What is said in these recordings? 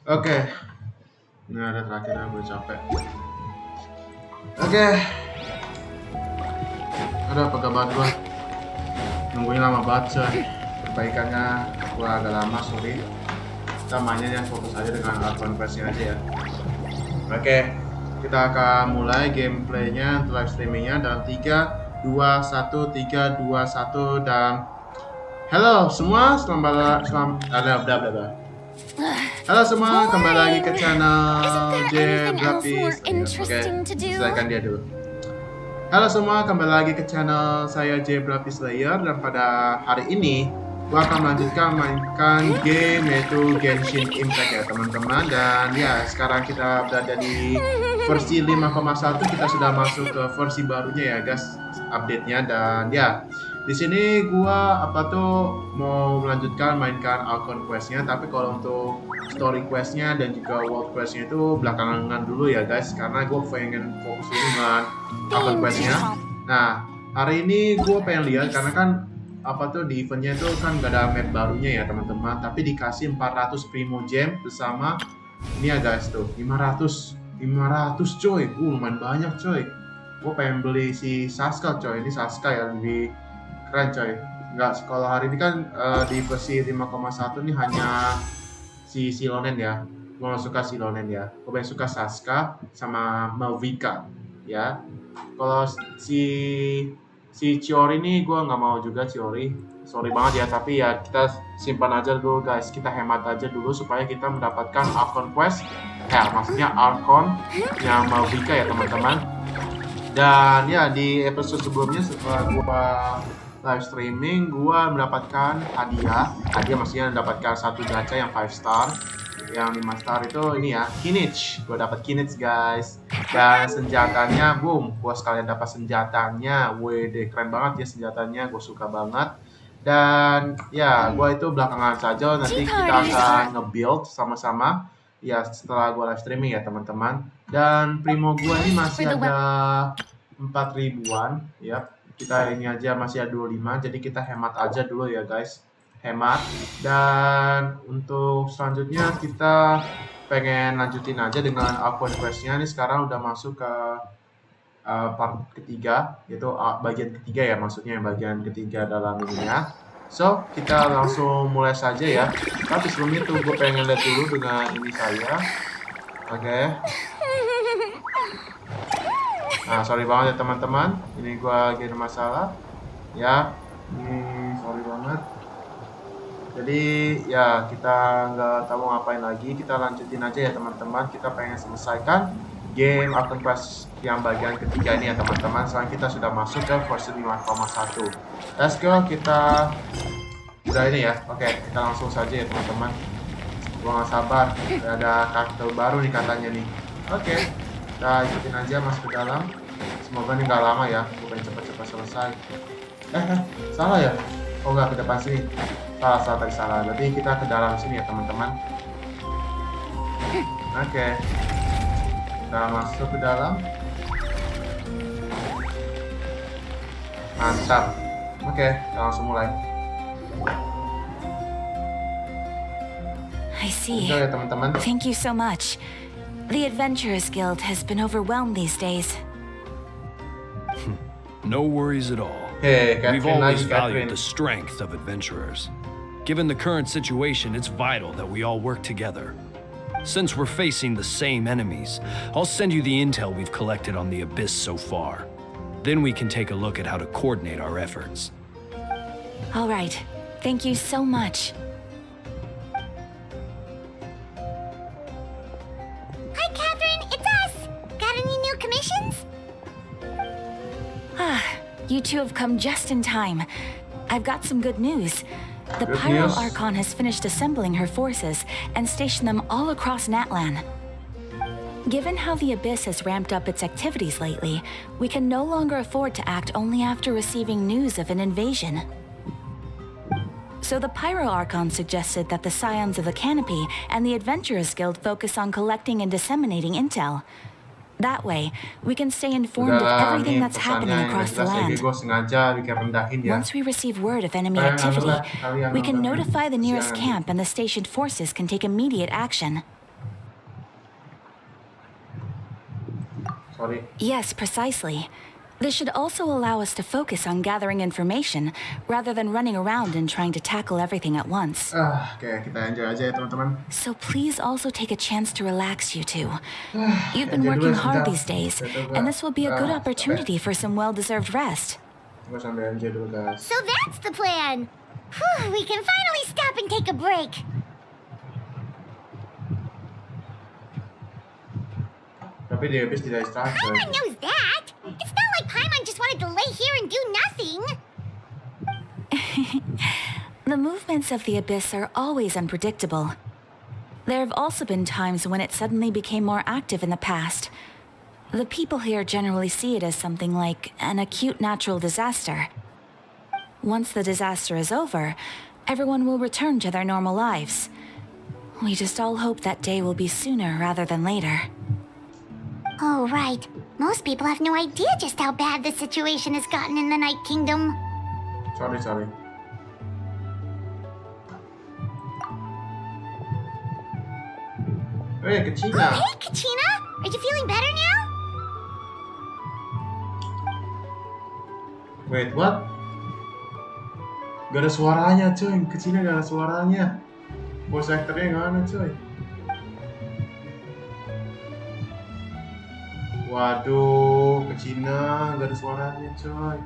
Oke, ini ada terakhirnya gue capek. Oke, ada pegel banget gue. Nungguin lama banget coy. Perbaikannya gue agak lama, sorry. Kita mainnya yang fokus aja dengan Archon Quest aja ya. Oke, kita akan mulai gameplaynya untuk live streamingnya dalam 3, 2, 1, 3, 2, 1 dan halo semua, selamat Halo semua, kembali lagi ke channel ABBYS. Oke, silakan dia dulu. Halo semua, kembali lagi ke channel saya ABBYS dan pada hari ini gua akan melanjutkan mainkan game yaitu Genshin Impact ya teman-teman. Dan ya, sekarang kita berada di versi 5,1, kita sudah masuk ke versi barunya ya guys, update-nya. Dan ya, di sini gua mau melanjutkan mainkan Archon Quest-nya, tapi kalau untuk story quest-nya dan juga world quest-nya itu belakangan dulu ya guys, karena gue pengen fokus dulu dengan Archon Quest-nya. Nah, hari ini gue pengen lihat karena kan di eventnya itu kan gak ada map barunya ya teman-teman, tapi dikasih 400 primo gem bersama ini ya guys tuh 500 coy, lumayan banyak coy. Gue pengen beli si Saska coy, ini Saska ya, lebih keren coy. Enggak, kalau hari ini kan di versi 5,1 ini hanya si Silonen ya. Gue gak suka Silonen ya. Gue pengen suka Saska sama Malvika ya. Kalau si Chiori ini gue nggak mau juga Chiori. Sorry banget ya, tapi ya kita simpan aja dulu guys. Kita hemat aja dulu supaya kita mendapatkan Archon Quest. Ya, maksudnya Archon yang Malvika ya teman-teman. Dan ya di episode sebelumnya setelah gue live streaming, gue mendapatkan hadiah maksudnya mendapatkan satu gacha yang 5 star, yang 5 star itu ini ya, Kinich. Gue dapat Kinich guys, dan senjatanya boom, gue sekalian dapat senjatanya. WD, keren banget ya senjatanya, gue suka banget. Dan ya gue itu belakangan saja, nanti kita akan nge-build sama-sama ya setelah gue live streaming ya teman-teman. Dan primo gue ini masih ada 4.000-an ya. Kita ini aja masih ada 25, jadi kita hemat aja dulu ya guys, hemat. Dan untuk selanjutnya kita pengen lanjutin aja dengan Archon Quest-nya. Ini sekarang udah masuk ke part ketiga, yaitu bagian ketiga ya, maksudnya bagian ketiga dalam ininya. So, kita langsung mulai saja ya. Tapi sebelum itu gue pengen lihat dulu dengan ini saya. Oke. Nah, sorry banget ya teman-teman, ini gua lagi ada masalah ya, ini sorry banget. Jadi ya kita nggak tahu ngapain lagi, kita lanjutin aja ya teman-teman. Kita pengen selesaikan game Archon Quest yang bagian ketiga ini ya teman-teman. Sekarang kita sudah masuk ke versi 5,1. Let's go, kita udah ini ya. Oke, kita langsung saja ya teman-teman. Gua nggak sabar, ada karakter baru nih katanya nih. Oke. Kita ikutin aja masuk ke dalam. Semoga ini nggak lama ya. Gue pengen cepat-cepat selesai. Salah ya? Oh nggak, ke depan sini. Salah. Berarti kita ke dalam sini ya teman-teman. Oke. Kita masuk ke dalam. Mantap. Oke, kita langsung mulai. I see. Ya teman-teman. Thank you so much. The Adventurers Guild has been overwhelmed these days. No worries at all. Hey, We've Catherine, always Catherine. valued the strength of adventurers. Given the current situation, it's vital that we all work together. Since we're facing the same enemies, I'll send you the intel we've collected on the ABBYS so far. Then we can take a look at how to coordinate our efforts. All right. Thank you so much. Hi, Catherine. It's us. Got any new commissions? You two have come just in time. I've got some good news. The Good Pyro news. Archon has finished assembling her forces and stationed them all across Natlan. Given how the ABBYS has ramped up its activities lately, we can no longer afford to act only after receiving news of an invasion. So the Pyro Archon suggested that the Scions of the Canopy and the Adventurers Guild focus on collecting and disseminating intel. That way, we can stay informed of everything that's happening across the land. Once we receive word of enemy activity, we can notify the nearest camp and the stationed forces can take immediate action. Sorry. Yes, precisely. This should also allow us to focus on gathering information rather than running around and trying to tackle everything at once. Oke, kita enjoy aja ya teman-teman. So please also take a chance to relax, you two. You've Enjoy been dulu working sebentar. hard these days, and this will be a good opportunity for some well-deserved rest. Gue sambil enjoy dulu guys. So that's the plan. Whew, we can finally stop and take a break. Tapi di ABBYS tidak istirahat coy. Paimon knows that. It's not like Paimon just wanted to lay here and do nothing. The movements of the abyss are always unpredictable. There have also been times when it suddenly became more active in the past. The people here generally see it as something like an acute natural disaster. Once the disaster is over, everyone will return to their normal lives. We just all hope that day will be sooner rather than later. Oh, right. Most people have no idea just how bad the situation has gotten in the Night Kingdom. Sorry. Hey, Kachina. Hey, Kachina! Are you feeling better now? Wait, what? Gak ada suaranya coy, Kachina gak ada suaranya. Voice actornya gak ada coy. Waduh, Kachina gak ada suaranya coy.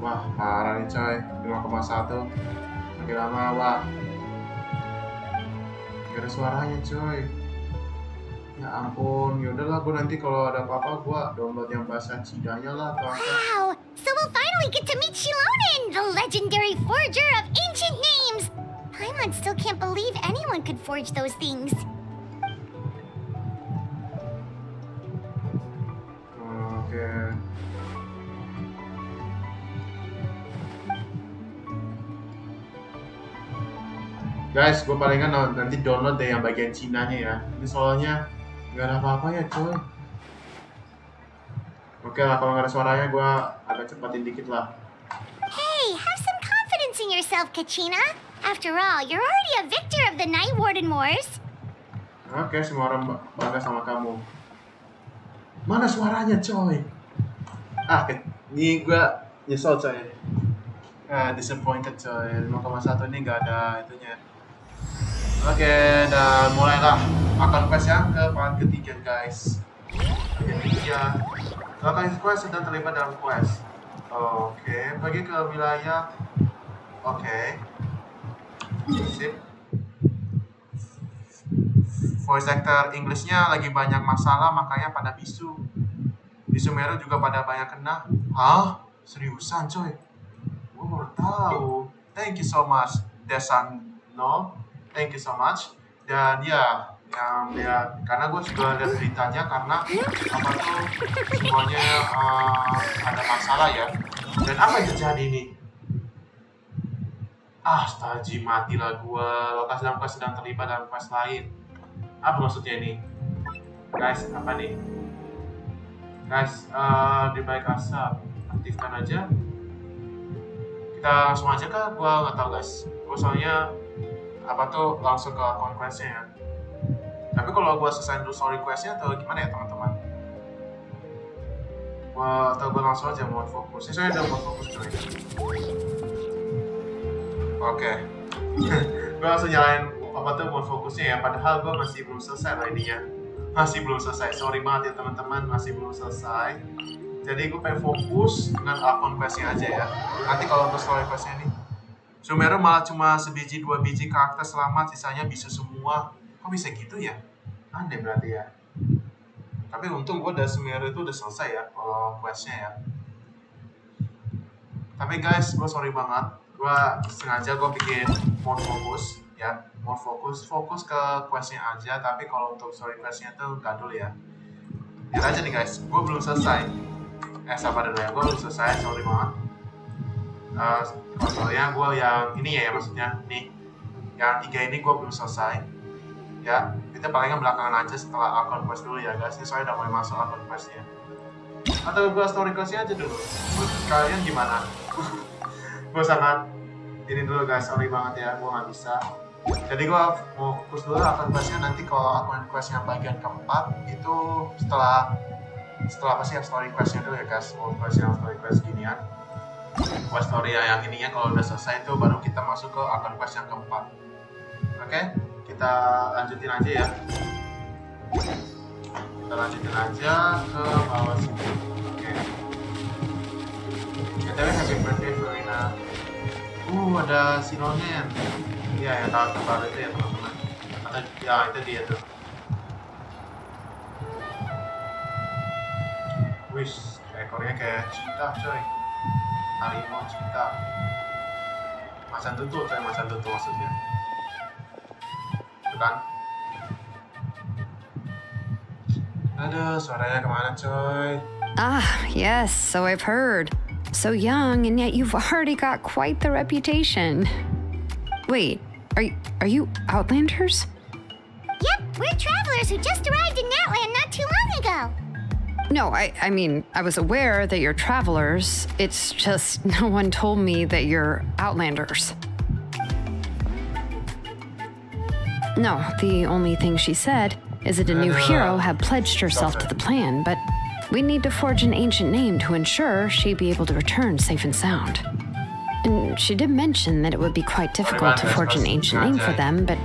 Wah, parah nih coy, 5,1. Makin lama, wah. Gak ada suaranya coy. Ya ampun, yaudahlah gue nanti kalau ada apa-apa gue download yang bahasa Cinanya lah atau apa. Wow! So we'll finally get to meet Shilonen, the legendary forger of ancient names! Paimon still can't believe anyone could forge those things. Oke. Guys, gue palingan nanti download deh yang bagian Cinanya ya. Ini soalnya nggak ada apa-apanya coy. Oke lah, kalau nggak ada suaranya gue agak cepatin dikit lah. Hey, have some confidence in yourself, Kachina. After all, you're already a victor of the Night Warden Wars. Oke, semua orang bangga sama kamu. Mana suaranya coy? Ini gue nyesel coy. Disappointed coy. 5,1 ini nggak ada itunya. Oke, dan mulailah Archon Quest yang ke part ketiga guys. Indonesia. Archon Quest sedang terlibat dalam quest. Oke, pergi ke wilayah. Oke. Sip. Voice actor Englishnya lagi banyak masalah, makanya pada bisu. Bisu merah juga pada banyak kena. Hah? Seriusan coy? Gue baru tahu. Thank you so much, Desan. No, thank you so much. Dan ya, karena gue juga lihat beritanya karena apa tuh semuanya ada masalah ya. Dan apa yang terjadi nih? Astaga, matilah gue. Lokasi dalam quest sedang terlibat dalam quest lain. Apa maksudnya ini? Guys, apa nih? Guys, di balik asap aktifkan aja. Kita langsung aja kah? Gue nggak tahu guys. Gue soalnya apa tuh langsung ke Archon Quest-nya ya. Tapi kalau gue selesai dulu story quest-nya atau gimana ya teman-teman? Gue langsung aja mode fokus. Saya udah mode fokus coy. Oke. Gue langsung nyalain apa tuh mode fokusnya ya. Padahal gue masih belum selesai lah ininya. Masih belum selesai. Sorry banget ya teman-teman, masih belum selesai. Jadi gue pengen fokus dengan Archon Quest-nya aja ya. Nanti kalau untuk story quest-nya nih, Sumeru malah cuma sebiji 2 biji karakter selamat, sisanya bisa semua. Kok bisa gitu ya? Aneh berarti ya. Tapi untung gue udah Sumeru itu udah selesai ya kalau quest-nya ya. Tapi guys, gue sorry banget. Gue sengaja gue bikin mode fokus ya. Mode fokus ke quest-nya aja. Tapi kalau untuk story quest-nya tuh gadul ya. Lihat aja nih guys, gue belum selesai. Sabar dulu ya, gue belum selesai, sorry banget. Soalnya gue yang ini ya maksudnya nih, yang 3 ini gue belum selesai ya. Kita palingan belakangan aja setelah Archon Quest dulu ya guys. Ini soalnya udah mulai masuk Archon Quest ya. Atau gue story quest-nya aja dulu. Kalian gimana? Gue sangat ini dulu guys, sorry banget ya, gue nggak bisa. Jadi gua mau fokus dulu Archon Quest-nya, nanti kalau Archon Quest yang bagian keempat itu setelah apa sih yang story quest-nya dulu ya guys. Quest yang story quest ginian. Quest story yang ininya kalau udah selesai itu baru kita masuk ke Archon Quest yang keempat. Oke, kita lanjutin aja ya. Kita lanjutin aja ke bawah sini. Oke. BTW happy birthday Verena. Ada Silonen. Iya ya, tahun terbaru itu ya teman-teman. Atau ya itu dia tuh. Wish, ekornya kayak cheetah coy. Harimau cheetah. Macan tutul coy, macan tutul maksudnya. Itu kan? Aduh, suaranya kemana coy? Ah, yes, so I've heard. So young, and yet you've already got quite the reputation. Wait, are you Outlanders? Yep, we're travelers who just arrived in Natland not too long ago. No, I mean, I was aware that you're travelers. It's just no one told me that you're Outlanders. No, the only thing she said is that a new hero had pledged herself to the plan, but we need to forge an ancient name to ensure she'd be able to return safe and sound. And she did mention that it would be quite difficult to forge an ancient name for them, but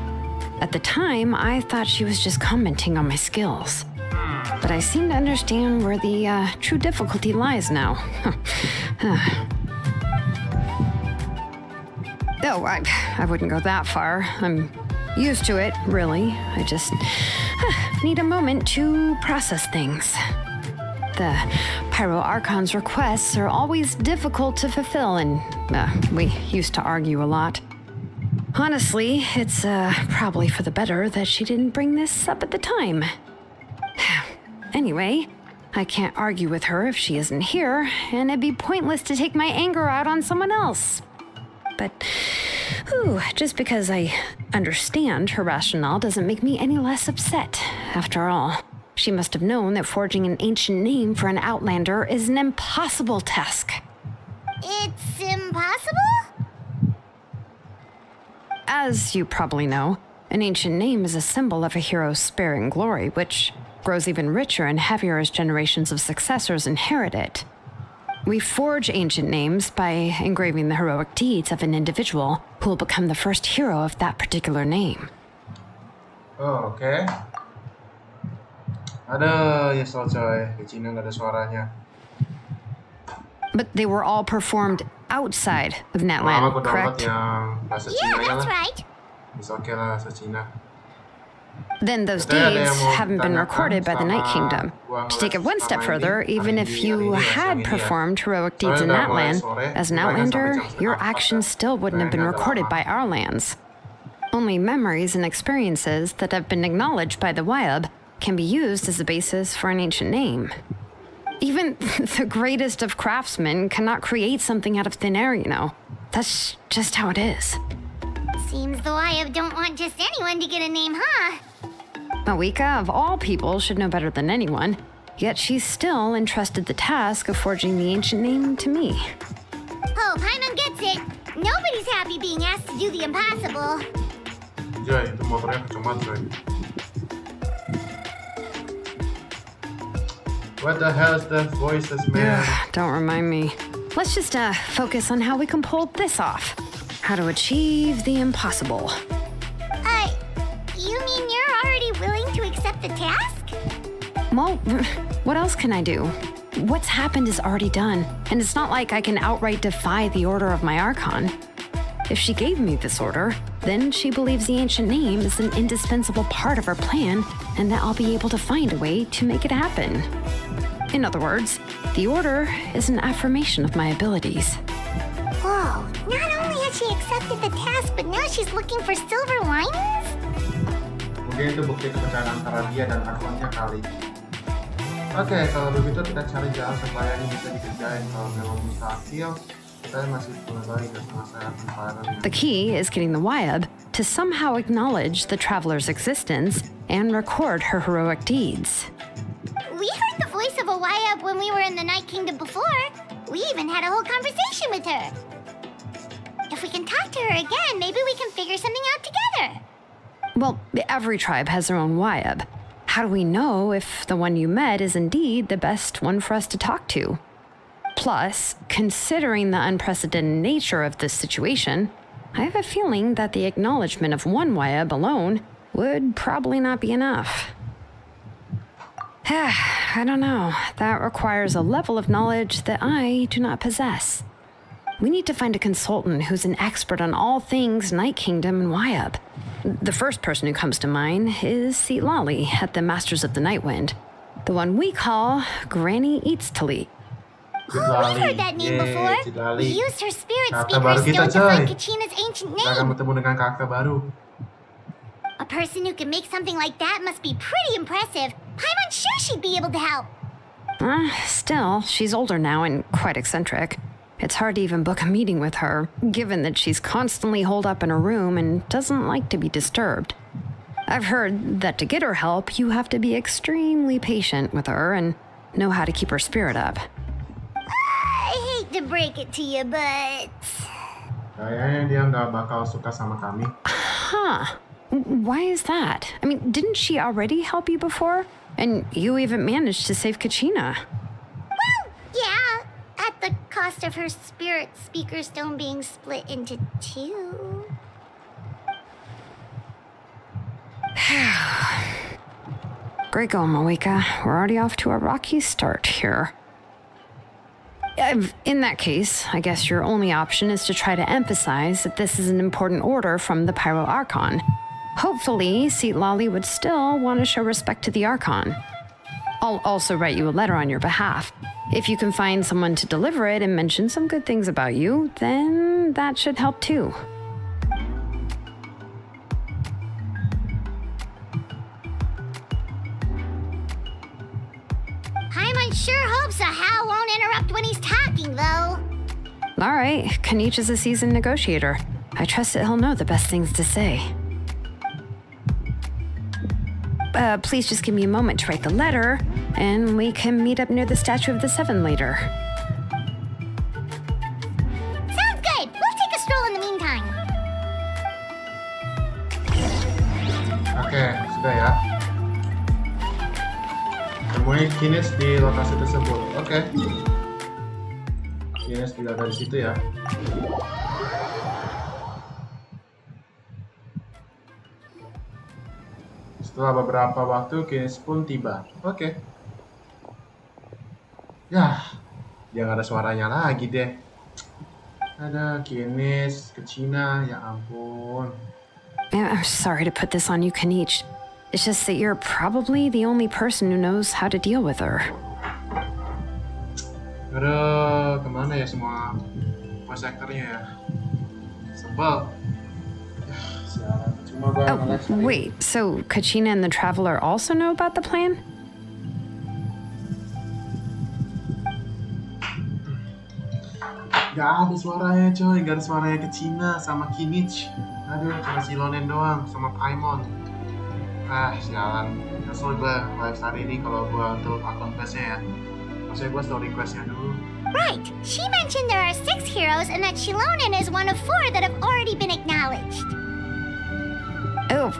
at the time, I thought she was just commenting on my skills. But I seem to understand where the true difficulty lies now. Oh, I wouldn't go that far. I'm used to it, really. I just need a moment to process things. The Pyro Archon's requests are always difficult to fulfill, and we used to argue a lot. Honestly, it's probably for the better that she didn't bring this up at the time. Anyway, I can't argue with her if she isn't here, and it'd be pointless to take my anger out on someone else. But, just because I understand her rationale doesn't make me any less upset. After all, she must have known that forging an ancient name for an Outlander is an impossible task. It's impossible? As you probably know, an ancient name is a symbol of a hero's sparing glory, which grows even richer and heavier as generations of successors inherit it. We forge ancient names by engraving the heroic deeds of an individual who will become the first hero of that particular name. Oh, oke. Ada nyesel coy, di Cina nggak ada suaranya. But they were all performed outside of Lama Natland, aku download correct? yang bahasa Yeah, Cina that's lah. right. Bisa oke lah bahasa Cina. Then those Katanya ada deeds yang mau haven't been ditanyakan recorded by the Night sama Kingdom. gua To take it one step ngeles further, selama even ini, if hari you ini ya, had siang ini ya. performed heroic deeds in Soalnya udah mulai Natland, sore, as an makanya Outlander, sampai jam your setengah actions empat still wouldn't have been Kayaknya agak recorded lama. by our lands. Only memories and experiences that have been acknowledged by the WIAB can be used as a basis for an ancient name. Even the greatest of craftsmen cannot create something out of thin air, you know. That's just how it is. Seems the YF don't want just anyone to get a name, huh? Mawika, of all people, should know better than anyone, yet she's still entrusted the task of forging the ancient name to me. Oh, Paimon gets it. Nobody's happy being asked to do the impossible. Joy, itu motornya kenceng banget coy. What the hell is that voices, man? Don't remind me. Let's just focus on how we can pull this off. How to achieve the impossible. You mean you're already willing to accept the task? Well, what else can I do? What's happened is already done, and it's not like I can outright defy the order of my Archon. If she gave me this order, then she believes the ancient name is an indispensable part of her plan, and that I'll be able to find a way to make it happen. In other words, the order is an affirmation of my abilities. Whoa, not only has she accepted the task, but now she's looking for silver linings? Mungkin itu bukti kepercayaan antara dia dan Archonnya kali. Oke, kalau begitu kita cari jalan supaya ini bisa dikerjain. Kalau memang mustahil, saya masih kembali ke masalah pencariannya. The key is getting the WIAB to somehow acknowledge the traveler's existence and record her heroic deeds. We heard the voice of a YF when we were in the Night Kingdom before. We even had a whole conversation with her. If if we can talk to her again, maybe we can figure something out together. Well, every tribe has their own Wayab. How do we know if the one you met is indeed the best one for us to talk to? Plus, considering the unprecedented nature of this situation, I have a feeling that the acknowledgement of one Wayab alone would probably not be enough. I don't know. That requires a level of knowledge that I do not possess. We need to find a consultant who's an expert on all things Night Kingdom and Wayab. The first person who comes to mind is Citlali at the Masters of the Night Wind, the one we call Granny Citlali. Oh, we've heard that name before. Citlali. We used her spirit Karakter speaker baru kita, stone to find coy. Kachina's ancient Kita akan name. bertemu dengan karakter baru. A person who can make something like that must be pretty impressive. I'm unsure she'd be able to help. Still, she's older now and quite eccentric. It's hard to even book a meeting with her, given that she's constantly holed up in her room and doesn't like to be disturbed. I've heard that to get her help, you have to be extremely patient with her and know how to keep her spirit up. I hate to break it to you, but... Kayaknya dia nggak bakal suka sama kami. Huh. Why is that? I mean, didn't she already help you before? And you even managed to save Kachina. Well, yeah. At the cost of her spirit speaker stone being split into two. Great going, Moeka. We're already off to a rocky start here. In that case, I guess your only option is to try to emphasize that this is an important order from the Pyro Archon. Hopefully, Citlali would still want to show respect to the Archon. I'll also write you a letter on your behalf. If you can find someone to deliver it and mention some good things about you, then that should help too. Paimon sure hopes a Hal won't interrupt when he's talking, though. All right, Kanich is a seasoned negotiator. I trust that he'll know the best things to say. Please just give me a moment to write the letter, and we can meet up near the Statue of the Seven later. Sounds good. We'll take a stroll in the meantime. Oke, sudah ya. Temui Kines di lokasi tersebut. Oke. Kines tidak dari situ ya. Setelah beberapa waktu, Kines pun tiba. Oke. Yah, dia nggak ada suaranya lagi deh. Ada Kines, Kachina, ya ampun. I'm sorry to put this on you, Kanich. It's just that you're probably the only person who knows how to deal with her. Aduh, kemana ya semua voice actor-nya ya? Sebel. Yah, sialan. Cuma gua nge-lag sekali. Wait, so Kachina and the Traveler also know about the plan? Gak ada suaranya coy, gak ada suaranya Kachina sama Kinich. Aduh, cuma si Lonen doang sama Paimon. Sialan. Nyesel gue live hari ini kalau gue untuk akun quest-nya ya. Maksudnya gue story quest-nya dulu. Right. She mentioned there are 6 heroes and that Shilonen is one of 4 that have already been acknowledged. Oh,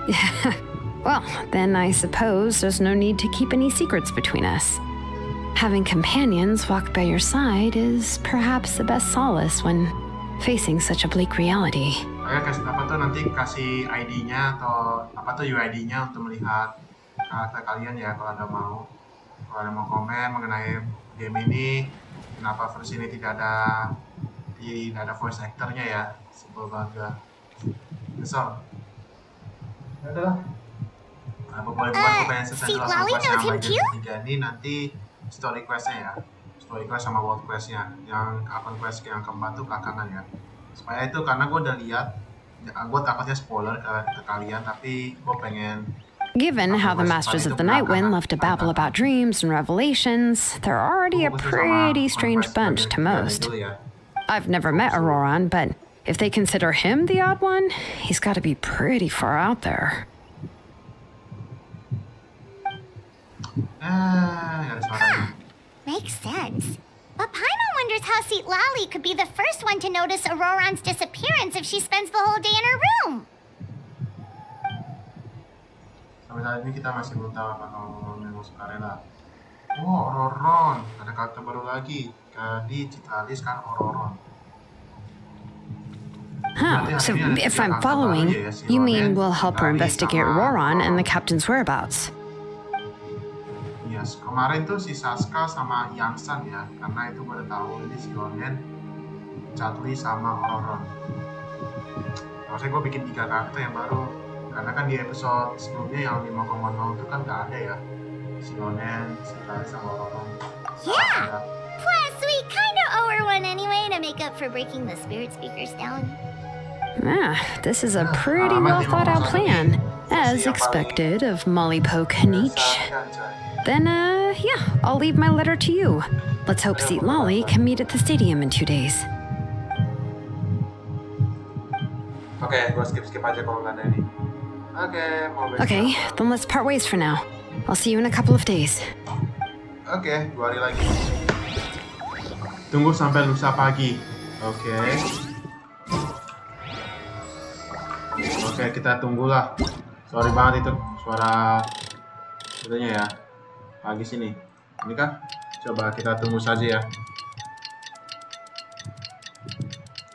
well, then I suppose there's no need to keep any secrets between us. Having companions walk by your side is perhaps the best solace when facing such a bleak reality. Kasih apa tuh nanti kasih ID-nya atau apa tuh UID-nya untuk melihat karakter kalian ya kalau ada mau. Kalau ada mau komen mengenai game ini, kenapa versi ini tidak ada voice actor-nya ya. Sebel banget. Kesel. Ya udahlah. Apa boleh buat gue pengen selesai dulu sama quest yang bagian ketiga ini nanti story quest-nya ya. Story quest sama world quest-nya. Yang akun quest yang keempat tuh belakangan ya. Supaya itu karena gue udah lihat, gue takutnya spoiler ke kalian, tapi gue pengen. Given how the Masters of the Night Wind love to babble about dreams and revelations, they're already a pretty strange bunch to most. I've never met Ororon, but if they consider him the odd one, he's got to be pretty far out there. Ada suaranya. Makes sense. But Paimon wonders how Citlali could be the first one to notice Ororon's disappearance if she spends the whole day in her room. Sampai saat ini kita masih belum tahu apa kalau memang sukarela. Oh, Ororon. Ada karakter baru lagi. Di Citlali sekarang Ororon. Huh, so if I'm following, you mean we'll help her investigate Ororon and the captain's whereabouts? Yes, kemarin tuh si Saska sama Yangsan ya, karena itu pada tahu ini si Lonen, Citlali sama Ororon. Maksudnya gue bikin 3 karakter yang baru, karena kan di episode sebelumnya yang 5,0 itu kan nggak ada ya, si Lonen, Citlali sama Ororon. Yeah. Plus, we kind of owe her one anyway to make up for breaking the spirit speakers down. Ah, this is a pretty well thought out plan, as expected of Molly Poke Hanich. Then, yeah, I'll leave my letter to you. Let's hope Citlali can meet at the stadium in 2 days. Oke, gue skip aja kalau nggak ada ini. Okay, then let's part ways for now. I'll see you in a couple of days. Oke, 2 hari lagi. Tunggu sampai lusa pagi. Oke, kita tunggulah. Sorry banget itu suara itunya ya. Pagi sini. Ini kan? Coba kita tunggu saja ya.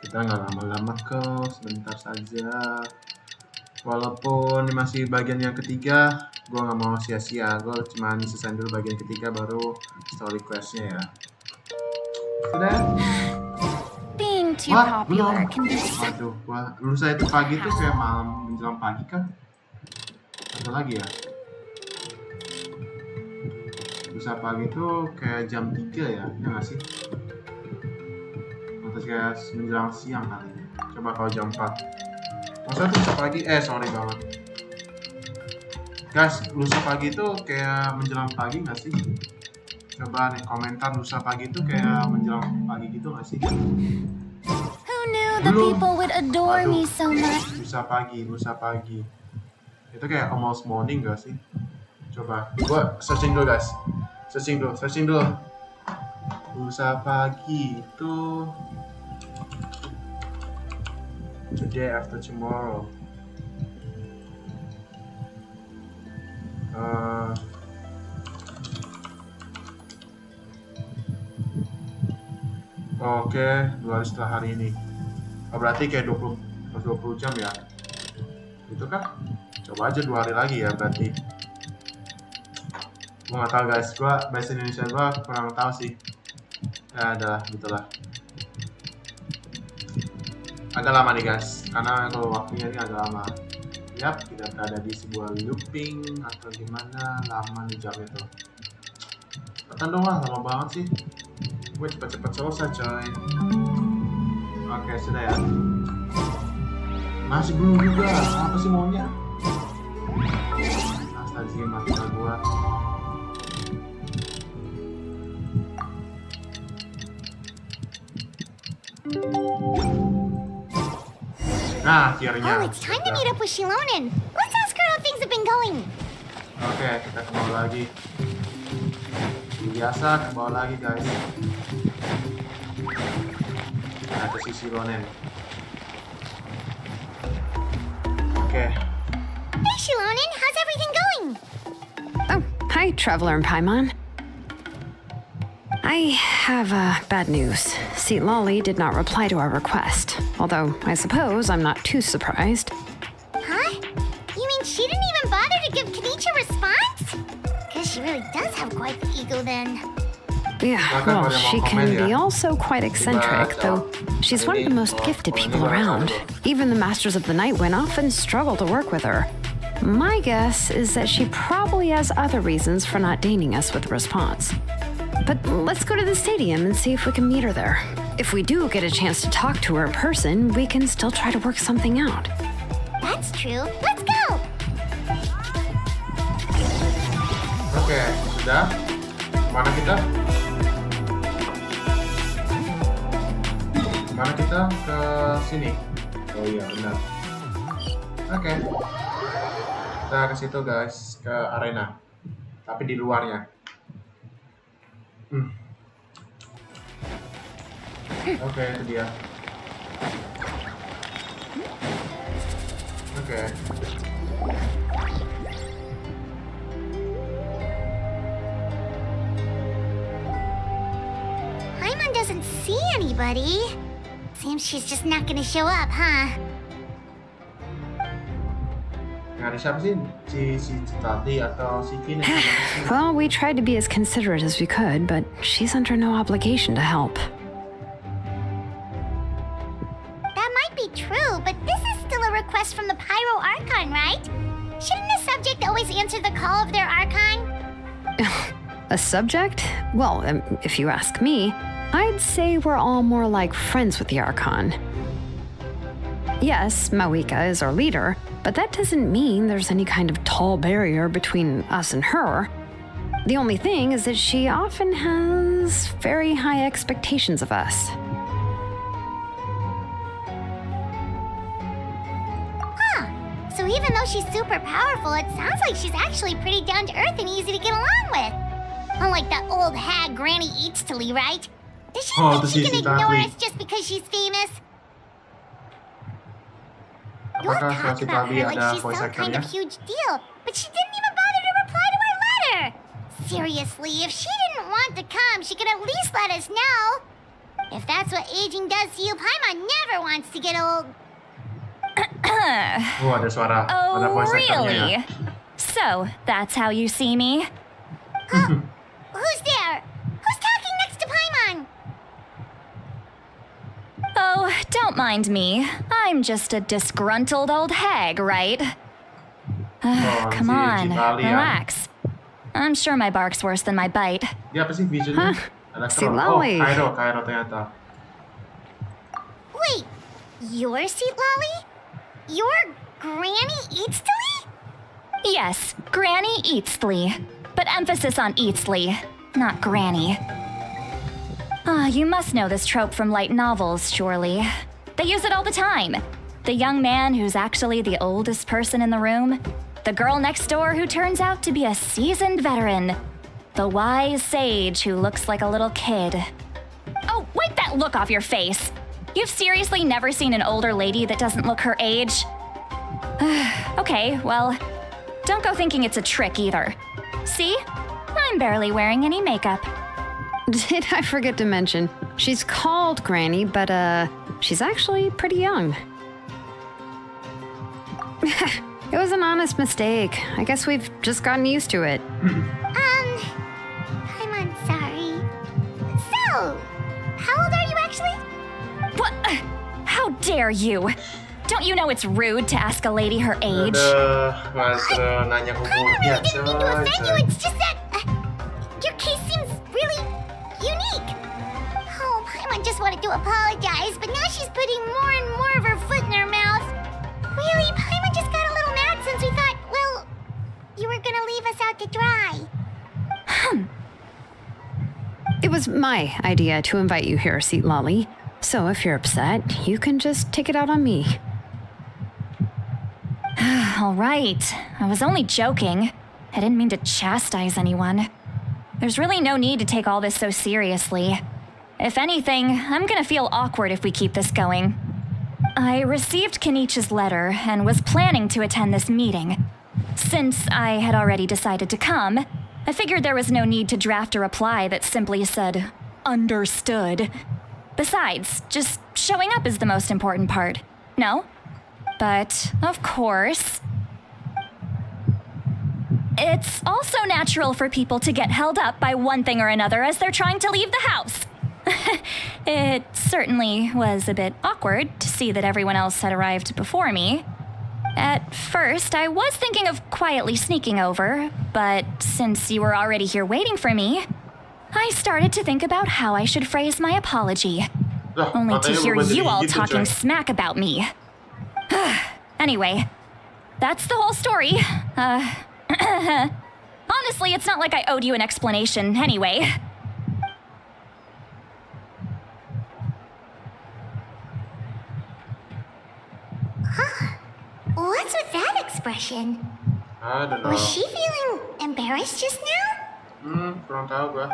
Kita nggak lama-lama kok, sebentar saja. Walaupun masih bagian yang ketiga, gue nggak mau sia-sia. Gue cuma selesai dulu bagian ketiga, baru story questnya ya. Sudah? Being too popular can be Waduh, lusa itu pagi tuh kayak malam menjelang pagi kan? Ada lagi ya? Lusa pagi tuh kayak jam 3 ya nggak sih? Atau kayak menjelang siang kali ya? Coba kalau jam 4. Maksudnya tuh lusa pagi, sorry banget. Guys, lusa pagi tuh kayak menjelang pagi nggak sih? Coba nih komentar lusa pagi tuh kayak menjelang pagi gitu nggak sih? Who knew the people would adore me so much? Lusa pagi. Itu kayak almost morning gak sih? Coba, gua searching dulu guys. Searching dulu. Lusa pagi itu today after tomorrow. Oke, 2 hari setelah hari ini. Berarti kayak 20 jam ya. Itu kan? Coba aja 2 hari lagi ya berarti. Gue nggak tahu guys, gue bahasa Indonesia gue kurang tahu sih. Ya adalah gitulah. Agak lama nih guys, karena kalau waktunya ini agak lama. Yap, tidak berada di sebuah looping atau gimana, lama nih jamnya tuh. Cepetan dong lah, lama banget sih. Gue cepet-cepet selesai coy. Oke, sudah ya. Masih belum juga, apa sih maunya? Astaga, mati gua. Nah, akhirnya. Oh, it's time to meet up with Shilonen. Let's ask her how things have been going. Oke, kita ke bawah lagi. Biasa ke bawah lagi guys. Nah, ke sisi Lonen. Oke. Hey, Shilonen, how's everything going? Oh, hi, Traveler and Paimon. I have bad news. Citlali did not reply to our request, although I suppose I'm not too surprised. Huh? You mean she didn't even bother to give Kenichi a response? Guess she really does have quite the ego then. Yeah, well, she can be also quite eccentric, though she's one of the most gifted people around. Even the Masters of the Night Wind often struggle to work with her. My guess is that she probably has other reasons for not deigning us with a response. But let's go to the stadium and see if we can meet her there. If we do get a chance to talk to her in person, we can still try to work something out. That's true. Let's go! Oke, sudah. Mana kita? Mana kita? Ke sini. Oh iya, benar. Oke. Kita ke situ guys, ke arena. Tapi di luarnya. Oke, itu dia. Oke. Paimon doesn't see anybody. Seems she's just not gonna show up, huh? Nggak ada siapa sih? Si Citlali atau si Kin? Well, we tried to be as considerate as we could, but she's under no obligation to help. That might be true, but this is still a request from the Pyro Archon, right? Shouldn't the subject always answer the call of their Archon? A subject? Well, if you ask me, I'd say we're all more like friends with the Archon. Yes, Mawika is our leader, but that doesn't mean there's any kind of tall barrier between us and her. The only thing is that she often has very high expectations of us. Huh. So even though she's super powerful, it sounds like she's actually pretty down to earth and easy to get along with. Unlike that old hag Granny Citlali, right? Does she think she can ignore us just because she's famous? You'll talk about her like she's some kind of huge deal, but she didn't even bother to reply to our letter. Seriously, if she didn't want to come, she could at least let us know. If that's what aging does to you, Paimon never wants to get old. Oh, ada suara. Ada Oh, voice actornya really? ya. So, that's how you see me? Who's there? Who's talking next to Paimon? Oh, don't mind me. I'm just a disgruntled old hag, right? Oh, Come si on, Citlali ya. relax. I'm sure my bark's worse than my bite. Dia apa sih visionnya? Ada Citlali. Oh, Cairo ternyata. Wait, you're Citlali? You're Granny Citlali? Yes, Granny Citlali. But emphasis on Citlali, not Granny. You must know this trope from light novels, surely. They use it all the time. The young man who's actually the oldest person in the room. The girl next door who turns out to be a seasoned veteran. The wise sage who looks like a little kid. Oh, wipe that look off your face! You've seriously never seen an older lady that doesn't look her age? Okay, well, don't go thinking it's a trick either. See? I'm barely wearing any makeup. Did I forget to mention, she's called Granny, but she's actually pretty young. It was an honest mistake. I guess we've just gotten used to it. I'm sorry. So, how old are you actually? What? How dare you? Don't you know it's rude to ask a lady her age? Aduh, nanya Paimon umurnya, really didn't mean to offend you, coy. it's just that your case seems really unique. Oh, Paimon just wanted to apologize, but now she's putting more and more of her foot in her mouth. Really, Paimon just got a little mad since we thought, well, you were gonna leave us out to dry. It was my idea to invite you here, Citlali. So if you're upset, you can just take it out on me. All right. I was only joking. I didn't mean to chastise anyone. There's really no need to take all this so seriously. If anything, I'm gonna feel awkward if we keep this going. I received Kenichi's letter and was planning to attend this meeting. Since I had already decided to come, I figured there was no need to draft a reply that simply said, "Understood." Besides, just showing up is the most important part. No? But, of course, it's also natural for people to get held up by one thing or another as they're trying to leave the house. It certainly was a bit awkward to see that everyone else had arrived before me. At first, I was thinking of quietly sneaking over, but since you were already here waiting for me, I started to think about how I should phrase my apology. Loh, Only to katanya hear lu you all gitu, talking coy. smack about me. Anyway, that's the whole story. Honestly, it's not like I owed you an explanation anyway. What's with that expression? I don't know. Was she feeling embarrassed just now? Kurang tahu gua.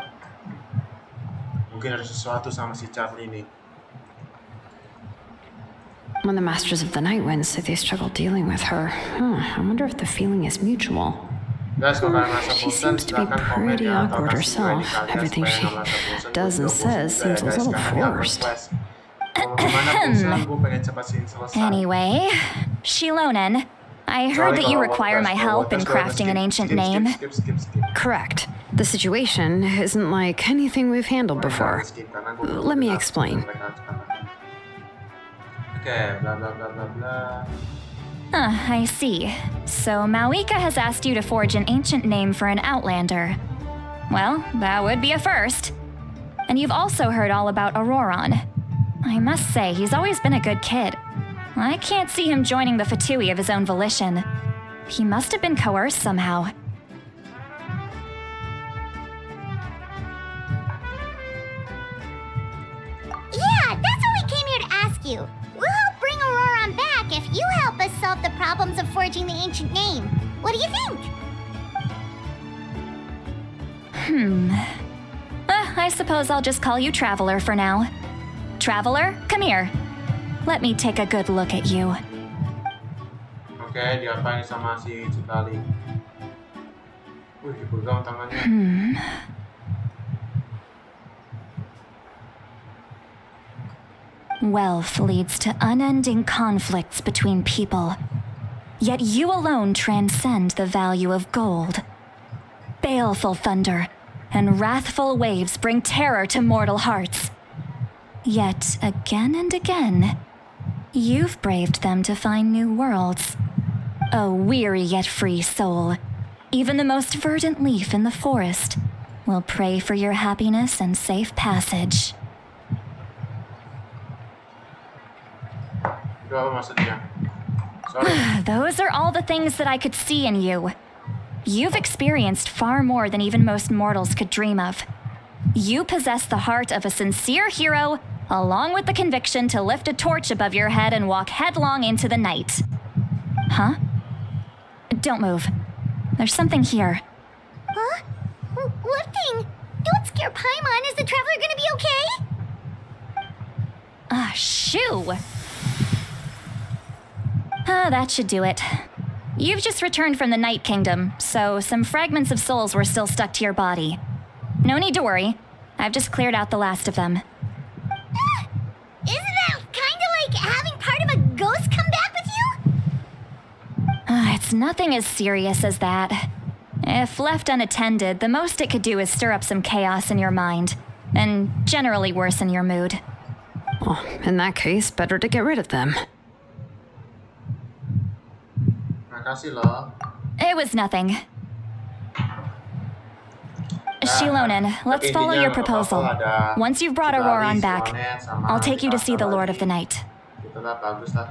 Mungkin ada sesuatu sama si Charlie ini. When the Masters of the Night Wind say they struggle dealing with her, I wonder if the feeling is mutual. Guys, kalau kalian merasa She bosan, seems to be silahkan komen pretty ya, atau awkward kasih herself. ide kalian Everything supaya she nggak merasa bosan. does and Gue juga says bosan seems a juga, little guys, sekarang di Archon forced. Quest. Kalau gimana bosan, gue pengen cepat selesai. Anyway, Shilonen, I heard that you require my help in crafting an ancient name. Skip. Correct. The situation isn't like anything we've handled before. Let me explain. Oke, bla bla bla bla bla. I see. So Mawika has asked you to forge an ancient name for an Outlander. Well, that would be a first. And you've also heard all about Ororon. I must say, he's always been a good kid. I can't see him joining the Fatui of his own volition. He must have been coerced somehow. Yeah, that's what we came here to ask you. We'll help bring Ororon back if you help us solve the problems of forging the ancient name. What do you think? I suppose I'll just call you Traveler for now. Traveler, come here. Let me take a good look at you. Oke, diapain sama si Citlali? Dipegang tangannya. Wealth leads to unending conflicts between people. Yet you alone transcend the value of gold. Baleful thunder and wrathful waves bring terror to mortal hearts. Yet again and again, you've braved them to find new worlds. O weary yet free soul, even the most verdant leaf in the forest will pray for your happiness and safe passage. Itu apa maksudnya? Sorry. Those are all the things that I could see in you. You've experienced far more than even most mortals could dream of. You possess the heart of a sincere hero, along with the conviction to lift a torch above your head and walk headlong into the night. Huh? Don't move. There's something here. Huh? What thing? Don't scare Paimon. Is the traveler gonna be okay? Shoo! That should do it. You've just returned from the Night Kingdom, so some fragments of souls were still stuck to your body. No need to worry. I've just cleared out the last of them. Isn't that kinda like having part of a ghost come back with you? It's nothing as serious as that. If left unattended, the most it could do is stir up some chaos in your mind, and generally worsen your mood. Well, in that case, better to get rid of them. Makasih loh. It was nothing. Shilonen, let's follow your proposal. Once you've brought Ororon back, I'll take you to see the Lord of the Night. Itulah bagus lah.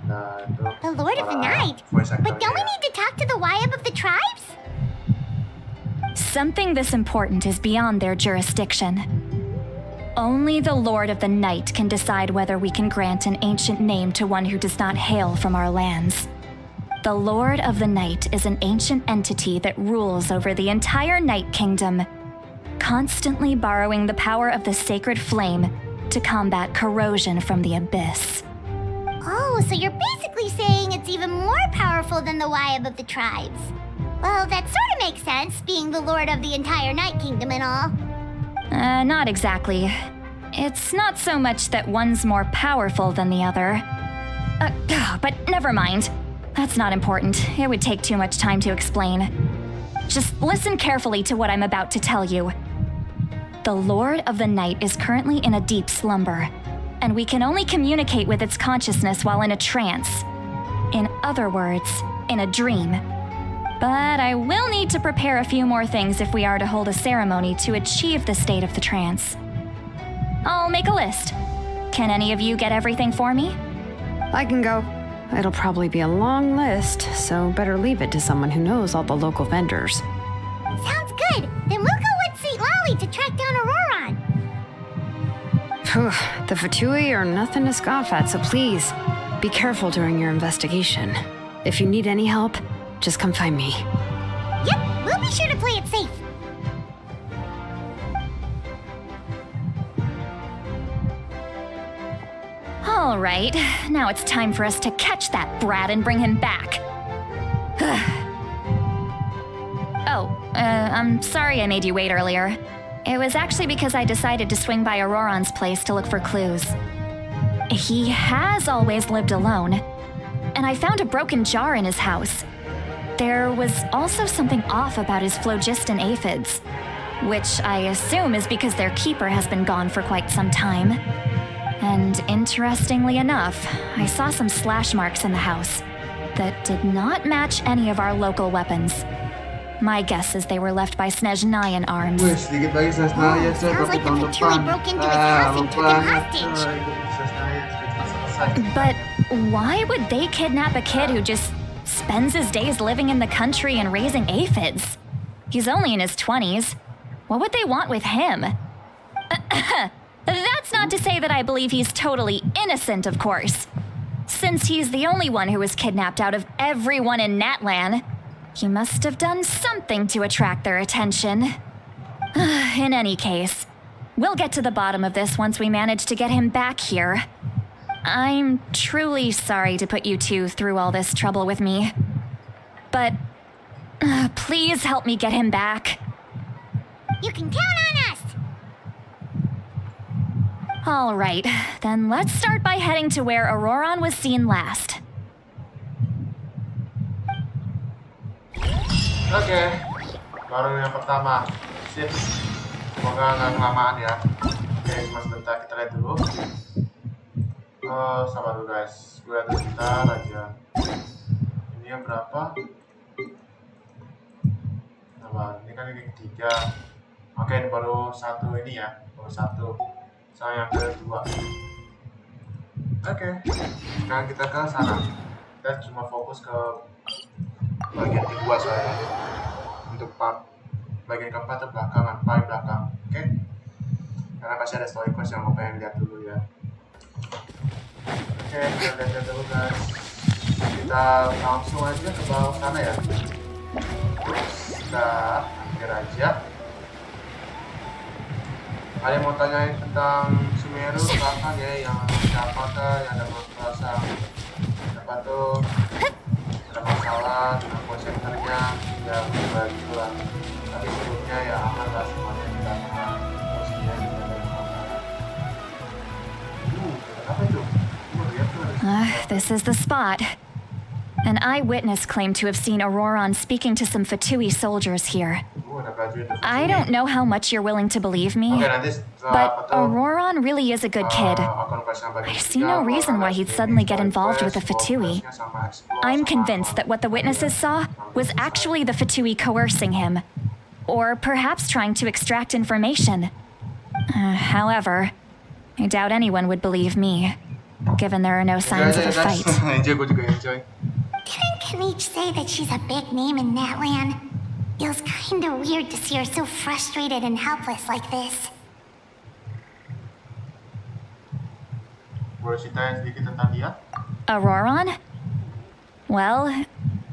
Nah, itu The Lord of the Night? voice But don't we actornya. need to talk to the Wyab of the tribes? Something this important is beyond their jurisdiction. Only the Lord of the Night can decide whether we can grant an ancient name to one who does not hail from our lands. The Lord of the Night is an ancient entity that rules over the entire Night Kingdom, constantly borrowing the power of the sacred flame to combat corrosion from the abyss. Oh, so you're basically saying it's even more powerful than the Wyab of the tribes. Well, that sort of makes sense, being the lord of the entire Night Kingdom and all. Not exactly. It's not so much that one's more powerful than the other. But never mind. That's not important. It would take too much time to explain. Just listen carefully to what I'm about to tell you. The Lord of the Night is currently in a deep slumber, and we can only communicate with its consciousness while in a trance. In other words, in a dream. But I will need to prepare a few more things if we are to hold a ceremony to achieve the state of the trance. I'll make a list. Can any of you get everything for me? I can go. It'll probably be a long list, so better leave it to someone who knows all the local vendors. Sounds good. Then we'll go with Citlali to track down Ororon. Phew, the Fatui are nothing to scoff at, so please, be careful during your investigation. If you need any help, just come find me. Yep, we'll be sure to play it safe. All right, now it's time for us to catch that brat and bring him back. I'm sorry I made you wait earlier. It was actually because I decided to swing by Ororon's place to look for clues. He has always lived alone, and I found a broken jar in his house. There was also something off about his phlogiston aphids, which I assume is because their keeper has been gone for quite some time. And interestingly enough, I saw some slash marks in the house that did not match any of our local weapons. My guess is they were left by Snezhnayan arms. Wih, sedikit lagi Snezhnayan, coy, sounds tapi like the tahun Fatui depan. broke into his house and took him lupa, hostage. coy, itu Snezhnayan sudah selesai. But why would they kidnap a kid who just spends his days living in the country and raising aphids? He's only in his 20s. What would they want with him? That's not to say that I believe he's totally innocent, of course. Since he's the only one who was kidnapped out of everyone in Natlan, he must have done something to attract their attention. In any case, we'll get to the bottom of this once we manage to get him back here. I'm truly sorry to put you two through all this trouble with me. But please help me get him back. You can count on us! All right, then let's start by heading to where Ororon was seen last. Oke, baru yang pertama. Sip. Semoga nggak kelamaan ya. Oke, cuma sebentar kita lihat dulu. Sabar dulu guys. Gue lihat sebentar aja. Ini yang berapa? Sabar, ini kan ini ketiga. Oke, ini baru satu ini ya. Baru satu. Sama yang kedua. Oke, sekarang kita ke sana. Kita cuma fokus ke bagian kedua soalnya. Untuk part bagian keempat itu belakangan, paling belakang. Oke? Karena pasti ada story quest yang gue pengen lihat dulu ya. Oke, kita lihat dulu guys. Kita langsung aja ke bawah sana ya. Kita hampir aja. Ada yang mau tanyain tentang Sumeru belakang ya, yang siapakah yang ada merasa siapa tuh ada masalah dengan voice actor-nya, ya begitu lah. Tapi sebelumnya ya aman lah semuanya di belakang, posisinya juga ada yang aman. Apa itu? Lihat tuh. This is the spot. An eyewitness claimed to have seen Ororon speaking to some Fatui soldiers here. I don't know how much you're willing to believe me, but Ororon really is a good kid. I see no reason why he'd suddenly get involved with a Fatui. I'm convinced that what the witnesses saw was actually the Fatui coercing him, or perhaps trying to extract information. However, I doubt anyone would believe me, given there are no signs of a fight. Didn't Kanich say that she's a big name in Natlan? Feels kinda weird to see her so frustrated and helpless like this. Boleh ceritain sedikit tentang dia? Ororon? Well,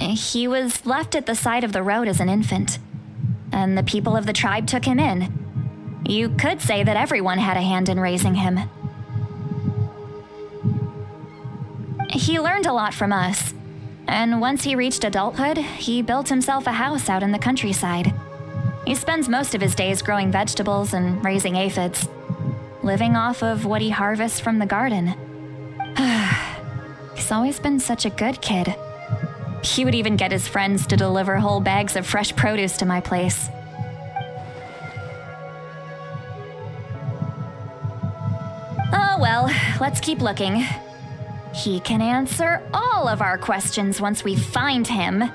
he was left at the side of the road as an infant, and the people of the tribe took him in. You could say that everyone had a hand in raising him. He learned a lot from us, and once he reached adulthood, he built himself a house out in the countryside. He spends most of his days growing vegetables and raising aphids, living off of what he harvests from the garden. He's always been such a good kid. He would even get his friends to deliver whole bags of fresh produce to my place. Oh well, let's keep looking. He can answer all of our questions once we find him.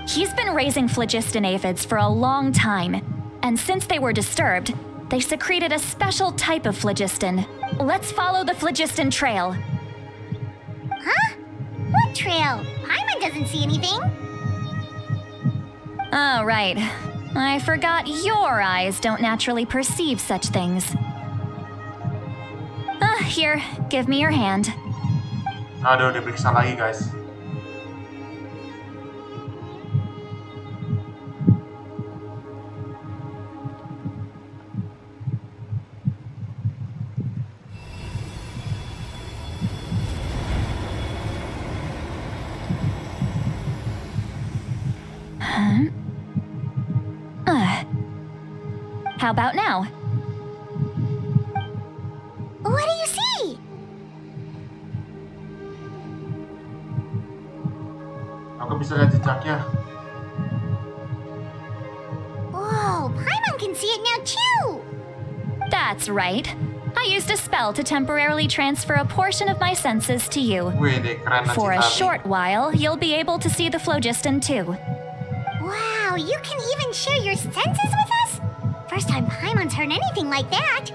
He's been raising phlogiston aphids for a long time, and since they were disturbed, they secreted a special type of phlogiston. Let's follow the phlogiston trail. Huh? What trail? Paimon doesn't see anything. Oh, right. I forgot your eyes don't naturally perceive such things. Here, give me your hand. Aduh, diperiksa lagi guys. How about now? What do you see? Aku bisa lihat jejaknya. Whoa, Paimon can see it now too! That's right. I used a spell to temporarily transfer a portion of my senses to you. Wih, deh, keren lah For a Citlali. short while, you'll be able to see the phlogiston too. Wow, you can even share your senses with us? First time Paimon's heard anything like that.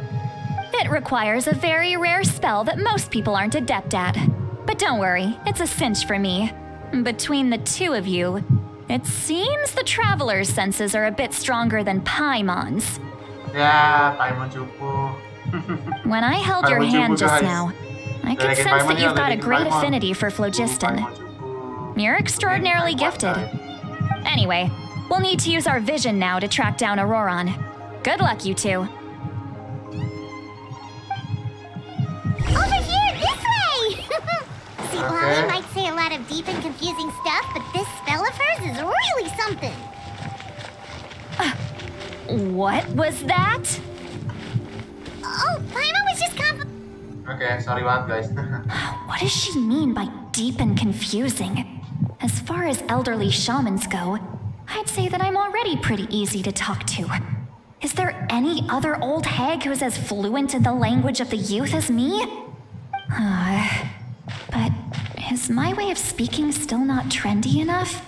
It requires a very rare spell that most people aren't adept at. But don't worry, it's a cinch for me. Between the two of you, it seems the traveler's senses are a bit stronger than Paimon's. Ya, Paimon cupu. When I held your Paimon hand cupu, just guys. now, I could Lelekin sense Paimon that ya, you've got a lelekin great Paimon. affinity for phlogiston. Paimon cupu. You're extraordinarily gifted. Anyway, we'll need to use our vision now to track down Ororon. Good luck, you two. Over here, this way! Citlali Okay. might say a lot of deep and confusing stuff, but this spell of hers is really something. What was that? Oh, Paimon was just Oke, sorry banget guys. What does she mean by deep and confusing? As far as elderly shamans go, I'd say that I'm already pretty easy to talk to. Is there any other old hag who's as fluent in the language of the youth as me? But is my way of speaking still not trendy enough?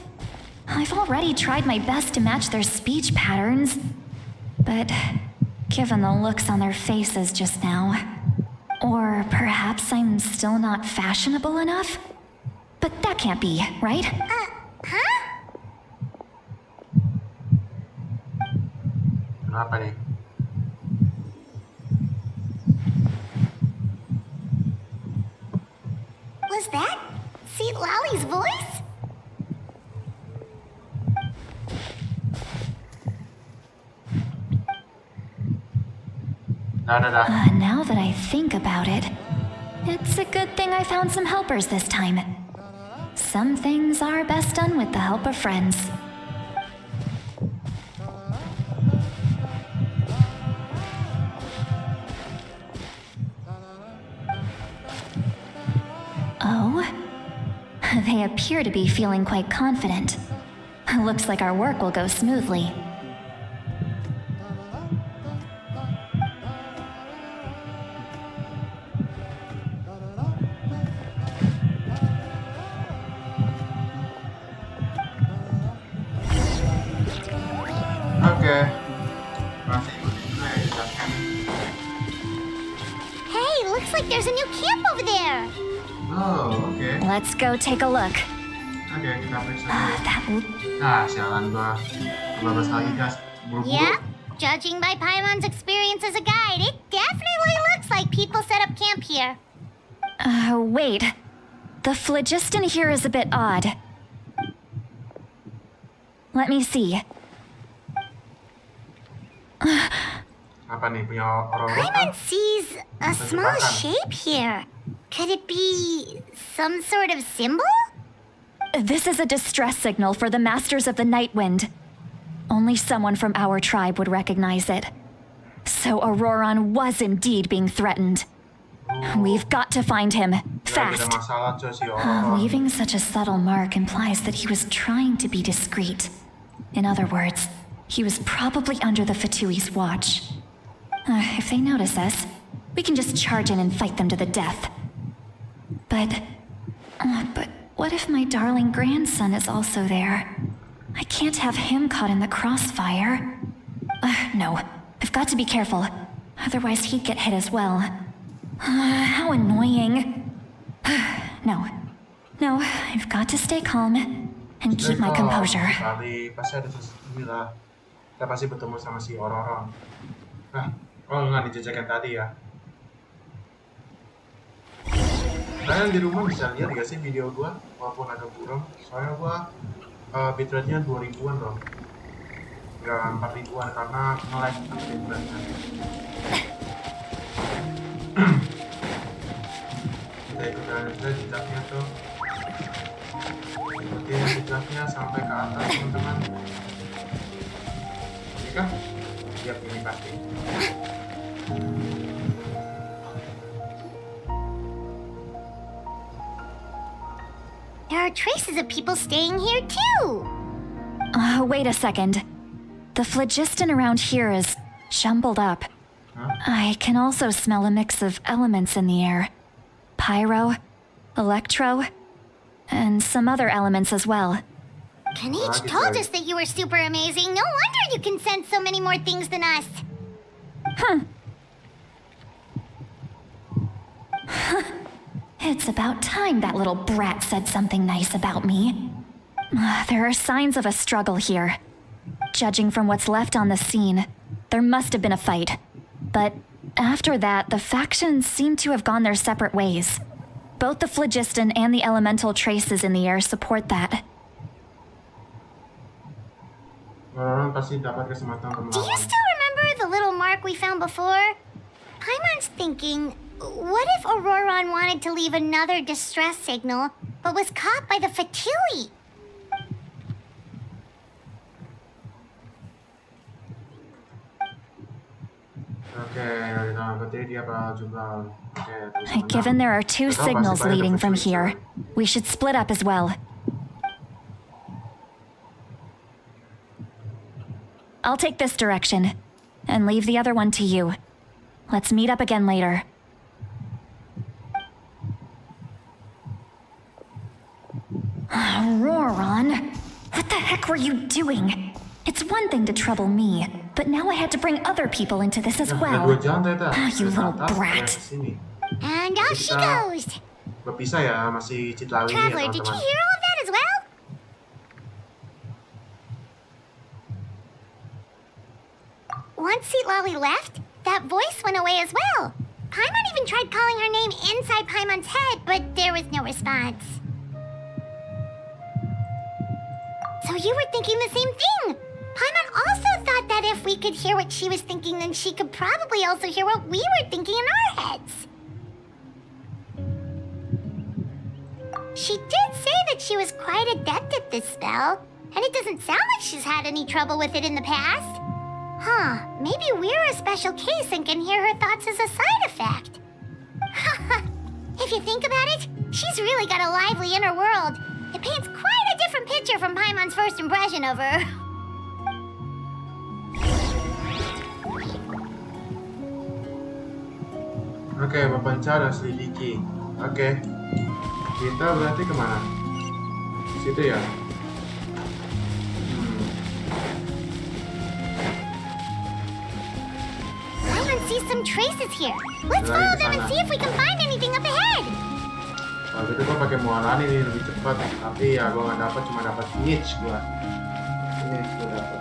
I've already tried my best to match their speech patterns, but given the looks on their faces just now, or perhaps I'm still not fashionable enough? But that can't be, right? Huh? Kenapa nih? Was that Citlali's voice? Dah. Now that I think about it, it's a good thing I found some helpers this time. Some things are best done with the help of friends. Oh? They appear to be feeling quite confident. Looks like our work will go smoothly. Oke. Masih ikutin gue ya jejaknya. Hey, looks like there's a new camp over there. Oh, oke. Let's go take a look. Oke, kita periksa dulu. That Nah, sialan gua. Babas lagi guys. Buru-buru. Yeah, judging by Paimon's experience as a guide, it definitely looks like people set up camp here. Wait. The phlogiston here is a bit odd. Let me see. Apa nih punya Ororon? Paimon sees a small shape here. Could it be some sort of symbol? This is a distress signal for the Masters of the Night Wind. Only someone from our tribe would recognize it. So Ororon was indeed being threatened. We've got to find him, Lagi ada fast. masalah cuy si Ororon. Leaving such a subtle mark implies that he was trying to be discreet. In other words, he was probably under the Fatui's watch. If they notice us, we can just charge in and fight them to the death. But what if my darling grandson is also there? I can't have him caught in the crossfire. No, I've got to be careful. Otherwise he'd get hit as well. How annoying. No, I've got to stay calm and keep my composure. Kali pasti ada sesuatu lah. Kita pasti bertemu sama si Ororon. Oh nggak di jejak yang tadi ya. Kalian di rumah bisa lihat gak sih video gua walaupun agak buram. Soalnya gua bitrate-nya 2000-an loh. Nggak 4000-an karena nge-lag bitrate-nya. Kita ikutin aja jejaknya tuh. Ikutin jejaknya sampai ke atas teman-teman. hati. There are traces of people staying here too. Wait a second. The phlogiston around here is jumbled up. Huh? I can also smell a mix of elements in the air. Pyro, electro, and some other elements as well. Kanich told us that you were super amazing. No wonder you can sense so many more things than us. It's about time that little brat said something nice about me. There are signs of a struggle here. Judging from what's left on the scene, there must have been a fight. But after that, the factions seem to have gone their separate ways. Both the phlogiston and the elemental traces in the air support that. Ororon pasti dapat kesempatan Do you melawan. still remember the little mark we found before? Paimon's thinking, what if Ororon wanted to leave another distress signal, but was caught by the Fatui? Oke, nah berarti dia bakal juga. Oke, terus Given there are two Kita pasti signals banyak leading from kesulitan. here, we should split up as well. I'll take this direction, and leave the other one to you. Let's meet up again later. Ororon, what the heck were you doing? It's one thing to trouble me, but now I had to bring other people into this as Nah, ada well. dua jalan ternyata. You Ke little atas, ke brat. sini. And off she Kita- goes. Berpisah ya, masih Citlali ya Traveler, did you teman-teman. hear all of that as well? Once Citlali left, that voice went away as well. Paimon even tried calling her name inside Paimon's head, but there was no response. So you were thinking the same thing. Paimon also thought that if we could hear what she was thinking, then she could probably also hear what we were thinking in our heads. She did say that she was quite adept at this spell, and it doesn't sound like she's had any trouble with it in the past. Huh, maybe we're a special case and can hear her thoughts as a side effect. If you think about it, she's really got a lively inner world. It paints quite a different picture from Paimon's first impression of her. Oke, membaca dan selidiki. Oke. Kita berarti kemana? Situ ya? Paimon sees some traces here. Let's follow them and see if we can find anything up ahead. Kalau gitu gua pakai mualan ini lebih cepat. Tapi ya gua nggak dapat, cuma dapat niche gua. Ini gua dapat.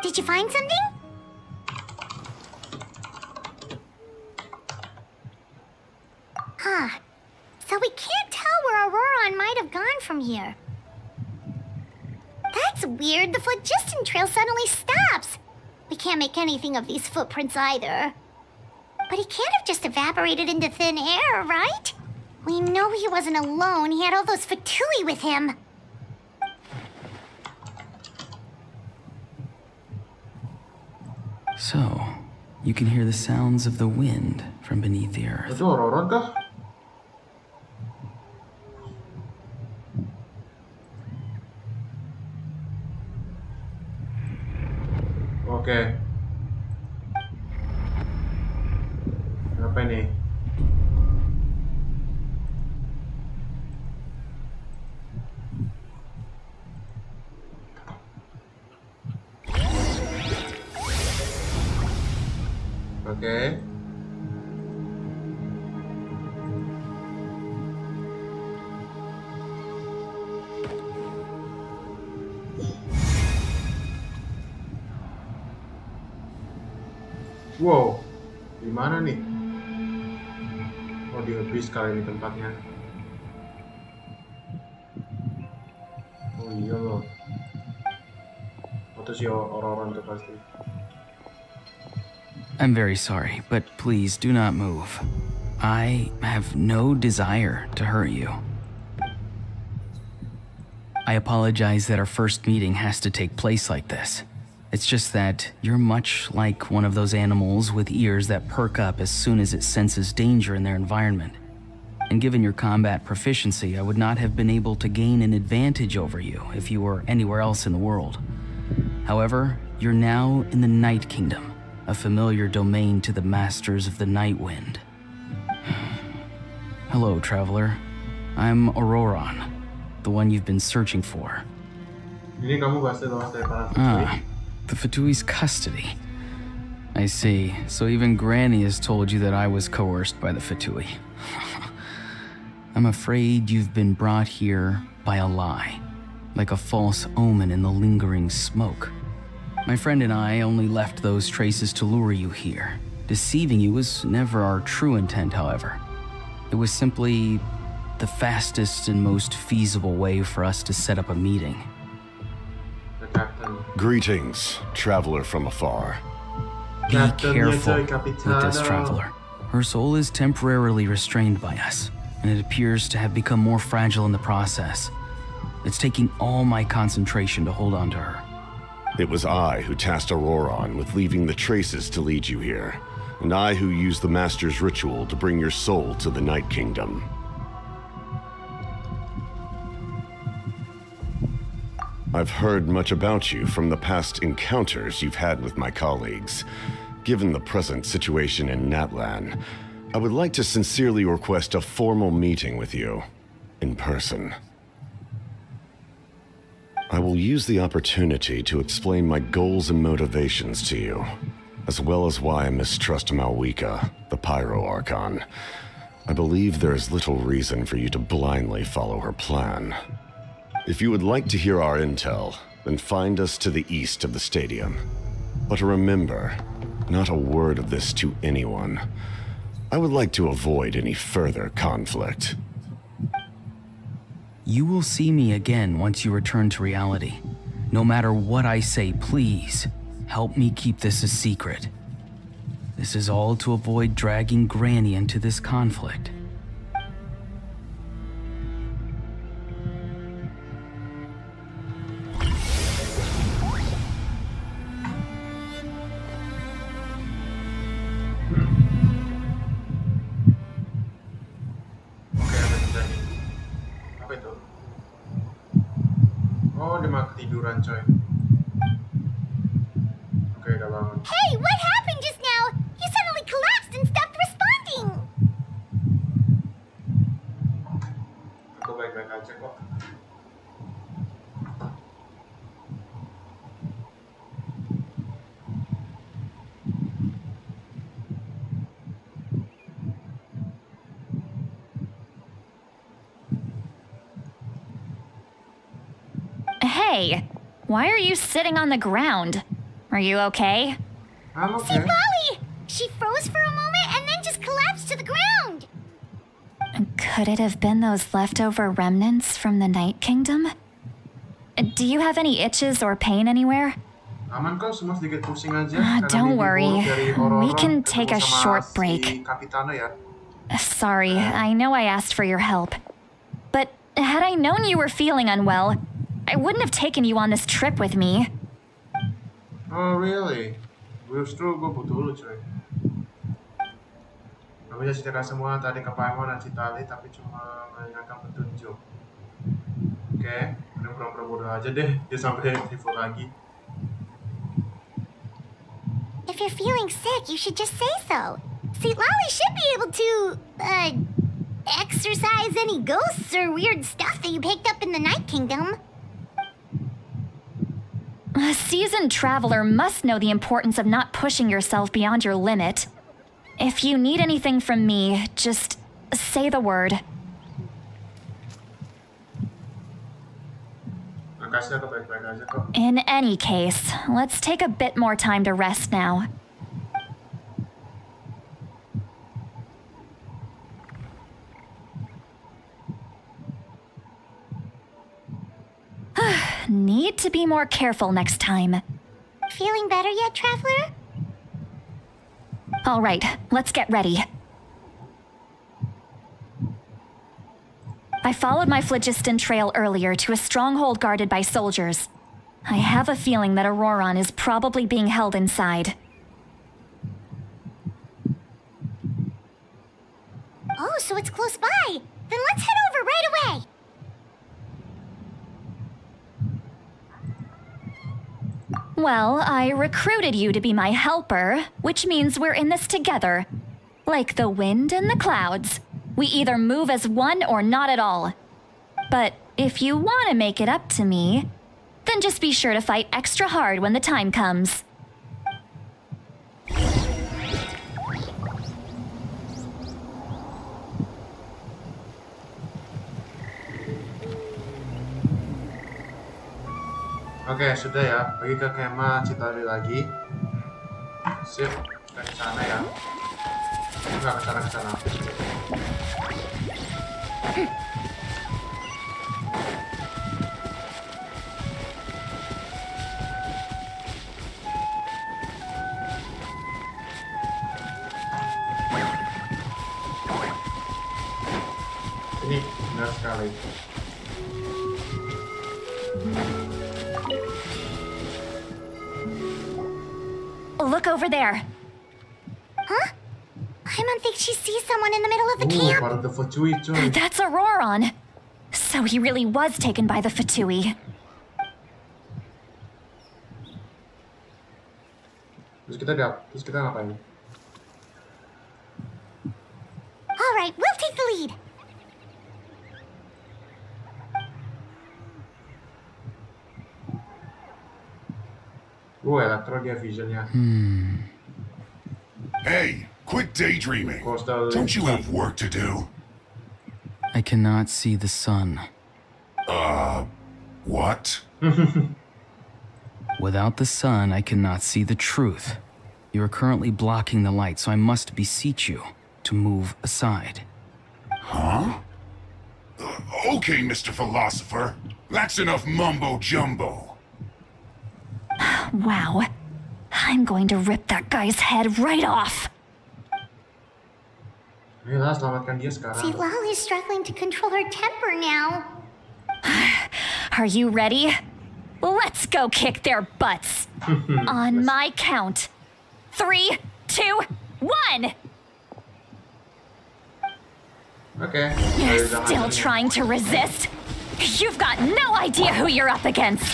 Did you find something? Huh. So we can't tell where Ororon might have gone from here. That's weird. The phlogiston trail suddenly stops. We can't make anything of these footprints either. But he can't have just evaporated into thin air, right? We know he wasn't alone. He had all those Fatui with him. So, you can hear the sounds of the wind from beneath the earth. Itu Ororon kah? Oke. Apa ini? Oke. Wow, di mana nih? Oh, di ABBYS kali ini tempatnya. Oh iya loh. Atau si Ororon tuh pasti. I'm very sorry, but please do not move. I have no desire to hurt you. I apologize that our first meeting has to take place like this. It's just that you're much like one of those animals with ears that perk up as soon as it senses danger in their environment. And given your combat proficiency, I would not have been able to gain an advantage over you if you were anywhere else in the world. However, you're now in the Night Kingdom, a familiar domain to the masters of the Night Wind. Hello, traveler. I'm Ororon, the one you've been searching for. Ini kamu bahas lolos dari para Fatui. The Fatui's custody. I see. So even Granny has told you that I was coerced by the Fatui. I'm afraid you've been brought here by a lie, like a false omen in the lingering smoke. My friend and I only left those traces to lure you here. Deceiving you was never our true intent, however. It was simply the fastest and most feasible way for us to set up a meeting. The captain. Greetings, traveler from afar. Be Captain careful Nietoy, with this Capitano. traveler. Her soul is temporarily restrained by us, and it appears to have become more fragile in the process. It's taking all my concentration to hold on to her. It was I who tasked Ororon with leaving the traces to lead you here, and I who used the Master's ritual to bring your soul to the Night Kingdom. I've heard much about you from the past encounters you've had with my colleagues. Given the present situation in Natlan, I would like to sincerely request a formal meeting with you, in person. I will use the opportunity to explain my goals and motivations to you, as well as why I mistrust Malwika, the Pyro Archon. I believe there is little reason for you to blindly follow her plan. If you would like to hear our intel, then find us to the east of the stadium. But remember, not a word of this to anyone. I would like to avoid any further conflict. You will see me again once you return to reality. No matter what I say, please, help me keep this a secret. This is all to avoid dragging Granny into this conflict. Oke, apa terjadi? Apa itu? Oh, dia malah ketiduran, coy. Oke, udah bangun. Hey, what happened just now? You suddenly collapsed and stopped responding. Aku baik-baik aja kok. Hey, why are you sitting on the ground? Are you okay? I'm okay. Citlali! She froze for a moment and then just collapsed to the ground. Could it have been those leftover remnants from the Night Kingdom? Do you have any itches or pain anywhere? Aman kok, semua sedikit pusing aja. Karena Don't mimpi worry. buruk dari Ororon We can ketemu take a sama short si break. Capitano ya. Sorry, I know I asked for your help. But had I known you were feeling unwell, I wouldn't have taken you on this trip with me. Oh really? Justru gue butuh lu coy. Gak bisa ceritakan semua tadi ke Paimon dan Citlali, tapi cuma menanyakan petunjuk. Oke, udah pura-pura bodoh aja deh, dia sampai tipu lagi. If you're feeling sick, you should just say so. Citlali should be able to, exorcise any ghosts or weird stuff that you picked up in the Night Kingdom. A seasoned traveler must know the importance of not pushing yourself beyond your limit. If you need anything from me, just say the word. Makasih aku baik-baik aja kok. In any case, let's take a bit more time to rest now. Need to be more careful next time. Feeling better yet, Traveler? All right, let's get ready. I followed my phlogiston trail earlier to a stronghold guarded by soldiers. I have a feeling that Ororon is probably being held inside. Oh, so it's close by. Then let's head over right away. Well, I recruited you to be my helper, which means we're in this together. Like the wind and the clouds. We either move as one or not at all. But if you want to make it up to me, then just be sure to fight extra hard when the time comes. Oke, sudah ya. Pergi ke kemah Citlali lagi. Sip, kita ke sana ya. Enggak, ke sana. Ini benar sekali. Look over there. Huh? Paimon thinks she sees someone in the middle of the camp. Part of the Fatui, coy. That's Ororon. So he really was taken by the Fatui. Terus kita ngapain? All right, we'll take the lead. Elektro dia visionnya. Hey, quit daydreaming. Don't you have work to do? I cannot see the sun. What? Without the sun, I cannot see the truth. You are currently blocking the light, so I must beseech you to move aside. Huh? Okay, Mr. Philosopher. That's enough mumbo-jumbo. Wow. I'm going to rip that guy's head right off. Ayolah, selamatkan dia sekarang. Citlali's struggling to control her temper now. Are you ready? Let's go kick their butts. On my count. 3, 2, 1! Oke. You're still trying to resist? You've got no idea who you're up against.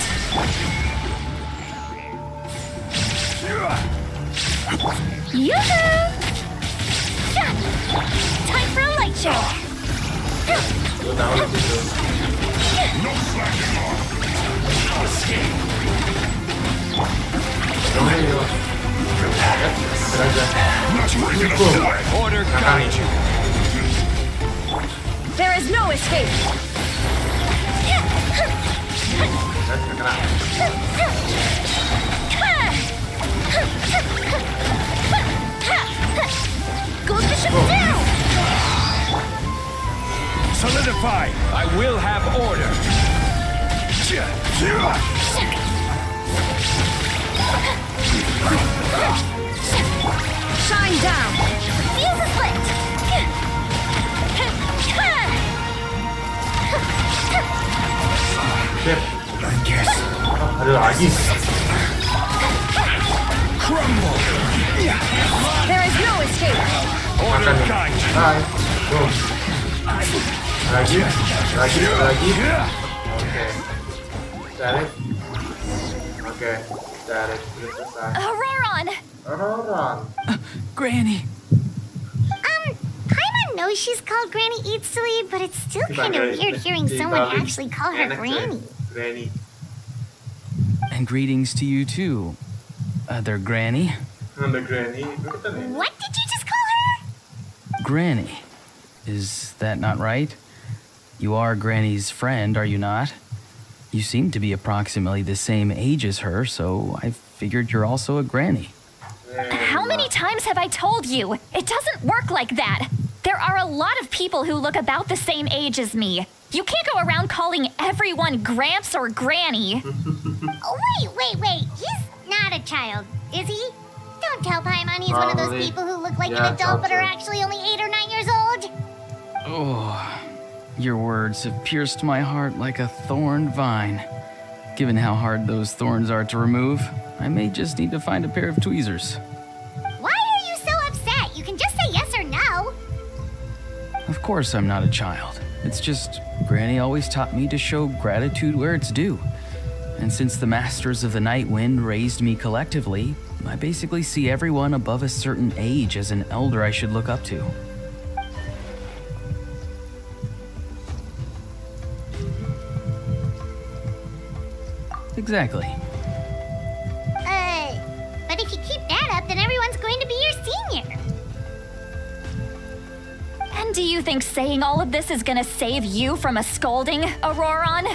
Yoo-hoo! Time for a light show. Gue tahu itu. No slacking off. No escape. Not breaking up time. Order guide you. There is no escape. Goes to shut down. Solidify. I will have order. Shine down. Fuse is lit. Sip. I guess. Ada lagi. Crumble. There is no escape. Order guide you. Hai. Boom. Lagi. Oke. Tarik. Oke. Tarik. Sudah selesai. Ororon. Granny! Paimon knows she's called Granny Eatsley, but it's still kind of weird hearing someone actually call her Granny. Granny. And greetings to you too, other Granny. Ada Granny. Kita nih. What did you just call her? Granny. Is that not right? You are Granny's friend, are you not? You seem to be approximately the same age as her, so I figured you're also a Granny. How many times have I told you? It doesn't work like that. There are a lot of people who look about the same age as me. You can't go around calling everyone Gramps or Granny. Oh, wait. He's not a child, is he? Don't tell Paimon he's one of those people who look like an adult but are actually only 8 or 9 years old. Oh, your words have pierced my heart like a thorned vine. Given how hard those thorns are to remove, I may just need to find a pair of tweezers. Why are you so upset? You can just say yes or no. Of course I'm not a child. It's just Granny always taught me to show gratitude where it's due. And since the Masters of the Night Wind raised me collectively, I basically see everyone above a certain age as an elder I should look up to. Exactly. But if you keep that up, then everyone's going to be your senior. And do you think saying all of this is gonna save you from a scolding, Ororon?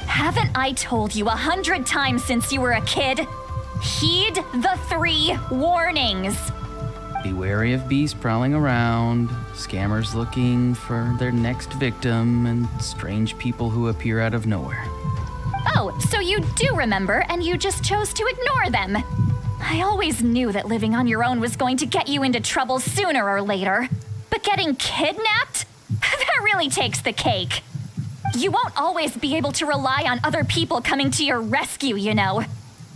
Haven't I told you 100 times since you were a kid? Heed the 3 warnings. Be wary of beasts prowling around, scammers looking for their next victim, and strange people who appear out of nowhere. Oh, so you do remember, and you just chose to ignore them. I always knew that living on your own was going to get you into trouble sooner or later. But getting kidnapped? That really takes the cake. You won't always be able to rely on other people coming to your rescue, you know.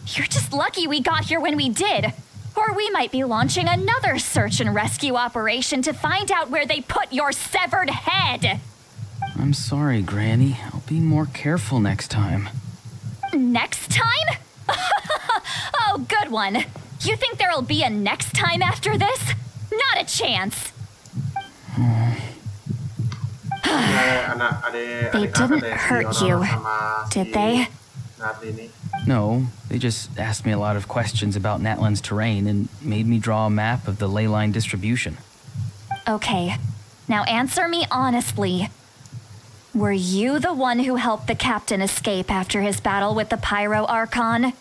You're just lucky we got here when we did. Or we might be launching another search and rescue operation to find out where they put your severed head. I'm sorry, Granny. I'll be more careful next time. Next time? Oh, good one. You think there'll be a next time after this? Not a chance. They didn't hurt you, did they? No, they just asked me a lot of questions about Natlan's terrain and made me draw a map of the ley line distribution. Okay, now answer me honestly. Were you the one who helped the captain escape after his battle with the Pyro Archon?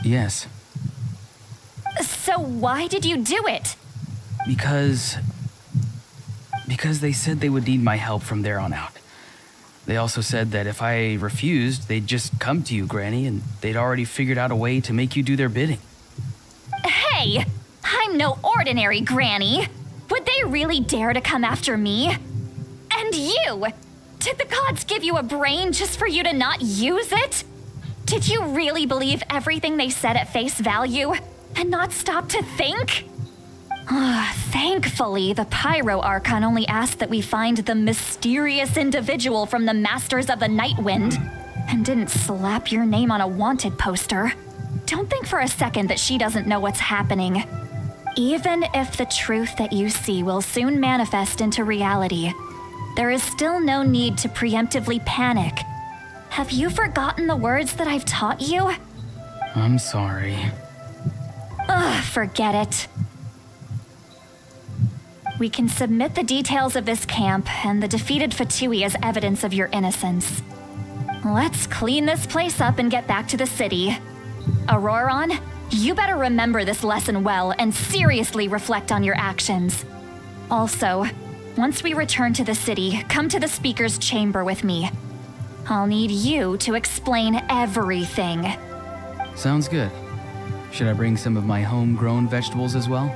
Yes. So why did you do it? Because they said they would need my help from there on out. They also said that if I refused, they'd just come to you, Granny, and they'd already figured out a way to make you do their bidding. Hey, I'm no ordinary Granny. Would they really dare to come after me? And you! Did the gods give you a brain just for you to not use it? Did you really believe everything they said at face value and not stop to think? Thankfully, the Pyro Archon only asked that we find the mysterious individual from the Masters of the Night Wind and didn't slap your name on a wanted poster. Don't think for a second that she doesn't know what's happening. Even if the truth that you see will soon manifest into reality, there is still no need to preemptively panic. Have you forgotten the words that I've taught you? I'm sorry. Forget it. We can submit the details of this camp and the defeated Fatui as evidence of your innocence. Let's clean this place up and get back to the city. Ororon, you better remember this lesson well and seriously reflect on your actions. Also, once we return to the city, come to the speaker's chamber with me. I'll need you to explain everything. Sounds good. Should I bring some of my homegrown vegetables as well?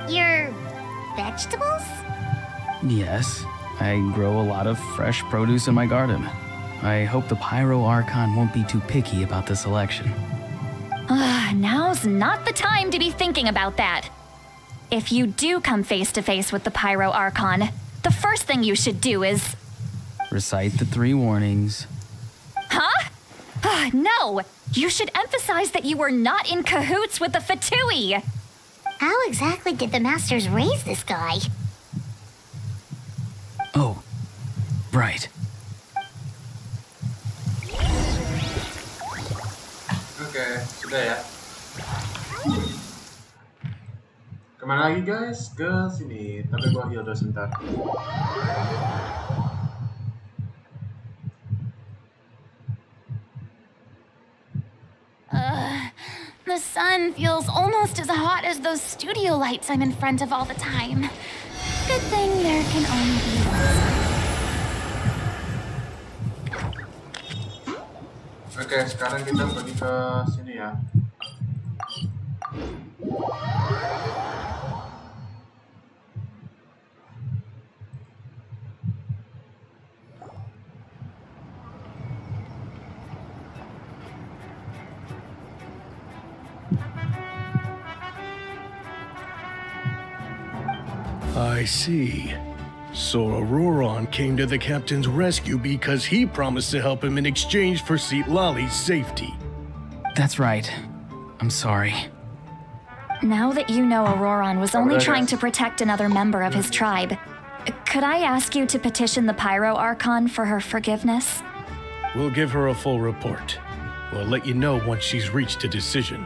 Your vegetables? Yes. I grow a lot of fresh produce in my garden. I hope the Pyro Archon won't be too picky about the selection. Now's not the time to be thinking about that. If you do come face to face with the Pyro Archon, the first thing you should do is... recite the 3 warnings. Huh? No! You should emphasize that you were not in cahoots with the Fatui! How exactly did the Masters raise this guy? Oh, right. Oke, sudah ya. Kemana lagi guys? Ke sini. Tapi gua heal dulu sebentar. The sun feels almost as hot as those studio lights I'm in front of all the time. Good thing there can only be one side. Oke, sekarang kita pergi ke sini ya. I see. So Ororon came to the captain's rescue because he promised to help him in exchange for Citlali's safety. That's right. I'm sorry. Now that you know Ororon was only trying to protect another member of his tribe, could I ask you to petition the Pyro Archon for her forgiveness? We'll give her a full report. We'll let you know once she's reached a decision.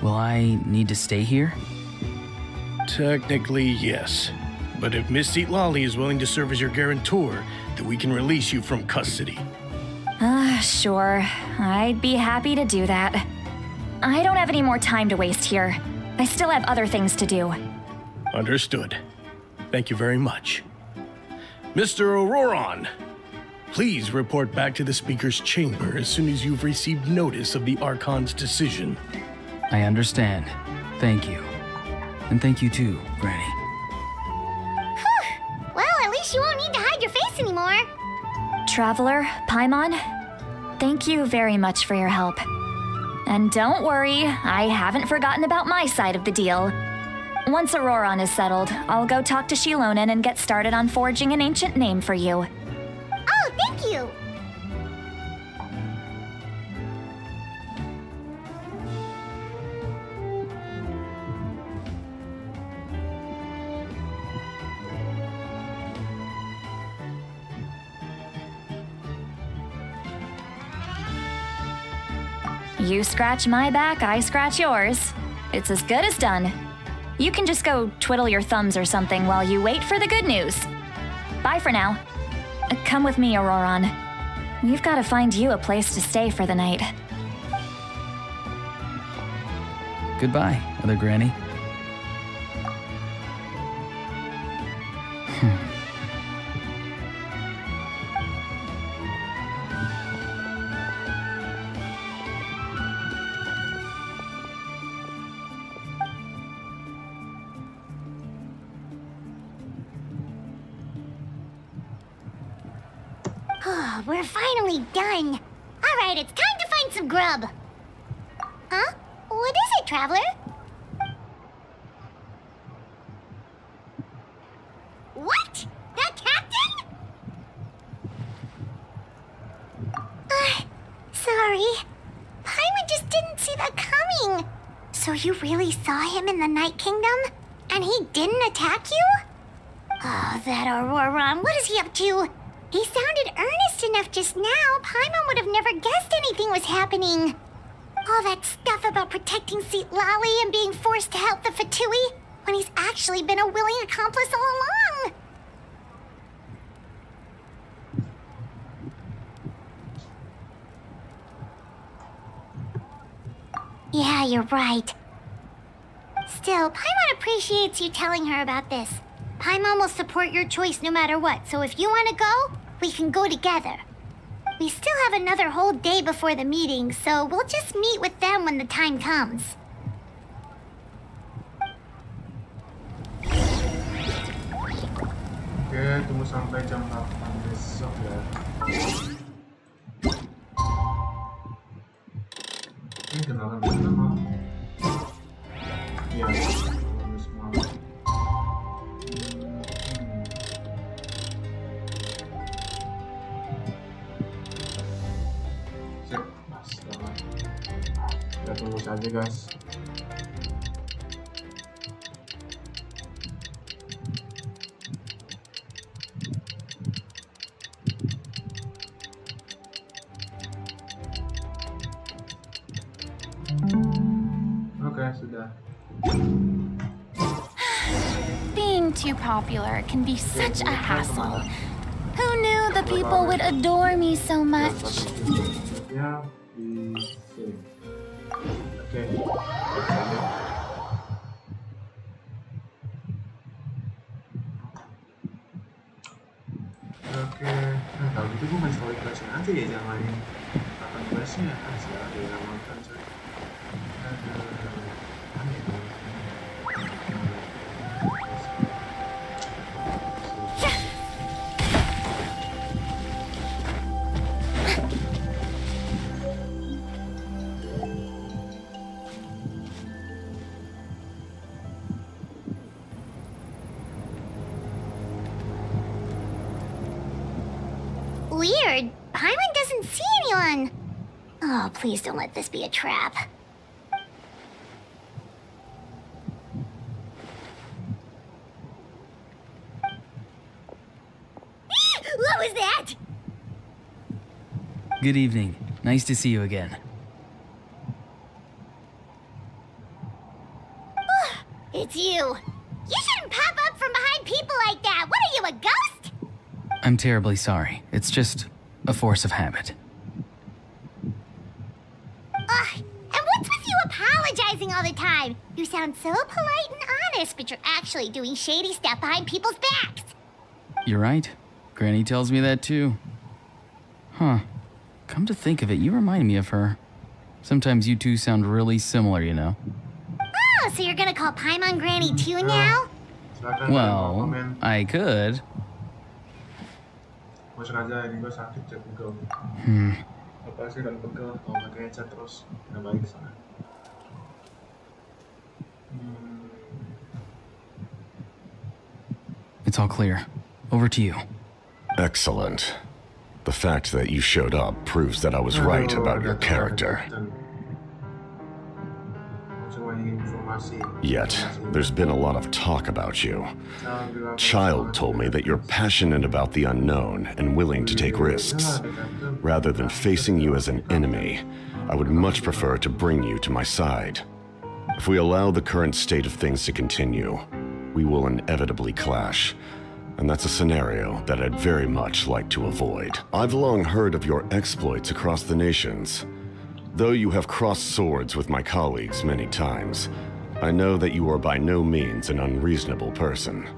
Will I need to stay here? Technically, yes. But if Miss Citlali is willing to serve as your guarantor, then we can release you from custody. Sure. I'd be happy to do that. I don't have any more time to waste here. I still have other things to do. Understood. Thank you very much. Mr. Ororon, please report back to the Speaker's chamber as soon as you've received notice of the Archon's decision. I understand. Thank you. And thank you too, Granny. Well, at least you won't need to hide your face anymore. Traveler, Paimon, thank you very much for your help. And don't worry, I haven't forgotten about my side of the deal. Once Ororon is settled, I'll go talk to Shilonen and get started on forging an ancient name for you. Oh, thank you. You scratch my back, I scratch yours. It's as good as done. You can just go twiddle your thumbs or something while you wait for the good news. Bye for now. Come with me, Ororon. We've got to find you a place to stay for the night. Goodbye, Other Granny. Oh, we're finally done. All right, it's time to find some grub. Huh? What is it, Traveler? What? That captain? Sorry. Paimon just didn't see that coming. So you really saw him in the Night Kingdom? And he didn't attack you? Oh, that Ororon, what is he up to? He sounded earnest enough just now. Paimon would have never guessed anything was happening. All that stuff about protecting Citlali and being forced to help the Fatui when he's actually been a willing accomplice all along. Yeah, you're right. Still, Paimon appreciates you telling her about this. Paimon will support your choice no matter what, so if you want to go, we can go together. We still have another whole day before the meeting, so we'll just meet with them when the time comes. Oke, tunggu sampai jam 8 besok ya. Ini kenalan bersama. Iya, kenalan bersama. Sip, selamat. Kita tunggu saja, guys. Oke, sudah. Being too popular can be such a hassle. Who knew the people would adore me so much? Ya, di sini. Oke, saja. Nanti ya jangan main Archon Quest-nya kan sekarang dia udah nonton coy. Weird. Paimon doesn't see anyone. Oh, please don't let this be a trap. What was that? Good evening. Nice to see you again. It's you. You shouldn't pop up from behind people like that. What are you, a ghost? I'm terribly sorry. It's just a force of habit. And what's with you apologizing all the time? You sound so polite and honest, but you're actually doing shady stuff behind people's backs. You're right. Granny tells me that too. Huh. Come to think of it, you remind me of her. Sometimes you two sound really similar, you know. Oh, so you're gonna call Paimon Granny too now? Well, I could. Gue sengaja ini gue sakit cek pegel. Apa sih dan pegel kalau pakai headset terus nggak baik sana. It's all clear. Over to you. Excellent. The fact that you showed up proves that I was right about your character. Yet, there's been a lot of talk about you. Child told me that you're passionate about the unknown and willing to take risks. Rather than facing you as an enemy, I would much prefer to bring you to my side. If we allow the current state of things to continue, we will inevitably clash. And that's a scenario that I'd very much like to avoid. I've long heard of your exploits across the nations. Though you have crossed swords with my colleagues many times, I know that you are by no means an unreasonable person.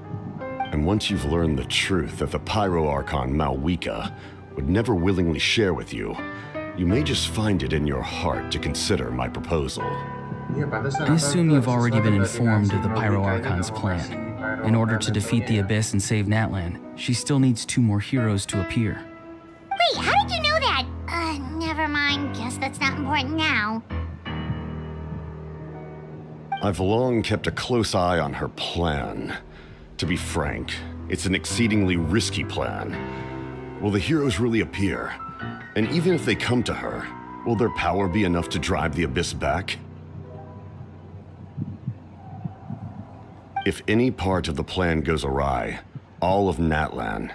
And once you've learned the truth that the Pyro Archon Malwika would never willingly share with you, you may just find it in your heart to consider my proposal. I assume you've already been informed of the Pyro Archon's plan. In order to defeat the Abyss and save Natlan, she still needs 2 more heroes to appear. Wait, how did you know that? Never mind. Guess that's not important now. I've long kept a close eye on her plan. To be frank, it's an exceedingly risky plan. Will the heroes really appear? And even if they come to her, will their power be enough to drive the Abyss back? If any part of the plan goes awry, all of Natlan,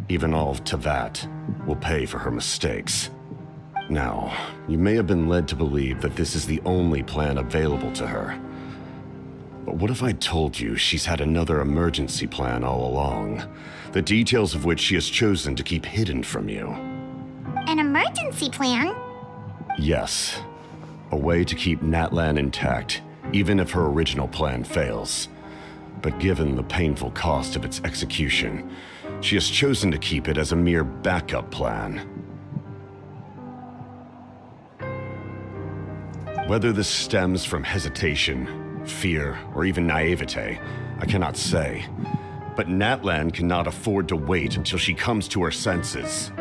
even all of Tevat, will pay for her mistakes. Now, you may have been led to believe that this is the only plan available to her. But what if I told you she's had another emergency plan all along, the details of which she has chosen to keep hidden from you? An emergency plan? Yes. A way to keep Natlan intact, even if her original plan fails. But given the painful cost of its execution, she has chosen to keep it as a mere backup plan. Whether this stems from hesitation, fear, or even naivete, I cannot say. But Natlan cannot afford to wait until she comes to her senses.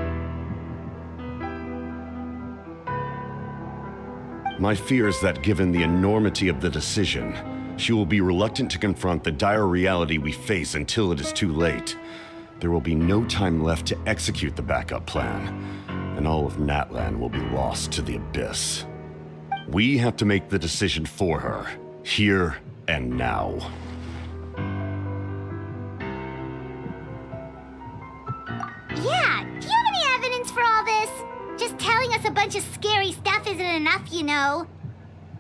My fear is that given the enormity of the decision, she will be reluctant to confront the dire reality we face until it is too late. There will be no time left to execute the backup plan, and all of Natlan will be lost to the Abyss. We have to make the decision for her, here and now. Yeah, do you have any evidence for all this? Just telling us a bunch of scary stuff isn't enough, you know.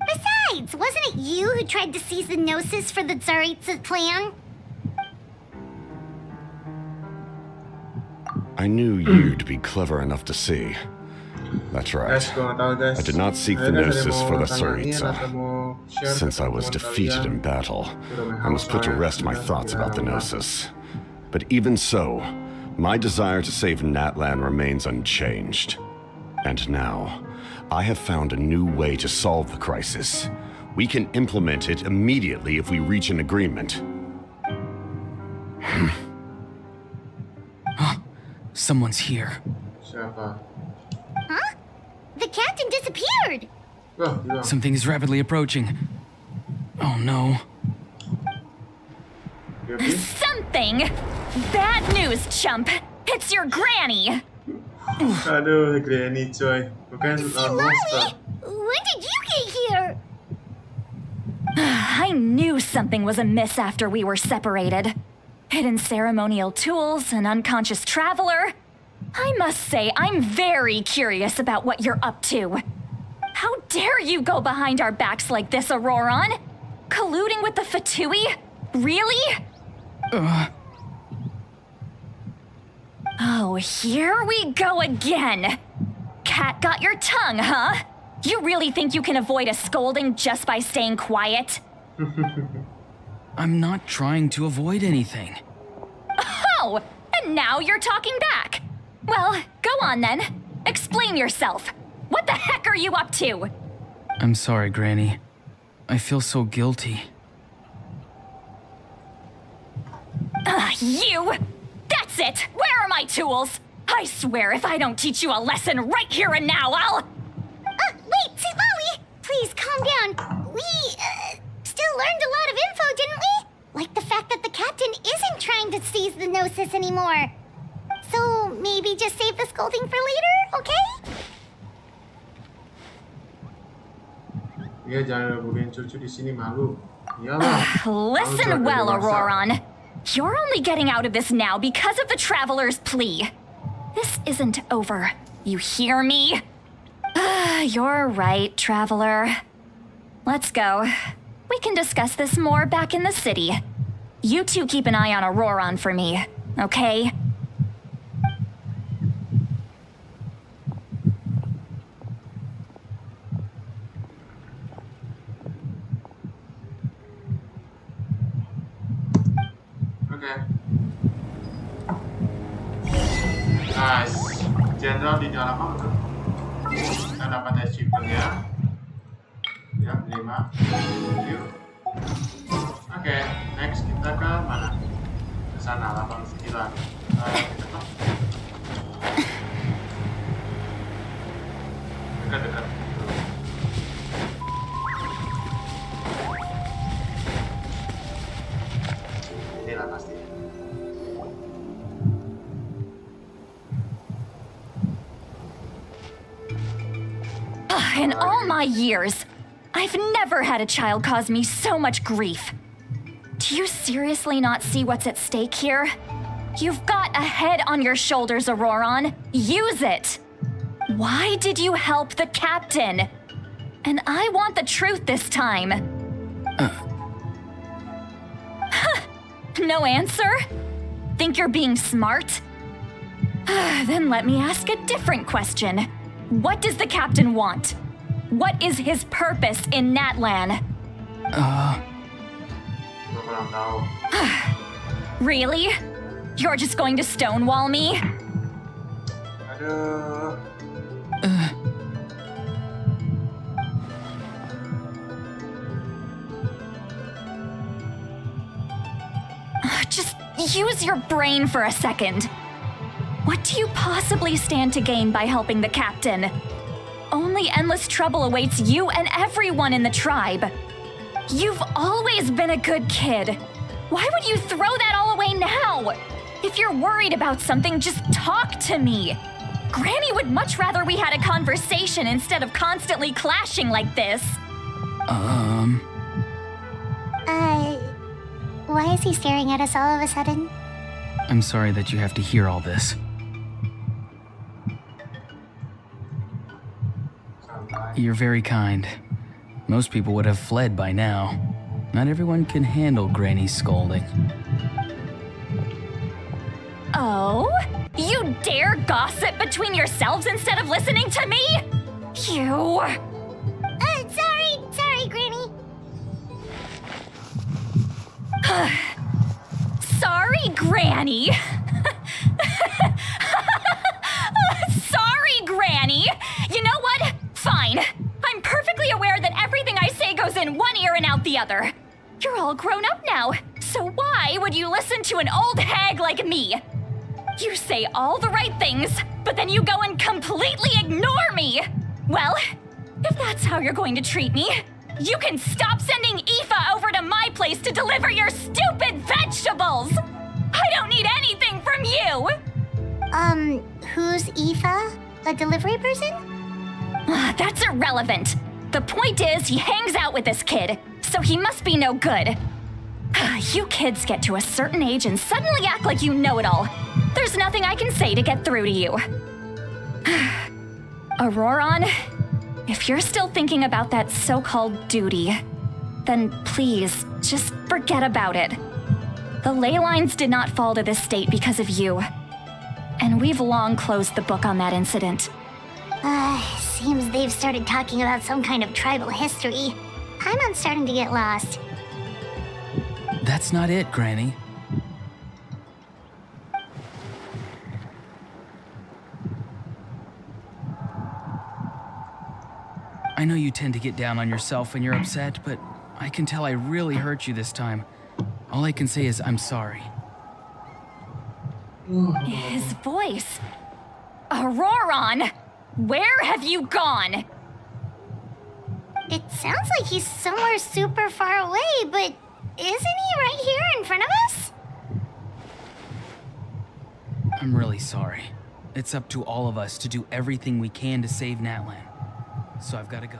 Besides, wasn't it you who tried to seize the Gnosis for the Tsaritsa plan? I knew you'd be clever enough to see. That's right. I did not seek the Gnosis for the Tsaritsa. Since I was defeated in battle, I must put to rest my thoughts about the Gnosis. But even so, my desire to save Natlan remains unchanged. And now, I have found a new way to solve the crisis. We can implement it immediately if we reach an agreement. Someone's here. Siapa? Huh? The captain disappeared! Wah, hilang. Something is rapidly approaching. Oh no. Gabi? Something! Bad news, chump! It's your granny! Aduh, Granny coy. Bukan monster. Citlali! When did you get here? I knew something was amiss after we were separated. Hidden ceremonial tools, an unconscious traveler. I must say, I'm very curious about what you're up to. How dare you go behind our backs like this, Ororon? Colluding with the Fatui? Really? Oh, here we go again. Cat got your tongue, huh? You really think you can avoid a scolding just by staying quiet? I'm not trying to avoid anything. Oh, and now you're talking back. Well, go on then. Explain yourself. What the heck are you up to? I'm sorry, Granny. I feel so guilty. You! That's it! Where are my tools? I swear if I don't teach you a lesson right here and now, I'll... Wait, Citlali! Please, calm down. We, still learned a lot of info, didn't we? Like the fact that the captain isn't trying to seize the Gnosis anymore. So, maybe just save the scolding for later, okay? Iya, jangan bukain cucu di sini malu. Iyalah. Listen Malu well, terhadap dewasa. Ororon. You're only getting out of this now because of the Traveler's plea. This isn't over. You hear me? You're right, Traveler. Let's go. We can discuss this more back in the city. You two keep an eye on Ororon for me, okay? Oke. Nice. Jenderal di dalam apa? Kita dapat achievement ya. Ya, 5. Yuk. Oke, next kita ke mana? Ke sana, 89. Kita ke dekat-dekat. Inilah pasti. In all my years, I've never had a child cause me so much grief. Do you seriously not see what's at stake here? You've got a head on your shoulders, Ororon. Use it! Why did you help the captain? And I want the truth this time. No answer? Think you're being smart? Then let me ask a different question. What does the captain want? What is his purpose in Natlan? Kurang tahu. Really? You're just going to stonewall me? Aduh. Just use your brain for a second. What do you possibly stand to gain by helping the captain? Only endless trouble awaits you and everyone in the tribe. You've always been a good kid. Why would you throw that all away now? If you're worried about something, just talk to me. Granny would much rather we had a conversation instead of constantly clashing like this. Why is he staring at us all of a sudden? I'm sorry that you have to hear all this. You're very kind. Most people would have fled by now. Not everyone can handle Granny's scolding. Oh? You dare gossip between yourselves instead of listening to me? You... Sorry, Granny. Sorry, Granny. Sorry, Granny. together. You're all grown up now, so why would you listen to an old hag like me? You say all the right things, but then you go and completely ignore me! Well, if that's how you're going to treat me, you can stop sending Aoife over to my place to deliver your stupid vegetables! I don't need anything from you! Who's Aoife? A delivery person? That's irrelevant. The point is, he hangs out with this kid, so he must be no good. You kids get to a certain age and suddenly act like you know it all. There's nothing I can say to get through to you. Ororon, if you're still thinking about that so-called duty, then please, just forget about it. The ley lines did not fall to this state because of you. And we've long closed the book on that incident. Seems they've started talking about some kind of tribal history. Paimon's starting to get lost. That's not it, Granny. I know you tend to get down on yourself when you're upset, but I can tell I really hurt you this time. All I can say is I'm sorry. His voice. Ororon! Where have you gone? It sounds like he's somewhere super far away, but isn't he right here in front of us? I'm really sorry. It's up to all of us to do everything we can to save Natlan. So I've got to go.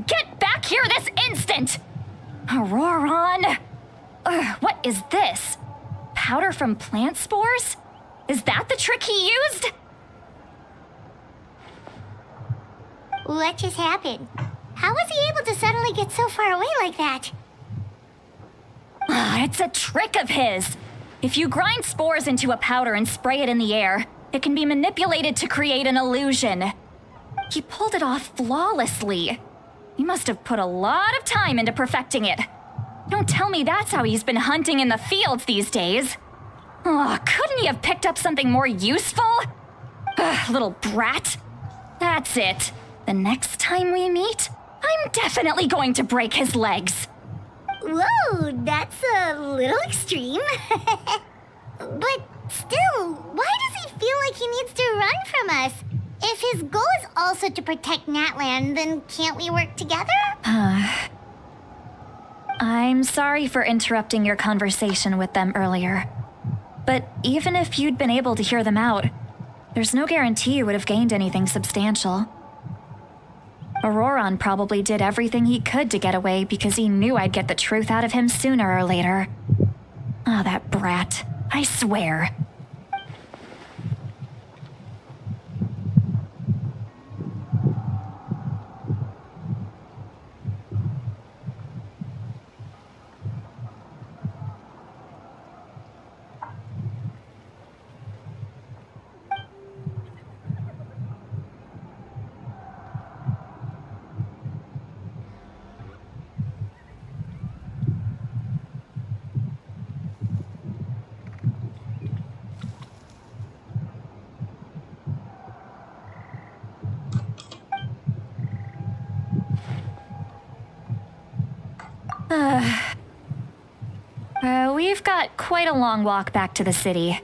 Get back here this instant! Ororon! What is this? Powder from plant spores? Is that the trick he used? What just happened? How was he able to suddenly get so far away like that? It's a trick of his. If you grind spores into a powder and spray it in the air, it can be manipulated to create an illusion. He pulled it off flawlessly. He must have put a lot of time into perfecting it. Don't tell me that's how he's been hunting in the fields these days. Oh, couldn't he have picked up something more useful? Little brat. That's it. The next time we meet, I'm definitely going to break his legs. Whoa, that's a little extreme. But still, why does he feel like he needs to run from us? If his goal is also to protect Natlan, then can't we work together? I'm sorry for interrupting your conversation with them earlier. But even if you'd been able to hear them out, there's no guarantee you would have gained anything substantial. Ororon probably did everything he could to get away because he knew I'd get the truth out of him sooner or later. Ah, that brat. I swear. We've got quite a long walk back to the city.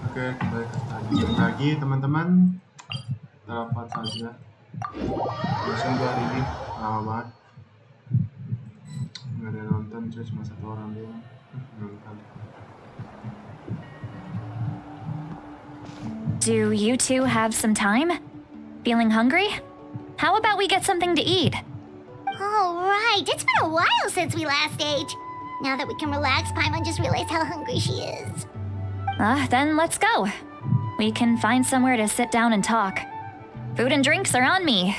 Oke, kembali lagi teman-teman. Telepon saja. Langsung gue hari ini lama banget. Nggak ada nonton, cuma satu orang doang nonton. Do you two have some time? Feeling hungry? How about we get something to eat? All right, it's been a while since we last ate. Now that we can relax, Paimon just realized how hungry she is. Then let's go. We can find somewhere to sit down and talk. Food and drinks are on me.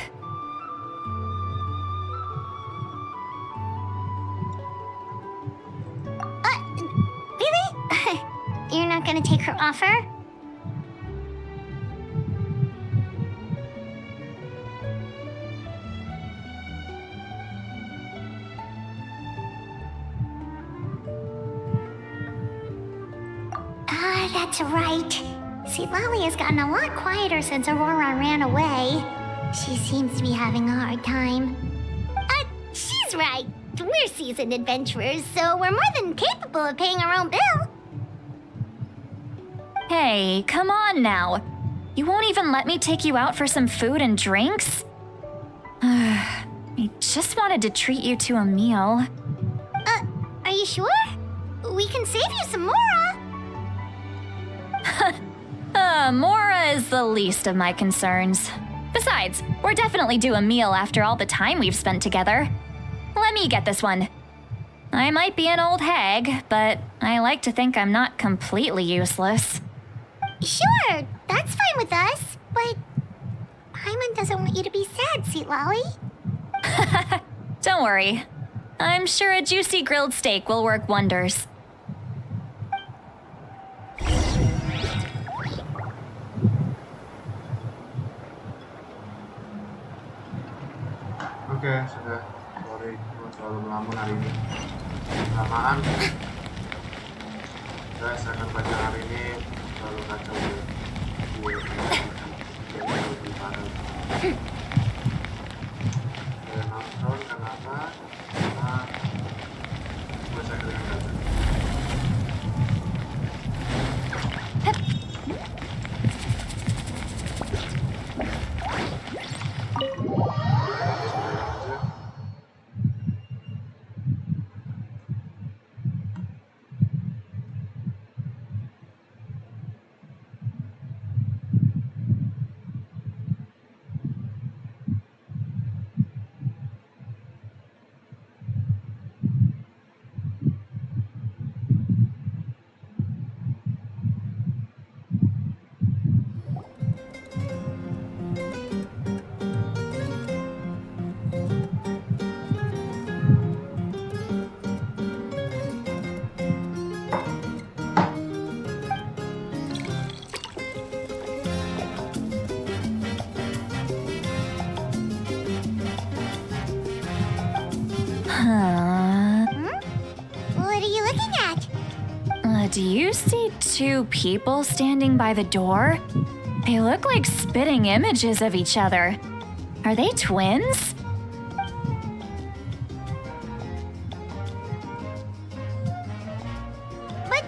Really? You're not gonna take her offer? That's right. Citlali has gotten a lot quieter since Ororon ran away. She seems to be having a hard time. She's right. We're seasoned adventurers, so we're more than capable of paying our own bill. Hey, come on now. You won't even let me take you out for some food and drinks? I just wanted to treat you to a meal. Are you sure? We can save you some more. Mora is the least of my concerns. Besides, we're definitely due a meal after all the time we've spent together. Let me get this one. I might be an old hag, but I like to think I'm not completely useless. Sure, that's fine with us, but Paimon doesn't want you to be sad, Citlali. Don't worry. I'm sure a juicy grilled steak will work wonders. Oke, sudah. Sorry, gue terlalu melamun hari ini. Kelamaan. Guys, saya akan baca hari ini terlalu kacau ya. Lebih parah. Nonton kenapa? Karena gue saya keringan baca. What are you looking at? Do you see two people standing by the door? They look like spitting images of each other. Are they twins? But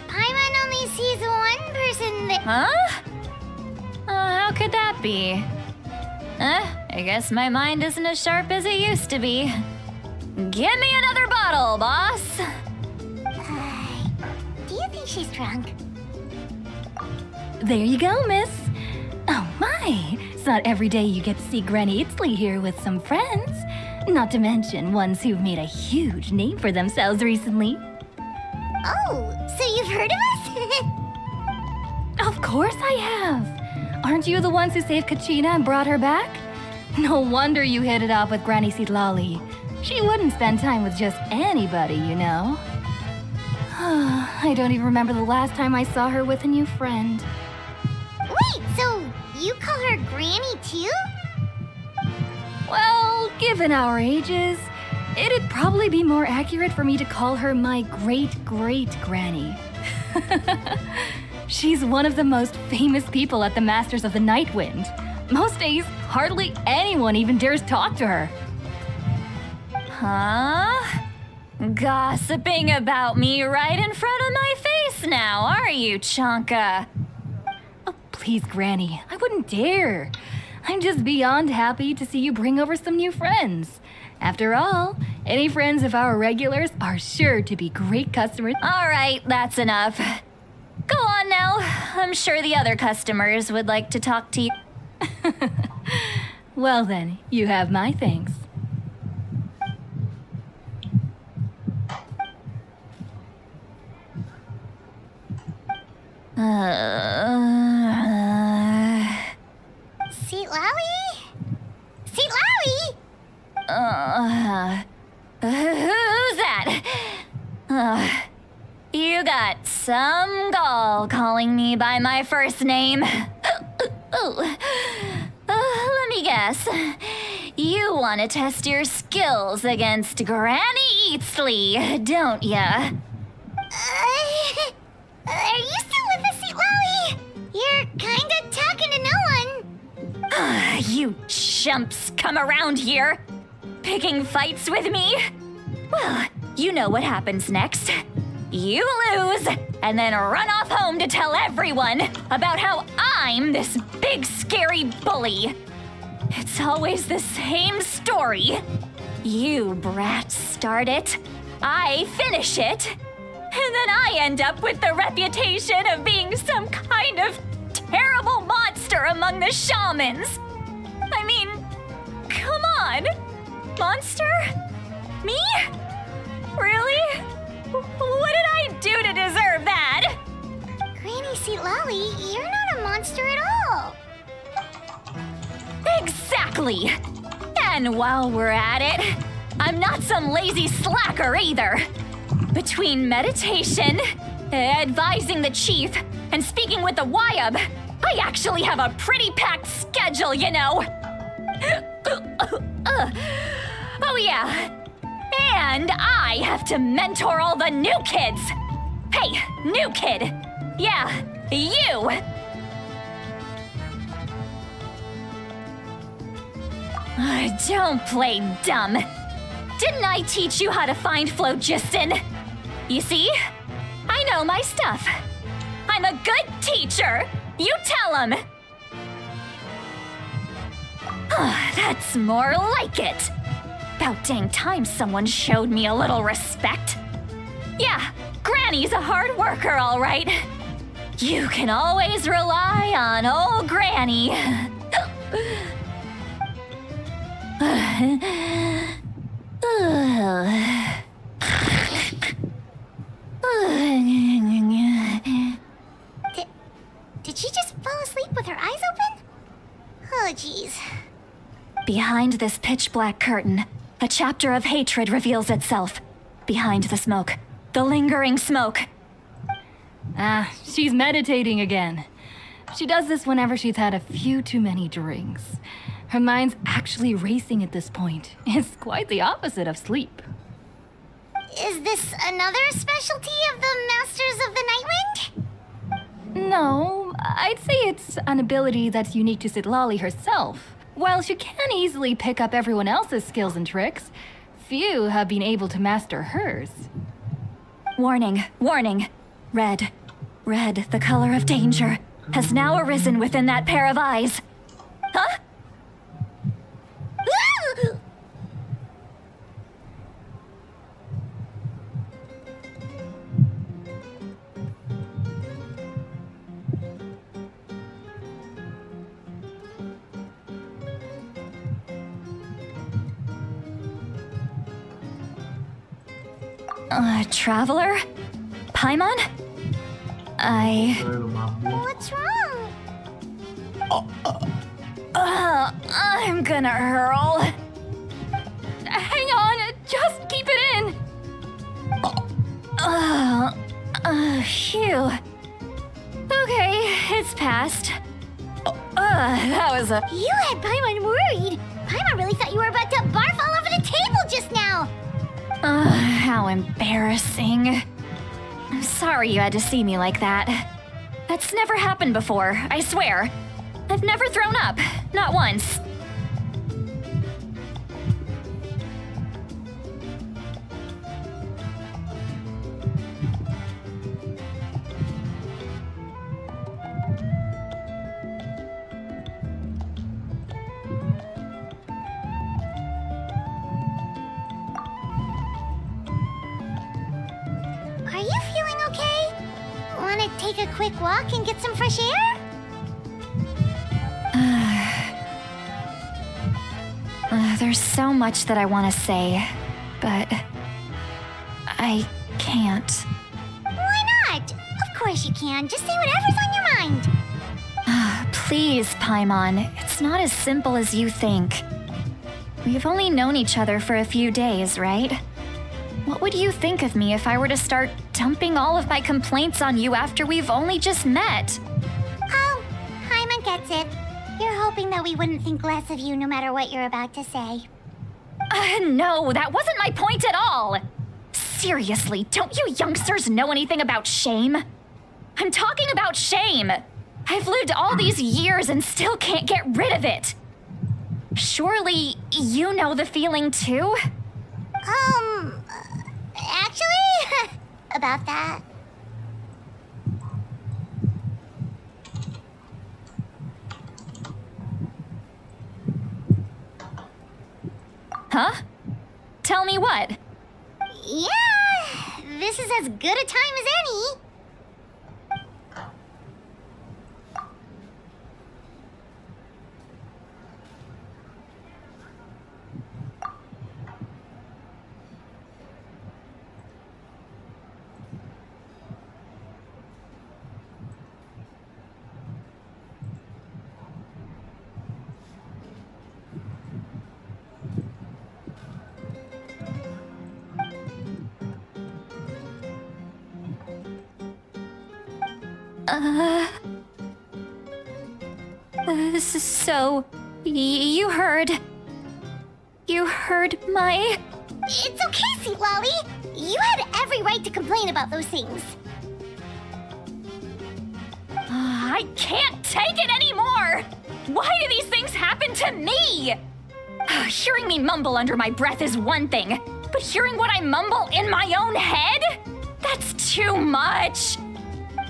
Paimon only sees one person that... Huh? How could that be? I guess my mind isn't as sharp as it used to be. Give me another bottle, boss! Do you think she's drunk? There you go, miss. Oh my, it's not every day you get to see Granny Itzley here with some friends. Not to mention ones who've made a huge name for themselves recently. Oh, so you've heard of us? Of course I have. Aren't you the ones who saved Kachina and brought her back? No wonder you hit it off with Granny Citlali. She wouldn't spend time with just anybody, you know. I don't even remember the last time I saw her with a new friend. Wait, so you call her Granny too? Well, given our ages, it'd probably be more accurate for me to call her my great-great-granny. She's one of the most famous people at the Masters of the Nightwind. Most days, hardly anyone even dares talk to her. Huh? Gossiping about me right in front of my face now, are you, Chonka? Oh, please, Granny, I wouldn't dare. I'm just beyond happy to see you bring over some new friends. After all, any friends of our regulars are sure to be great customers. All right, that's enough. Go on now. I'm sure the other customers would like to talk to you. Well then, you have my thanks. Citlali? Citlali? Who's that? You got some gall calling me by my first name. Let me guess. You want to test your skills against Granny Itzley, don't ya? Are you still You chumps come around here, picking fights with me? Well, you know what happens next. You lose, and then run off home to tell everyone about how I'm this big scary bully. It's always the same story. You brats start it, I finish it, and then I end up with the reputation of being some kind of terrible monster among the shamans. I mean, come on. Monster? Me? Really? What did I do to deserve that? Granny Citlali, you're not a monster at all. Exactly. And while we're at it, I'm not some lazy slacker either. Between meditation, advising the chief, and speaking with the Wyab, I actually have a pretty packed schedule, you know. Oh yeah. And I have to mentor all the new kids. Hey, new kid. Yeah, you. Don't play dumb. Didn't I teach you how to find phlogiston? You see? I know my stuff. I'm a good teacher. You tell him. That's more like it. About dang time someone showed me a little respect. Yeah, Granny's a hard worker, all right. You can always rely on old Granny. Did she just fall asleep with her eyes open? Oh, jeez. Behind this pitch-black curtain, a chapter of hatred reveals itself. Behind the smoke, the lingering smoke. She's meditating again. She does this whenever she's had a few too many drinks. Her mind's actually racing at this point. It's quite the opposite of sleep. Is this another specialty of the Masters of the Nightwind? No, I'd say it's an ability that's unique to Citlali herself. While she can easily pick up everyone else's skills and tricks, few have been able to master hers. Warning, warning. Red, the color of danger, has now arisen within that pair of eyes. Huh? Traveler? Paimon? What's wrong? I'm gonna hurl. Hang on, just keep it in. Phew. Okay, it's passed. That was a... You had Paimon worried. Paimon really thought you were about to barf all over the table just now. How embarrassing. I'm sorry you had to see me like that. That's never happened before, I swear. I've never thrown up, not once. Are you feeling okay? Want to take a quick walk and get some fresh air? There's so much that I want to say, but I can't. Why not? Of course you can. Just say whatever's on your mind. Please, Paimon, it's not as simple as you think. We've only known each other for a few days, right? What would you think of me if I were to start dumping all of my complaints on you after we've only just met? Oh, Paimon gets it. You're hoping that we wouldn't think less of you no matter what you're about to say. No, that wasn't my point at all. Seriously, don't you youngsters know anything about shame? I'm talking about shame. I've lived all these years and still can't get rid of it. Surely you know the feeling too? Actually, about that. Huh? Tell me what? Yeah, this is as good a time as any. So, you heard my... It's okay, Citlali. You had every right to complain about those things. I can't take it anymore! Why do these things happen to me? Hearing me mumble under my breath is one thing, but hearing what I mumble in my own head? That's too much!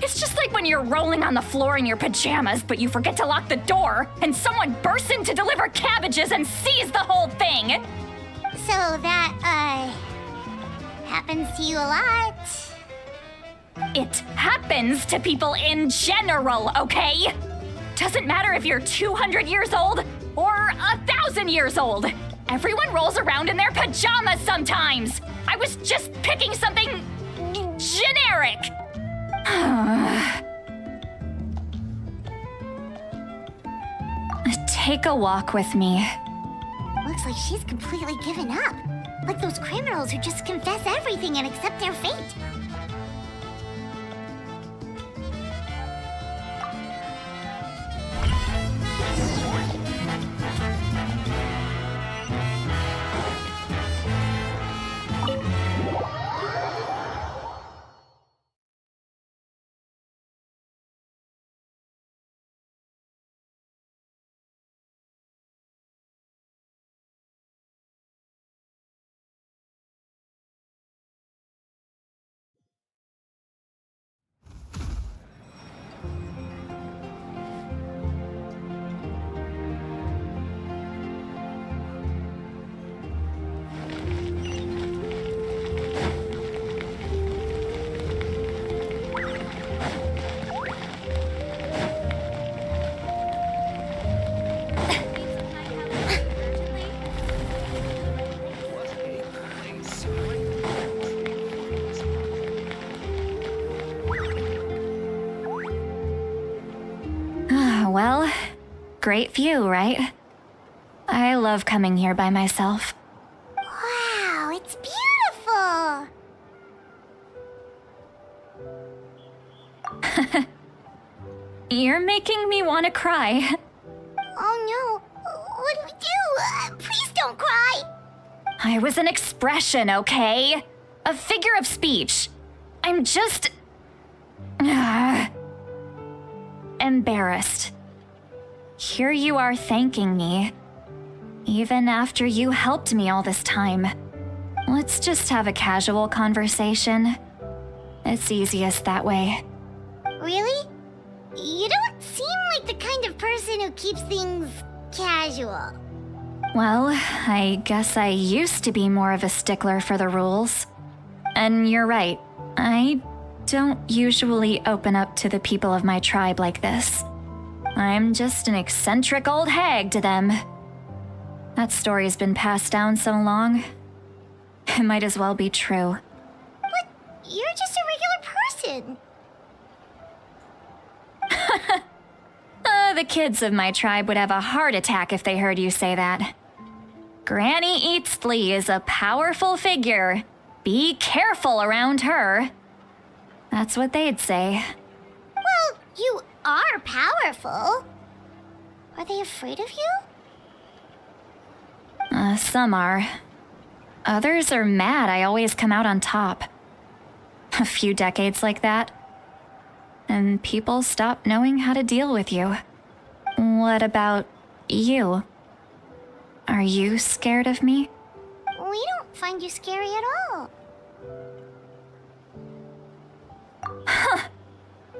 It's just like when you're rolling on the floor in your pajamas, but you forget to lock the door, and someone bursts in to deliver cabbages and sees the whole thing! So that, happens to you a lot. It happens to people in general, okay? Doesn't matter if you're 200 years old or 1,000 years old. Everyone rolls around in their pajamas sometimes. I was just picking something generic. Take a walk with me. Looks like she's completely given up. Like those criminals who just confess everything and accept their fate. Well, great view, right? I love coming here by myself. Wow, it's beautiful! You're making me want to cry. Oh no, what do we do? Please don't cry! I was an expression, okay? A figure of speech. I'm just... embarrassed. Here you are thanking me. Even after you helped me all this time. Let's just have a casual conversation. It's easiest that way. Really? You don't seem like the kind of person who keeps things casual. Well, I guess I used to be more of a stickler for the rules. And you're right, I don't usually open up to the people of my tribe like this. I'm just an eccentric old hag to them. That story's been passed down so long, it might as well be true. But you're just a regular person. The kids of my tribe would have a heart attack if they heard you say that. Granny Eatsley is a powerful figure. Be careful around her. That's what they'd say. Well, you are powerful. Are they afraid of you? Some are. Others are mad I always come out on top. A few decades like that, and people stop knowing how to deal with you. What about you? Are you scared of me? We don't find you scary at all.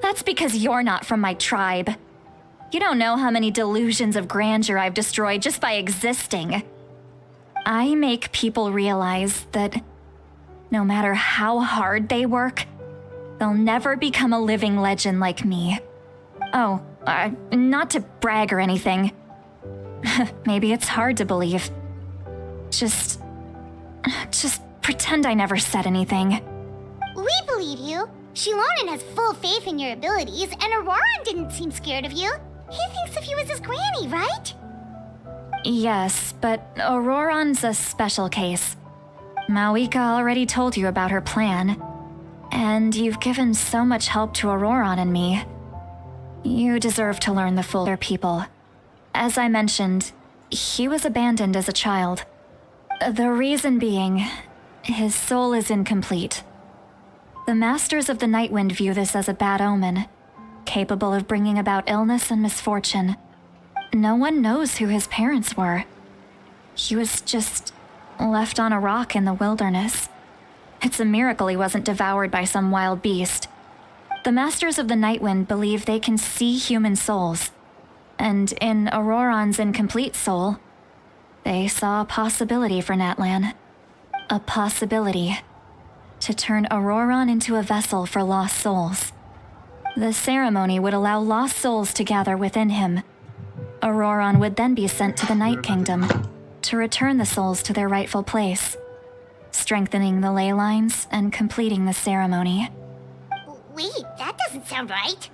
That's because you're not from my tribe. You don't know how many delusions of grandeur I've destroyed just by existing. I make people realize that no matter how hard they work, they'll never become a living legend like me. Oh, not to brag or anything. Maybe it's hard to believe. Just pretend I never said anything. We believe you. Shilonen has full faith in your abilities, and Ororon didn't seem scared of you. He thinks of you as his granny, right? Yes, but Ororon's a special case. Mawika already told you about her plan. And you've given so much help to Ororon and me. You deserve to learn the fuller people. As I mentioned, he was abandoned as a child. The reason being, his soul is incomplete. The Masters of the Nightwind view this as a bad omen, capable of bringing about illness and misfortune. No one knows who his parents were. He was just left on a rock in the wilderness. It's a miracle he wasn't devoured by some wild beast. The Masters of the Nightwind believe they can see human souls, and in Ororon's incomplete soul, they saw a possibility for Natlan. A possibility to turn Ororon into a vessel for lost souls. The ceremony would allow lost souls to gather within him. Ororon would then be sent to the Night Kingdom to return the souls to their rightful place, strengthening the ley lines and completing the ceremony. Wait, that doesn't sound right.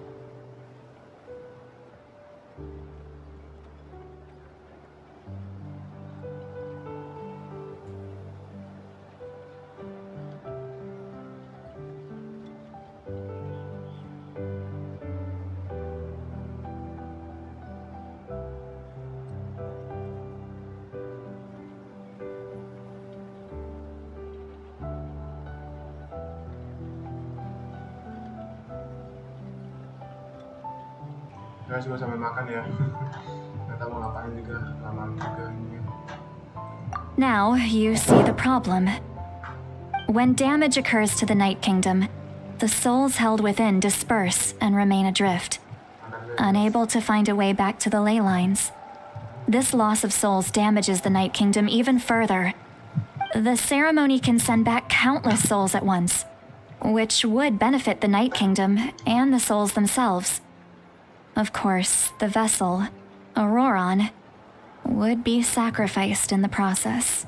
Guys, gue sambil makan ya. Nggak tahu mau ngapain juga, lama juga ini. Now you see the problem. When damage occurs to the Night Kingdom, the souls held within disperse and remain adrift, unable to find a way back to the ley lines. This loss of souls damages the Night Kingdom even further. The ceremony can send back countless souls at once, which would benefit the Night Kingdom and the souls themselves. Of course, the vessel, Ororon, would be sacrificed in the process.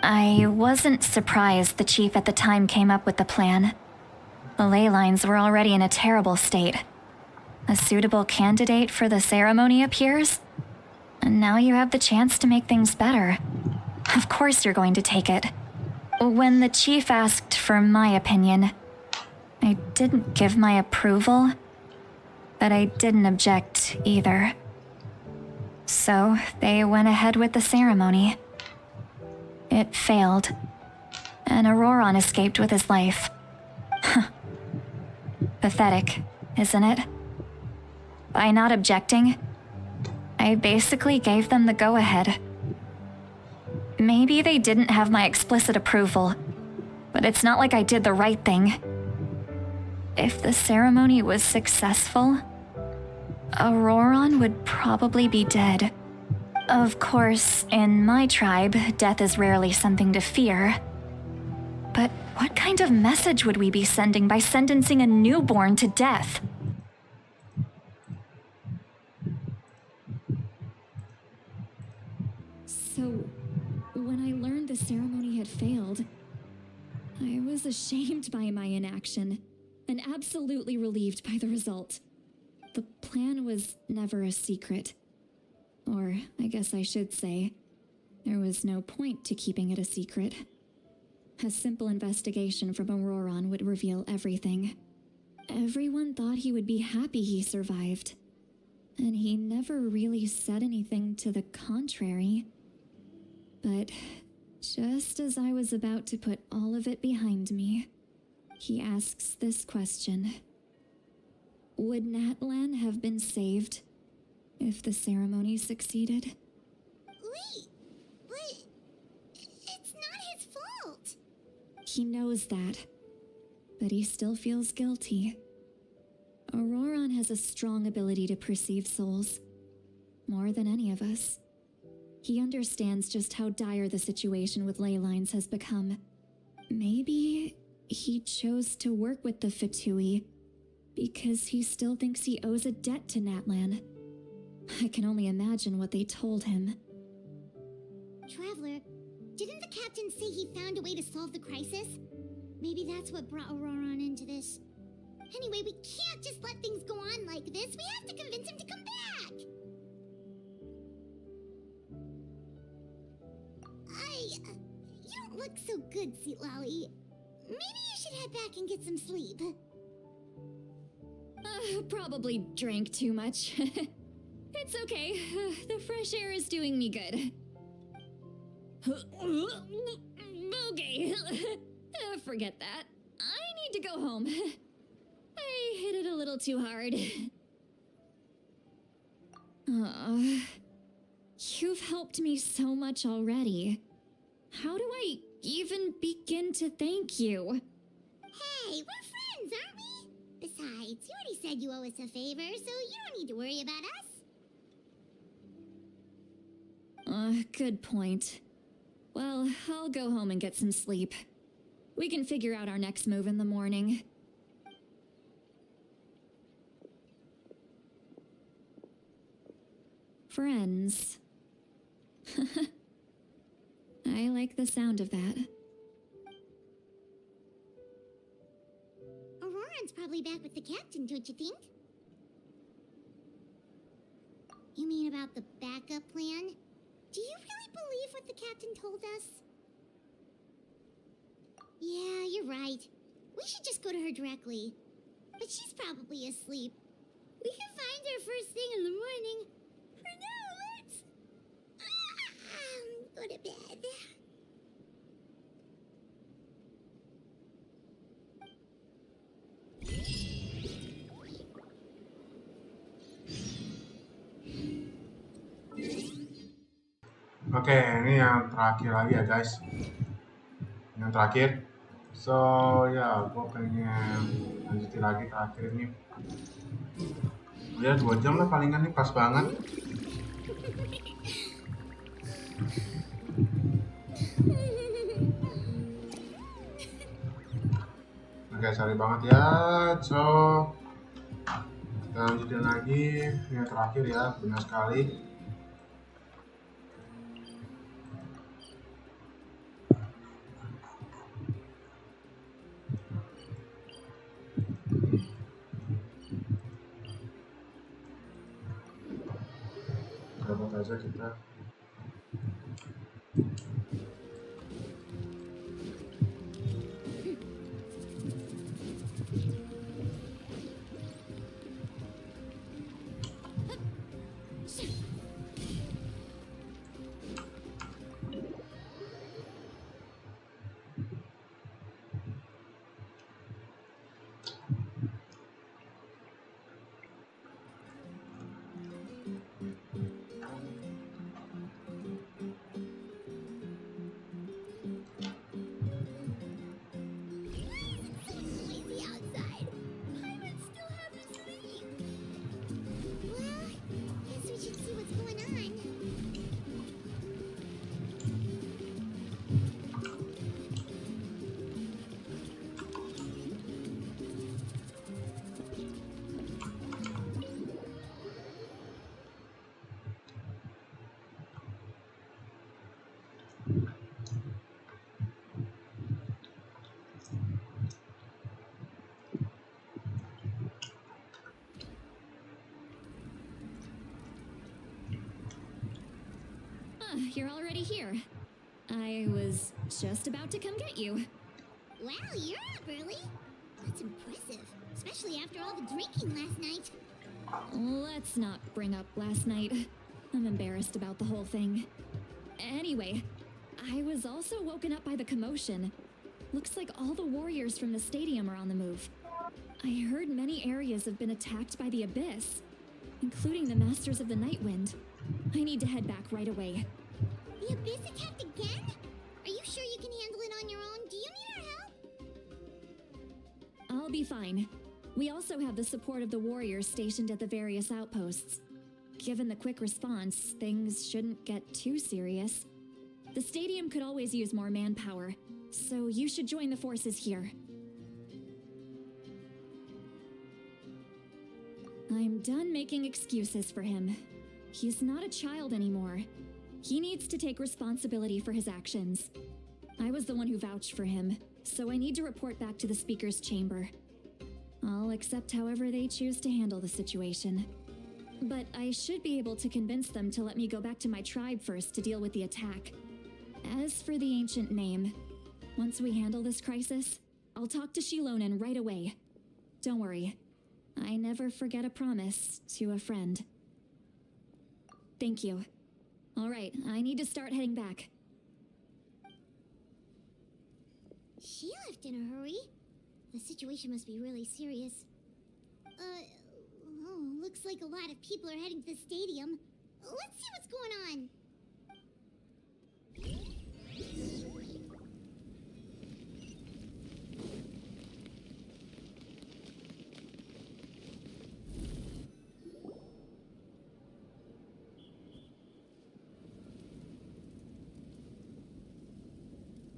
I wasn't surprised the chief at the time came up with the plan. The ley lines were already in a terrible state. A suitable candidate for the ceremony appears, and now you have the chance to make things better. Of course you're going to take it. When the chief asked for my opinion, I didn't give my approval, but I didn't object either. So they went ahead with the ceremony. It failed, and Ororon escaped with his life. Pathetic, isn't it? By not objecting, I basically gave them the go-ahead. Maybe they didn't have my explicit approval, but it's not like I did the right thing. If the ceremony was successful, Ororon would probably be dead. Of course, in my tribe, death is rarely something to fear. But what kind of message would we be sending by sentencing a newborn to death? So, when I learned the ceremony had failed, I was ashamed by my inaction and absolutely relieved by the result. The plan was never a secret. Or, I guess I should say, there was no point to keeping it a secret. A simple investigation from Ororon would reveal everything. Everyone thought he would be happy he survived. And he never really said anything to the contrary. But just as I was about to put all of it behind me, he asks this question. Would Natlan have been saved if the ceremony succeeded? Wait, He knows that, but he still feels guilty. Ororon has a strong ability to perceive souls, more than any of us. He understands just how dire the situation with ley lines has become. Maybe he chose to work with the Fatui because he still thinks he owes a debt to Natlan. I can only imagine what they told him. Traveler, didn't the captain say he found a way to solve the crisis? Maybe that's what brought Ororon into this. Anyway, we can't just let things go on like this. We have to convince him to come back! You don't look so good, Citlali. Maybe you should head back and get some sleep. Probably drank too much. It's okay. The fresh air is doing me good. Okay. Forget that. I need to go home. I hit it a little too hard. You've helped me so much already. How do I even begin to thank you? Hey, we're friends, aren't we? Besides, you already said you owe us a favor, so you don't need to worry about us. Good point. Well, I'll go home and get some sleep. We can figure out our next move in the morning. Friends. I like the sound of that. Ororon's probably back with the captain, don't you think? You mean about the backup plan? Do you really believe what the captain told us? Yeah, you're right. We should just go to her directly. But she's probably asleep. We can find her first thing in the morning. For now, let's... go to bed. Oke, ini yang terakhir lagi ya guys. Yang terakhir. So ya, gue pengen lanjutin lagi terakhir ini. Ya 2 jam lah palingan nih, pas banget. Oke, sorry banget ya. So kita lanjutin lagi. Ini yang terakhir ya, benar sekali. Dapat aja kita. You're already here. I was just about to come get you. Wow, you're up early. That's impressive, especially after all the drinking last night. Let's not bring up last night. I'm embarrassed about the whole thing. Anyway, I was also woken up by the commotion. Looks like all the warriors from the stadium are on the move. I heard many areas have been attacked by the ABBYS, including the Masters of the Nightwind. I need to head back right away. The ABBYS attacked again? Are you sure you can handle it on your own? Do you need our help? I'll be fine. We also have the support of the warriors stationed at the various outposts. Given the quick response, things shouldn't get too serious. The stadium could always use more manpower, so you should join the forces here. I'm done making excuses for him. He's not a child anymore. He needs to take responsibility for his actions. I was the one who vouched for him, so I need to report back to the Speaker's Chamber. I'll accept however they choose to handle the situation. But I should be able to convince them to let me go back to my tribe first to deal with the attack. As for the ancient name, once we handle this crisis, I'll talk to Shilonen right away. Don't worry. I never forget a promise to a friend. Thank you. All right, I need to start heading back. She left in a hurry. The situation must be really serious. Looks like a lot of people are heading to the stadium. Let's see what's going on.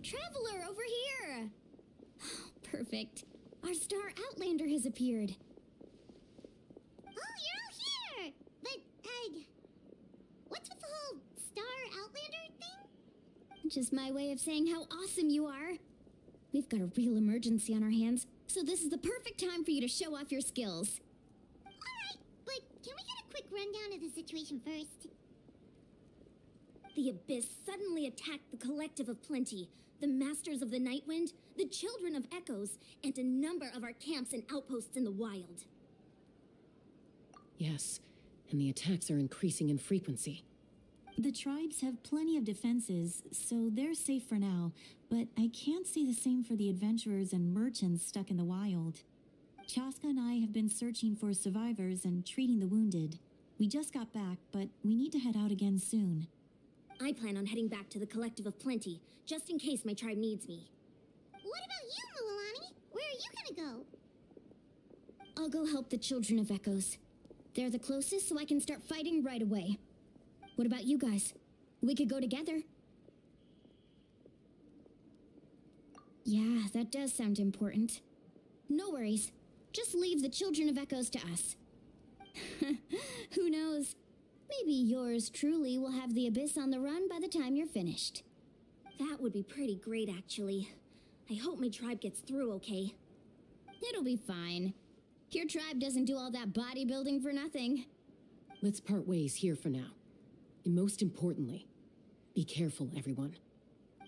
Traveler, over here! Perfect. Our star Outlander has appeared. Oh, you're all here! But, what's with the whole Star Outlander thing? Just my way of saying how awesome you are. We've got a real emergency on our hands, so this is the perfect time for you to show off your skills. Alright, but can we get a quick rundown of the situation first? The Abyss suddenly attacked the Collective of Plenty, the Masters of the Nightwind, the Children of Echoes, and a number of our camps and outposts in the wild. Yes, and the attacks are increasing in frequency. The tribes have plenty of defenses, so they're safe for now, but I can't say the same for the adventurers and merchants stuck in the wild. Chaska and I have been searching for survivors and treating the wounded. We just got back, but we need to head out again soon. I plan on heading back to the Collective of Plenty, just in case my tribe needs me. What about you, Mililani? Where are you gonna go? I'll go help the Children of Echoes. They're the closest, so I can start fighting right away. What about you guys? We could go together. Yeah, that does sound important. No worries. Just leave the Children of Echoes to us. Who knows? Maybe yours truly will have the Abyss on the run by the time you're finished. That would be pretty great, actually. I hope my tribe gets through okay. It'll be fine. Your tribe doesn't do all that bodybuilding for nothing. Let's part ways here for now. And most importantly, be careful, everyone.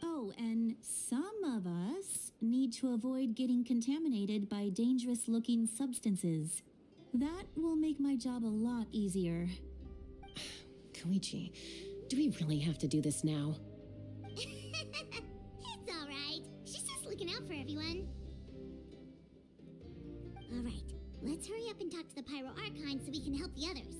Oh, and some of us need to avoid getting contaminated by dangerous-looking substances. That will make my job a lot easier. Koichi, do we really have to do this now? It's alright. She's just looking out for everyone. Alright, let's hurry up and talk to the Pyro Archon so we can help the others.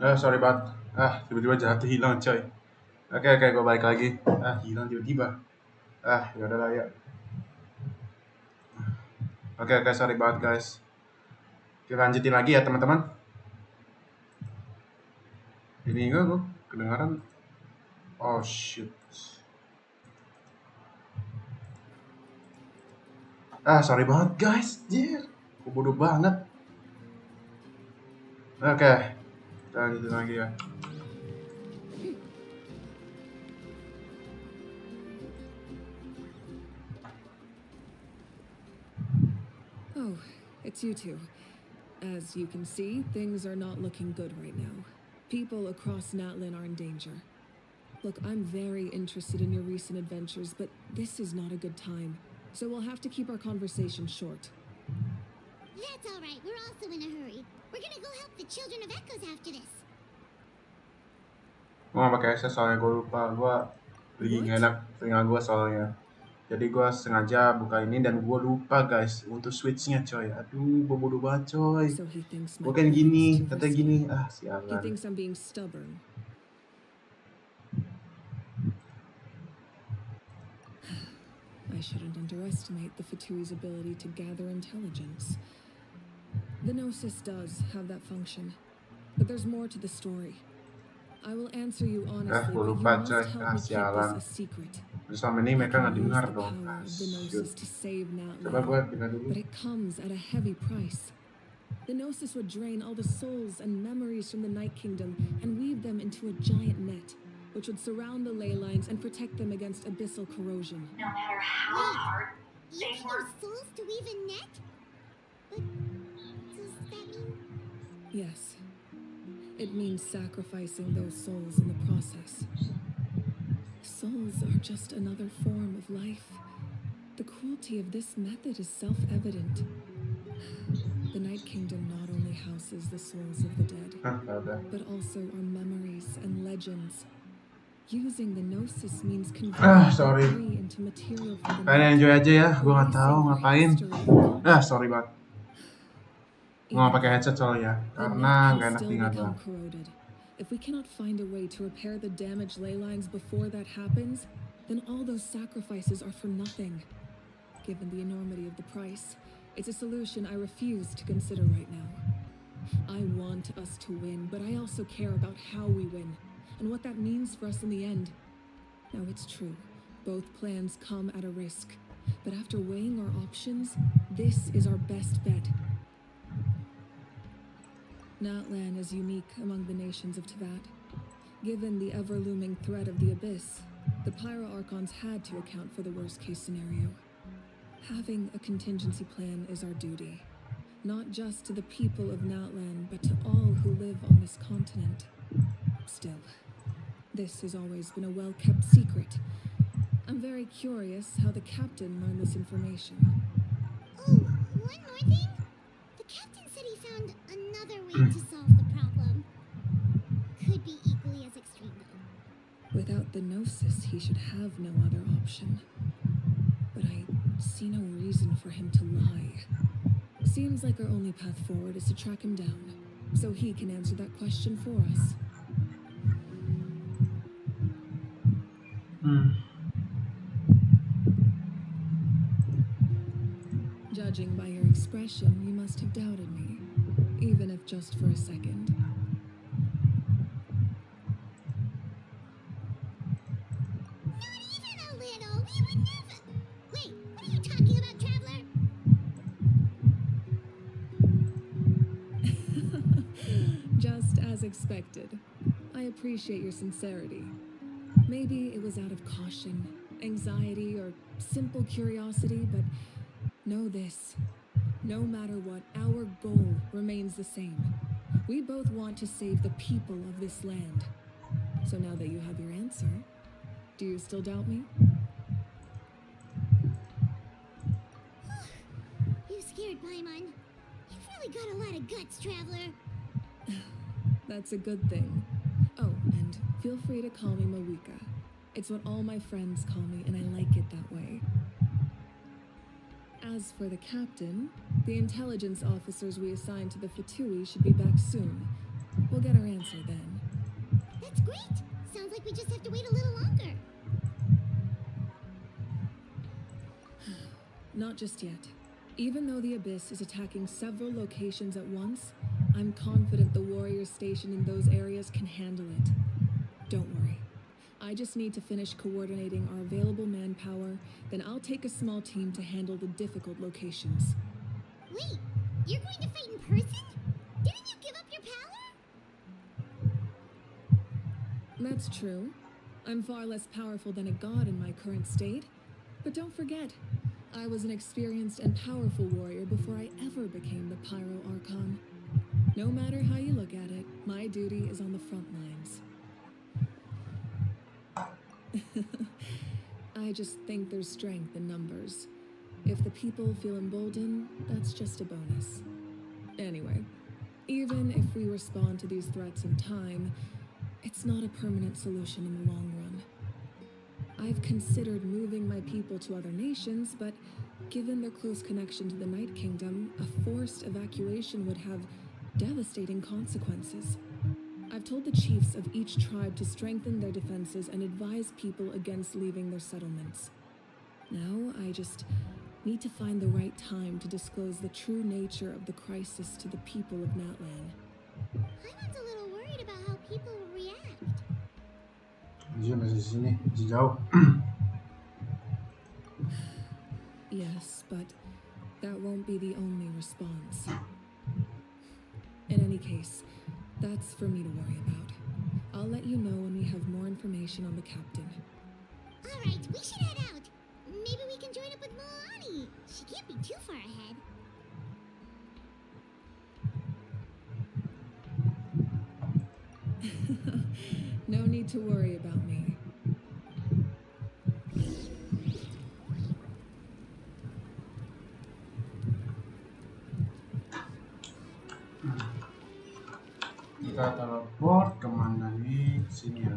Sorry banget. Tiba-tiba jatuh hilang coy. Oke, gue balik lagi. Hilang tiba-tiba. Yaudah lah ya. Oke, sorry banget guys. Kita lanjutin lagi ya teman-teman. Ini enggak gue kedengaran. Oh shit. Sorry banget guys. Gue bodoh banget. Oke, kita lanjutin lagi ya. Oh, it's you two. As you can see, things are not looking good right now. People across Natlan are in danger. Look, I'm very interested in your recent adventures, but this is not a good time. So we'll have to keep our conversation short. That's all right. We're also in a hurry. We're gonna go help the Children of Echoes after this. Gue gak pakai SS soalnya gue lupa. Gue lagi gak enak telinga gue soalnya. Jadi gue sengaja buka ini dan gue lupa guys untuk switchnya coy. Aduh, gue bodoh banget coy. Bukan gini, katanya gini. He Sialan. thinks I'm being stubborn. I shouldn't underestimate the Fatui's ability to gather intelligence. The Gnosis does have that function, but there's more to the story. I will answer you honestly, Gue but you lupa must coy. help me keep Sialan. this a secret. Selama ini mereka gak dengar Use the dong. power of the Gnosis to save Natlan, Coba gue pindah dulu. but it comes at a heavy price. The Gnosis would drain all the souls and memories from the Night Kingdom and weave them into a giant net, which would surround the ley lines and protect them against abyssal corrosion. No matter how hard they work. Souls to weave a net? But does that mean? Yes. It means sacrificing those souls in the process. Souls are just another form of life. The cruelty of this method is self-evident. The Night Kingdom not only houses the souls of the dead, but also our memories and legends. Using the Gnosis means converting sorry. memory into material for the Kalian enjoy aja ya. Gue gak tahu ngapain. Sorry banget. Gue gak pakai headset soalnya karena gak enak telinga gue. If we cannot find a way to repair the damaged ley lines before that happens, then all those sacrifices are for nothing. Given the enormity of the price, it's a solution I refuse to consider right now. I want us to win, but I also care about how we win, and what that means for us in the end. Now it's true, both plans come at a risk, but after weighing our options, this is our best bet. Natlan is unique among the nations of Teyvat. Given the ever-looming threat of the Abyss, the Pyro Archons had to account for the worst-case scenario. Having a contingency plan is our duty, not just to the people of Natlan, but to all who live on this continent. Still, this has always been a well-kept secret. I'm very curious how the captain learned this information. Oh, one more thing. The captain said he found another way to solve the problem. Could be equally as extreme though. Without the Gnosis, he should have no other option. But I see no reason for him to lie. Seems like our only path forward is to track him down, so he can answer that question for us. Judging by your expression, you must have doubted me, even if just for a second. Not even a little. We would never. Wait, what are you talking about, Traveler? Just as expected. I appreciate your sincerity. Maybe it was out of caution, anxiety, or simple curiosity, but know this. No matter what, our goal remains the same. We both want to save the people of this land. So now that you have your answer, do you still doubt me? You scared, Paimon. You've really got a lot of guts, Traveler. That's a good thing. Oh, and feel free to call me Mawika. It's what all my friends call me, and I like it that way. As for the captain, the intelligence officers we assigned to the Fatui should be back soon. We'll get our answer then. That's great. Sounds like we just have to wait a little longer. Not just yet. Even though the Abyss is attacking several locations at once, I'm confident the warriors stationed in those areas can handle it. Don't worry. I just need to finish coordinating our available manpower, then I'll take a small team to handle the difficult locations. Wait, you're going to fight in person? Didn't you give up your power? That's true. I'm far less powerful than a god in my current state. But don't forget, I was an experienced and powerful warrior before I ever became the Pyro Archon. No matter how you look at it, my duty is on the front lines. I just think there's strength in numbers. If the people feel emboldened, that's just a bonus. Anyway, even if we respond to these threats in time, it's not a permanent solution in the long run. I've considered moving my people to other nations, but given their close connection to the Night Kingdom, a forced evacuation would have devastating consequences. I've told the chiefs of each tribe to strengthen their defenses and advise people against leaving their settlements. Now, I just need to find the right time to disclose the true nature of the crisis to the people of Natlan. Paimon's a little worried about how people will react. Dia masih sini, masih jauh. Yes, but that won't be the only response. In any case, that's for me to worry about. I'll let you know when we have more information on the captain. Alright, we should head out. Maybe we can join up with Milani. She can't be too far ahead. No need to worry about me. Kita teleport kemana nih? Sini ya.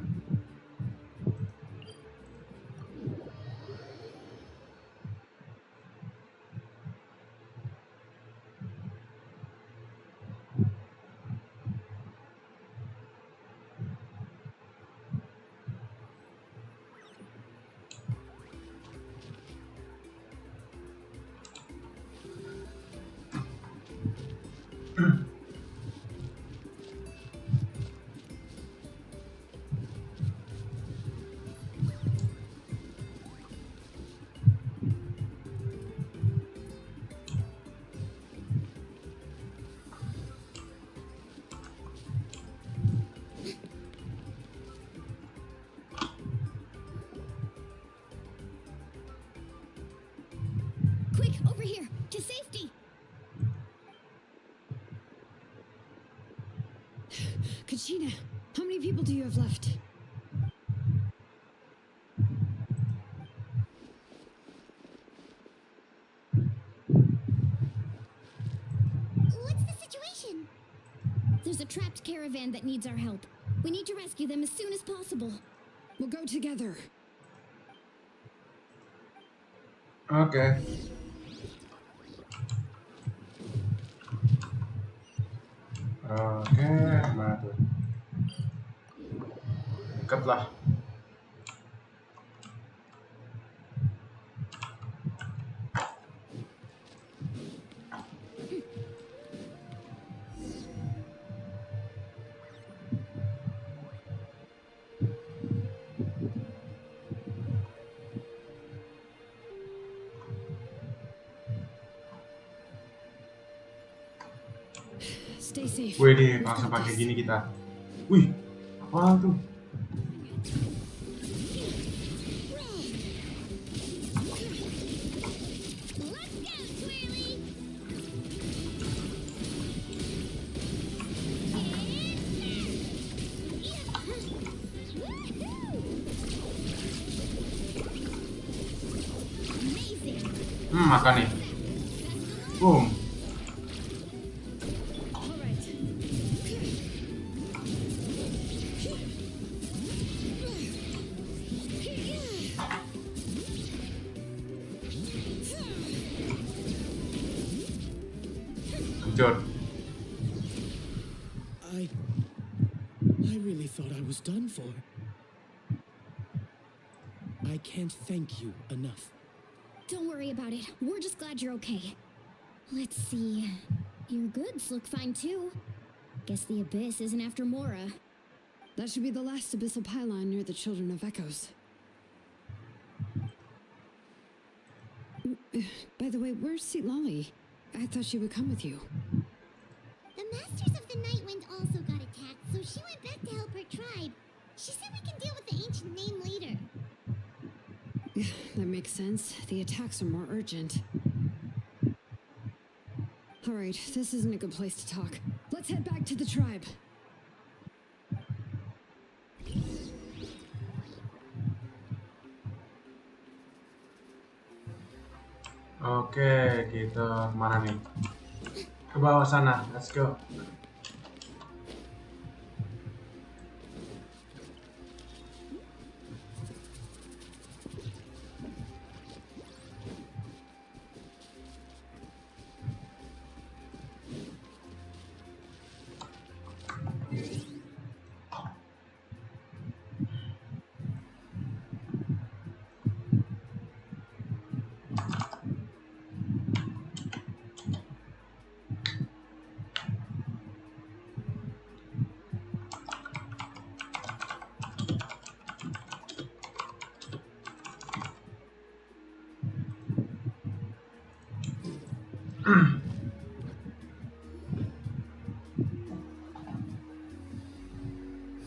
Quick, over here, to safety! Kachina, how many people do you have left? What's the situation? There's a trapped caravan that needs our help. We need to rescue them as soon as possible. We'll go together. Oke. Oke, mana tuh? Dekat lah. Stay safe. Wih, nih langsung pakai gini kita. Wih, apaan tuh? Makan nih. Boom. Hancur. I really thought I was done for. I can't thank you enough. Don't worry about it. We're just glad you're okay. Let's see. Your goods look fine too. Guess the Abyss isn't after Mora. That should be the last abyssal pylon near the Children of Echoes. By the way, where's Citlali? I thought she would come with you. The Masters of the Nightwind also got attacked, so she went back to help her tribe. She said we can deal with the ancient name later. That makes sense. The attacks are more urgent. Alright, this isn't a good place to talk. Let's head back to the tribe. Oke, kita kemana nih? Ke bawah sana, let's go.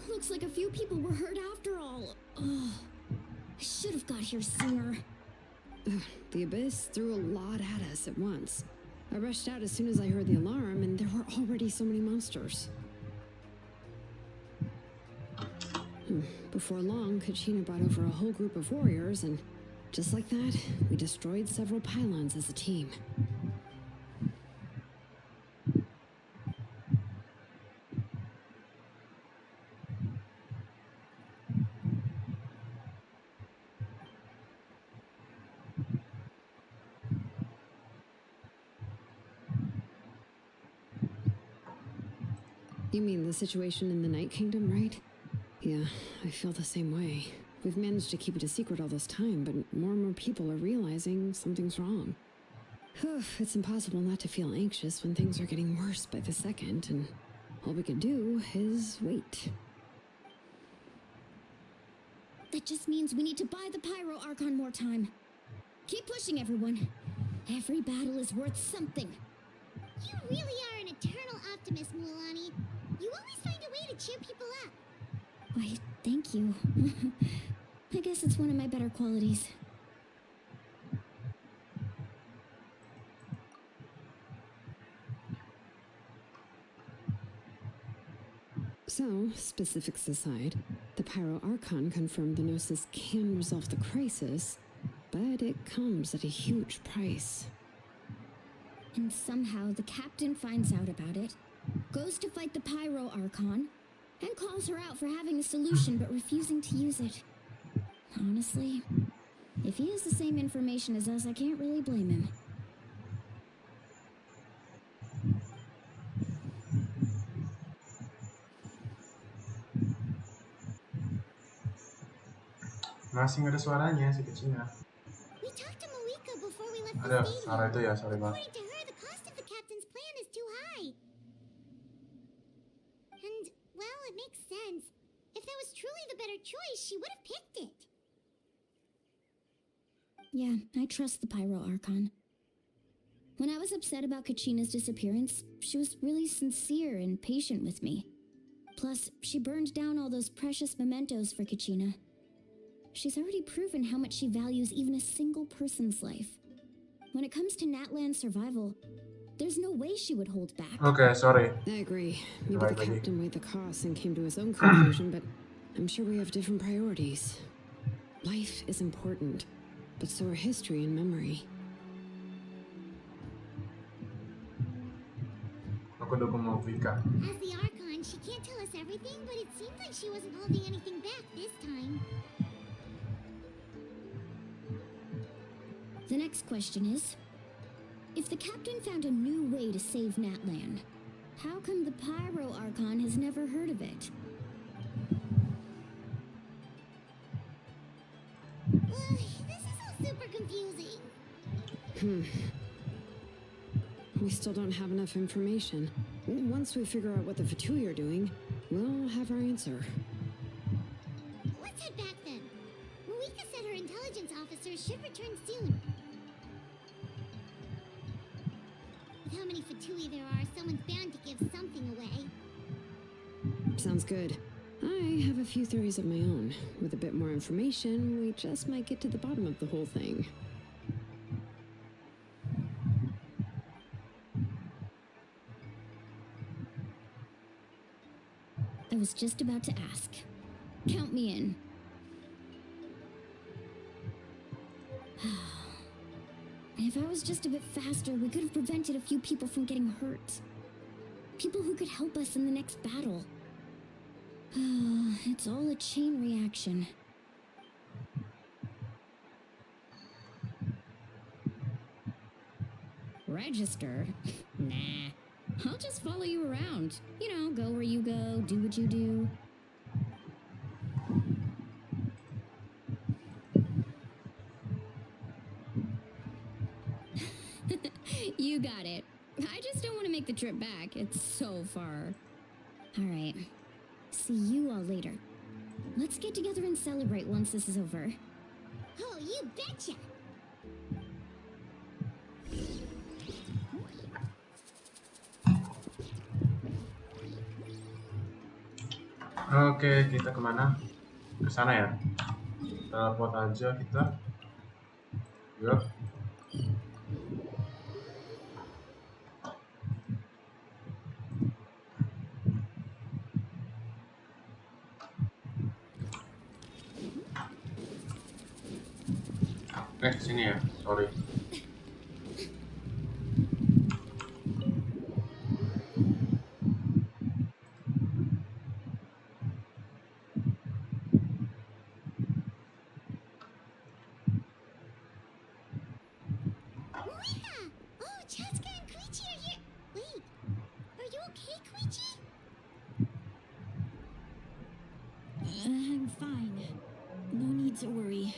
Looks like a few people were hurt after all. Oh, I should have got here sooner. The Abyss threw a lot at us at once. I rushed out as soon as I heard the alarm, and there were already so many monsters. Before long, Kachina brought over a whole group of warriors, and just like that, we destroyed several pylons as a team. You mean the situation in the Night Kingdom, right? Yeah, I feel the same way. We've managed to keep it a secret all this time, but more and more people are realizing something's wrong. It's impossible not to feel anxious when things are getting worse by the second, and all we can do is wait. That just means we need to buy the Pyro Archon more time. Keep pushing, everyone. Every battle is worth something. You really are an eternal optimist, Mulani. You always find a way to cheer people up. Why, thank you. I guess it's one of my better qualities. So, specifics aside, the Pyro Archon confirmed the Gnosis can resolve the crisis, but it comes at a huge price. And somehow the captain finds out about it, goes to fight the Pyro Archon, and calls her out for having a solution but refusing to use it. Honestly, if he has the same information as us, I can't really blame him. Masih nggak ada suaranya si kecilnya. We talked to Malika before we left Ada the stadium. suara itu ya, sorry banget. According to her, the cost of the captain's plan is too high. And, well, it makes sense. If that was truly the better choice, she would have picked it. Yeah, I trust the Pyro Archon. When I was upset about Kachina's disappearance, she was really sincere and patient with me. Plus, she burned down all those precious mementos for Kachina. She's already proven how much she values even a single person's life. When it comes to Natlan's survival, there's no way she would hold back. Okay, sorry. I agree. Maybe the captain weighed the costs and came to his own conclusion, but I'm sure we have different priorities. Life is important, but so are history and memory. Aku dukung Vika. As the Archon, she can't tell us everything, but it seemed like she wasn't holding anything back this time. The next question is, if the captain found a new way to save Natlan, how come the Pyro Archon has never heard of it? We still don't have enough information. Once we figure out what the Fatui are doing, we'll have our answer. Let's head back then. Marika said her intelligence officers should return soon. With how many Fatui there are, someone's bound to give something away. Sounds good. I have a few theories of my own. With a bit more information, we just might get to the bottom of the whole thing. I was just about to ask. Count me in. If I was just a bit faster, we could have prevented a few people from getting hurt. People who could help us in the next battle. It's all a chain reaction. Register? Nah. I'll just follow you around. You know, go where you go, do what you do. You got it. I just don't want to make the trip back. It's so far. All right. See you all later. Let's get together and celebrate once this is over. Oh, you betcha! Oke, kita kemana? Ke sana ya. Teleport aja kita. Yup. Sini ya, sorry. I'm fine. No need to worry.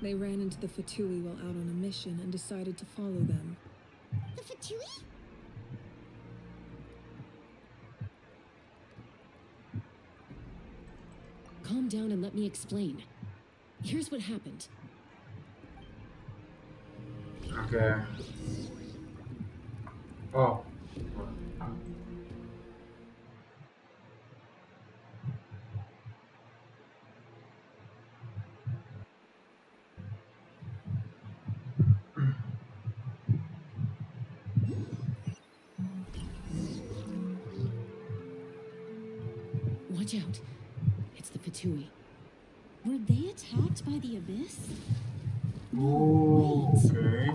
They ran into the Fatui while out on a mission and decided to follow them. The Fatui? Calm down and let me explain. Here's what happened. Okay. Oh. Watch out. It's the Fatui. Were they attacked by the Abyss? Oh, Wait. okay.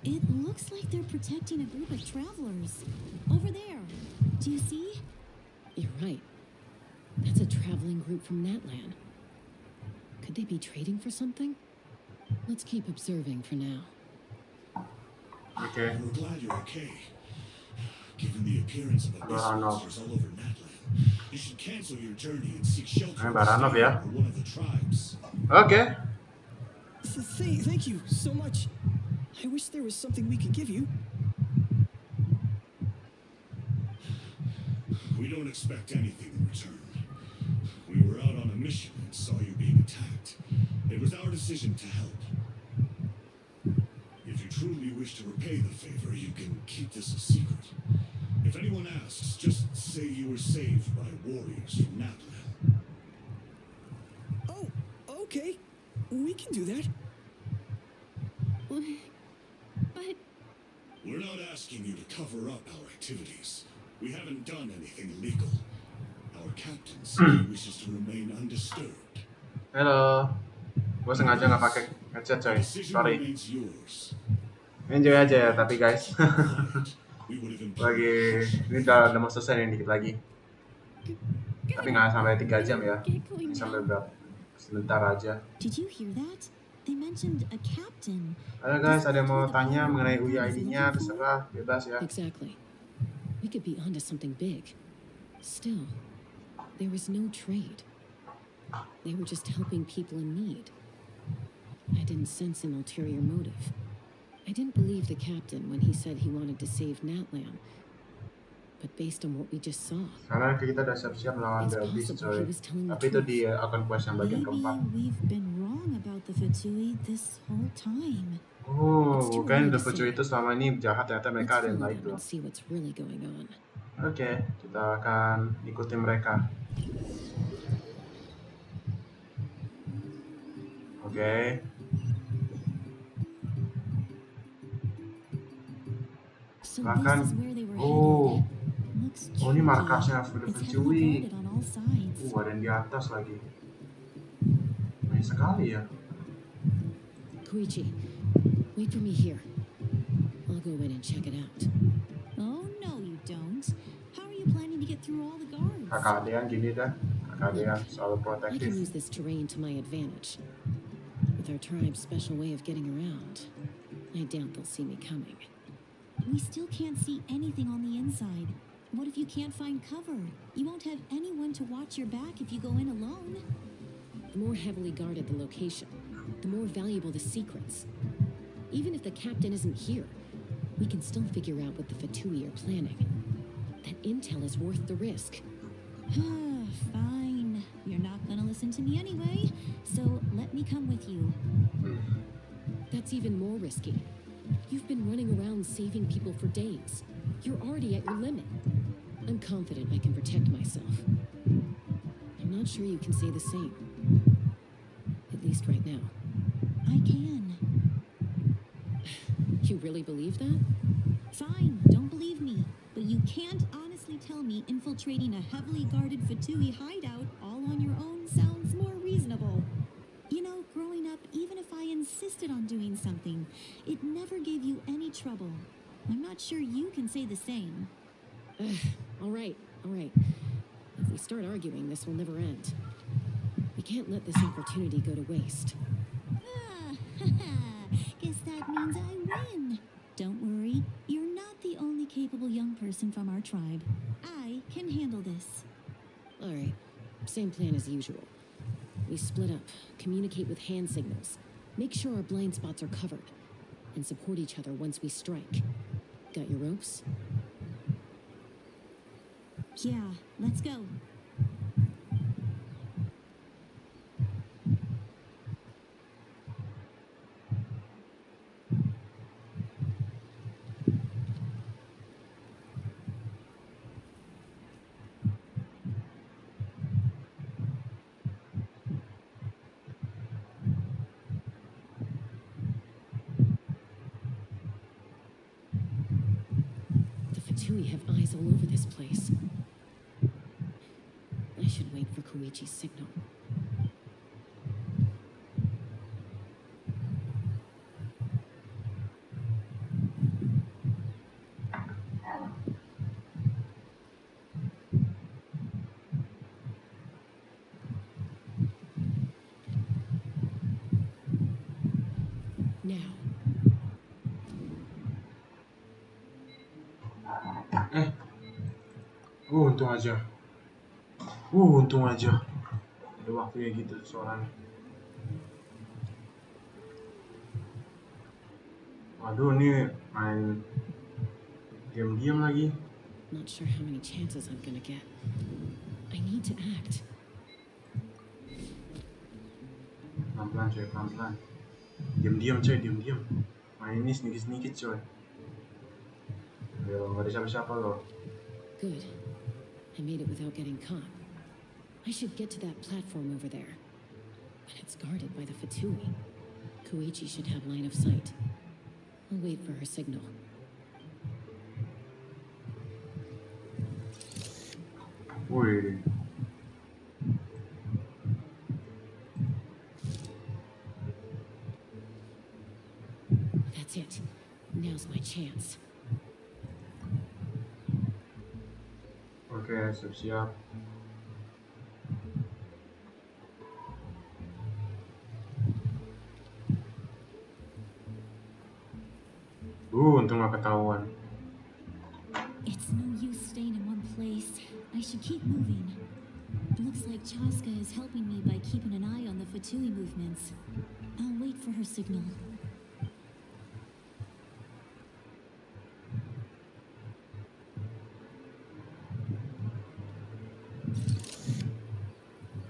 It looks like they're protecting a group of travelers. Over there. Do you see? You're right. That's a traveling group from Natlan. Could they be trading for something? Let's keep observing for now. Okay. We're glad you're okay. Given the appearance of abyss monsters all over Natlan, you should cancel your journey and seek shelter or one of the tribes. Okay. Thank you so much. I wish there was something we could give you. We don't expect anything in return. We were out on a mission and saw you being attacked. It was our decision to help. If you truly wish to repay the favor, you can keep this a secret. If anyone asks, just say you were saved by warriors from Natlan. Oh, okay. We can do that. But... We're not asking you to cover up our activities. We haven't done anything illegal. Our captain simply wishes to remain undisturbed. Halo. Gue sengaja nggak pakai headset coy. Decision Sorry. remains yours. Enjoy aja ya tapi guys. Lagi ini udah mau selesai nih dikit lagi. Tapi nggak sampai 3 jam ya. Ini sampai berapa? Sebentar aja. Did you hear that? They mentioned a captain. Halo guys, ada yang mau tanya mengenai UI ID-nya, terserah, bebas ya. Exactly. We could be onto something big. Still, there was no trade. They were just helping people in need. I didn't sense an ulterior motive. I didn't believe the captain when he said he wanted to save Natlan. But based on what we just saw, Karena kita udah siap-siap melawan ABBYS coy. Tapi itu di Archon Quest yang bagian keempat. We've been wrong about the Fatui this whole time. Oh, bukan the Fatui itu selama ini jahat, ternyata mereka ada yang baik loh. see what's really going on. Oke, kita akan ikuti mereka. Oke. Bahkan, oh ini markasnya sudah Fatui. Ada yang di atas lagi. Banyak sekali ya. Koichi, wait for me here. I'll go in and check it out. Oh no, you don't. How are you planning to get through all the guards? Kakak Dean gini dah. Kakak Dean selalu I can protektif. use this terrain to my advantage. With our tribe's special way of getting around, I doubt they'll see me coming. We still can't see anything on the inside. What if you can't find cover? You won't have anyone to watch your back if you go in alone. The more heavily guarded the location, the more valuable the secrets. Even if the captain isn't here, we can still figure out what the Fatui are planning. That intel is worth the risk. Fine. You're not gonna listen to me anyway, so let me come with you. That's even more risky. You've been running around saving people for days. You're already at your limit. I'm confident I can protect myself. I'm not sure you can say the same. At least right now. I can. You really believe that? Fine, don't believe me. But you can't honestly tell me infiltrating a heavily guarded Fatui hideout all on your own sounds more reasonable. You know, growing up, even if I insisted on doing something, it never gave you any trouble. I'm not sure you can say the same. All right. If we start arguing, this will never end. We can't let this opportunity go to waste. Guess that means I win. Don't worry, you're not the only capable young person from our tribe. I can handle this. All right, same plan as usual. We split up, communicate with hand signals, make sure our blind spots are covered, and support each other once we strike. Got your ropes? Yeah, let's go. We have eyes all over this place. I should wait for Koichi's signal. Now. Untung aja. Untung aja. Ada waktunya gitu soalnya. Waduh, ini main diam-diam lagi. Not sure how many chances I'm gonna get. I need to act. Pelan-pelan coy, pelan-pelan. Diam-diam coy, diam-diam. Main ini sedikit-sedikit coy. Ayo, nggak ada siapa-siapa loh. Good. I made it without getting caught. I should get to that platform over there. But it's guarded by the Fatui. Koichi should have line of sight. I'll wait for her signal. Wih. That's it. Now's my chance. Oke, siap-siap. Untung gak ketahuan. It's no use staying in one place. I should keep moving. Looks like Chaska is helping me by keeping an eye on the Fatui movements. I'll wait for her signal.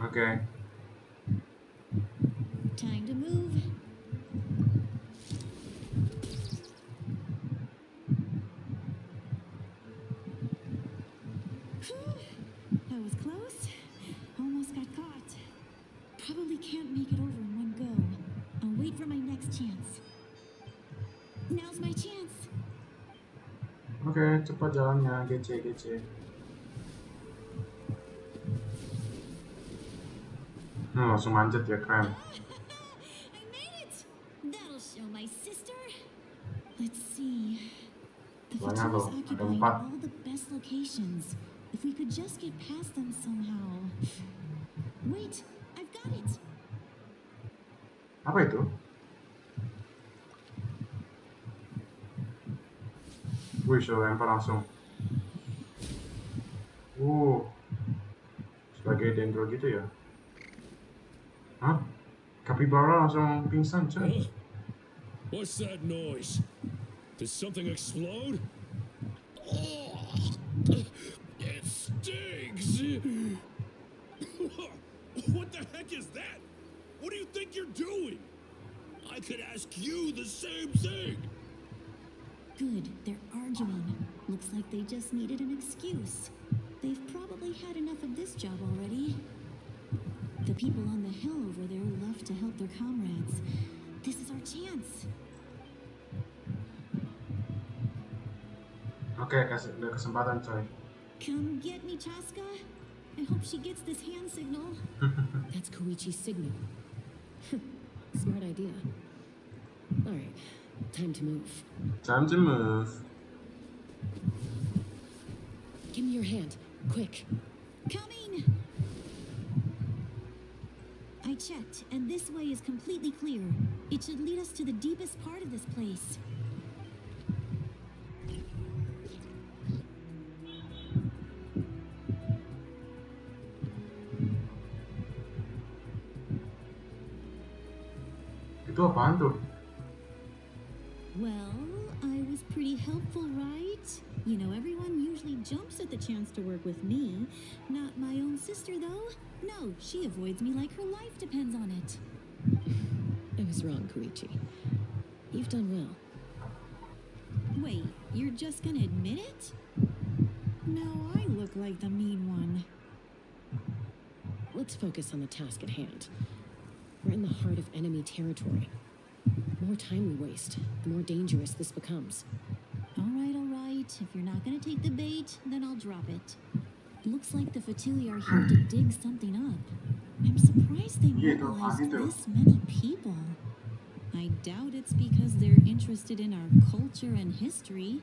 Okay. Time to move. That was close. Almost got caught. Probably can't make it over in one go. I'll wait for my next chance. Now's my chance. Oke, cepat jalannya, GC. Langsung manjat ya, keren. I made it. That'll show my sister. Let's see. The Banyak loh, Fatu's ada occupying 4. all the best locations. If we could just get past them somehow. Wait, I've got it. Apa itu? Wih, lempar langsung. Sebagai dendro gitu ya? Hah? Kapibara langsung pingsan, coy. What's that noise? Did something explode? Oh, it stinks! What the heck is that? What do you think you're doing? I could ask you the same thing! Good, they're arguing. Looks like they just needed an excuse. They've probably had enough of this job already. The people on the hill over there love to help their comrades. This is our chance. Oke, ada kesempatan, coy. Come get me, Chaska. I hope she gets this hand signal. That's Koichi's signal. Smart idea. Alright, time to move. Time to move. Give me your hand, quick. Coming! I checked, and this way is completely clear. It should lead us to the deepest part of this place. Itu apaan tuh? Well, I was pretty helpful, right? You know, everyone usually jumps at the chance to work with me. Not my own sister, though. No, she avoids me like her life depends on it. I was wrong, Koichi. You've done well. Wait, you're just gonna admit it? No, I look like the mean one. Let's focus on the task at hand. We're in the heart of enemy territory. The more time we waste, the more dangerous this becomes. All right. If you're not gonna take the bait, then I'll drop it. Looks like the Fatui are here to dig something up. I'm surprised they mobilized this many people. I doubt it's because they're interested in our culture and history.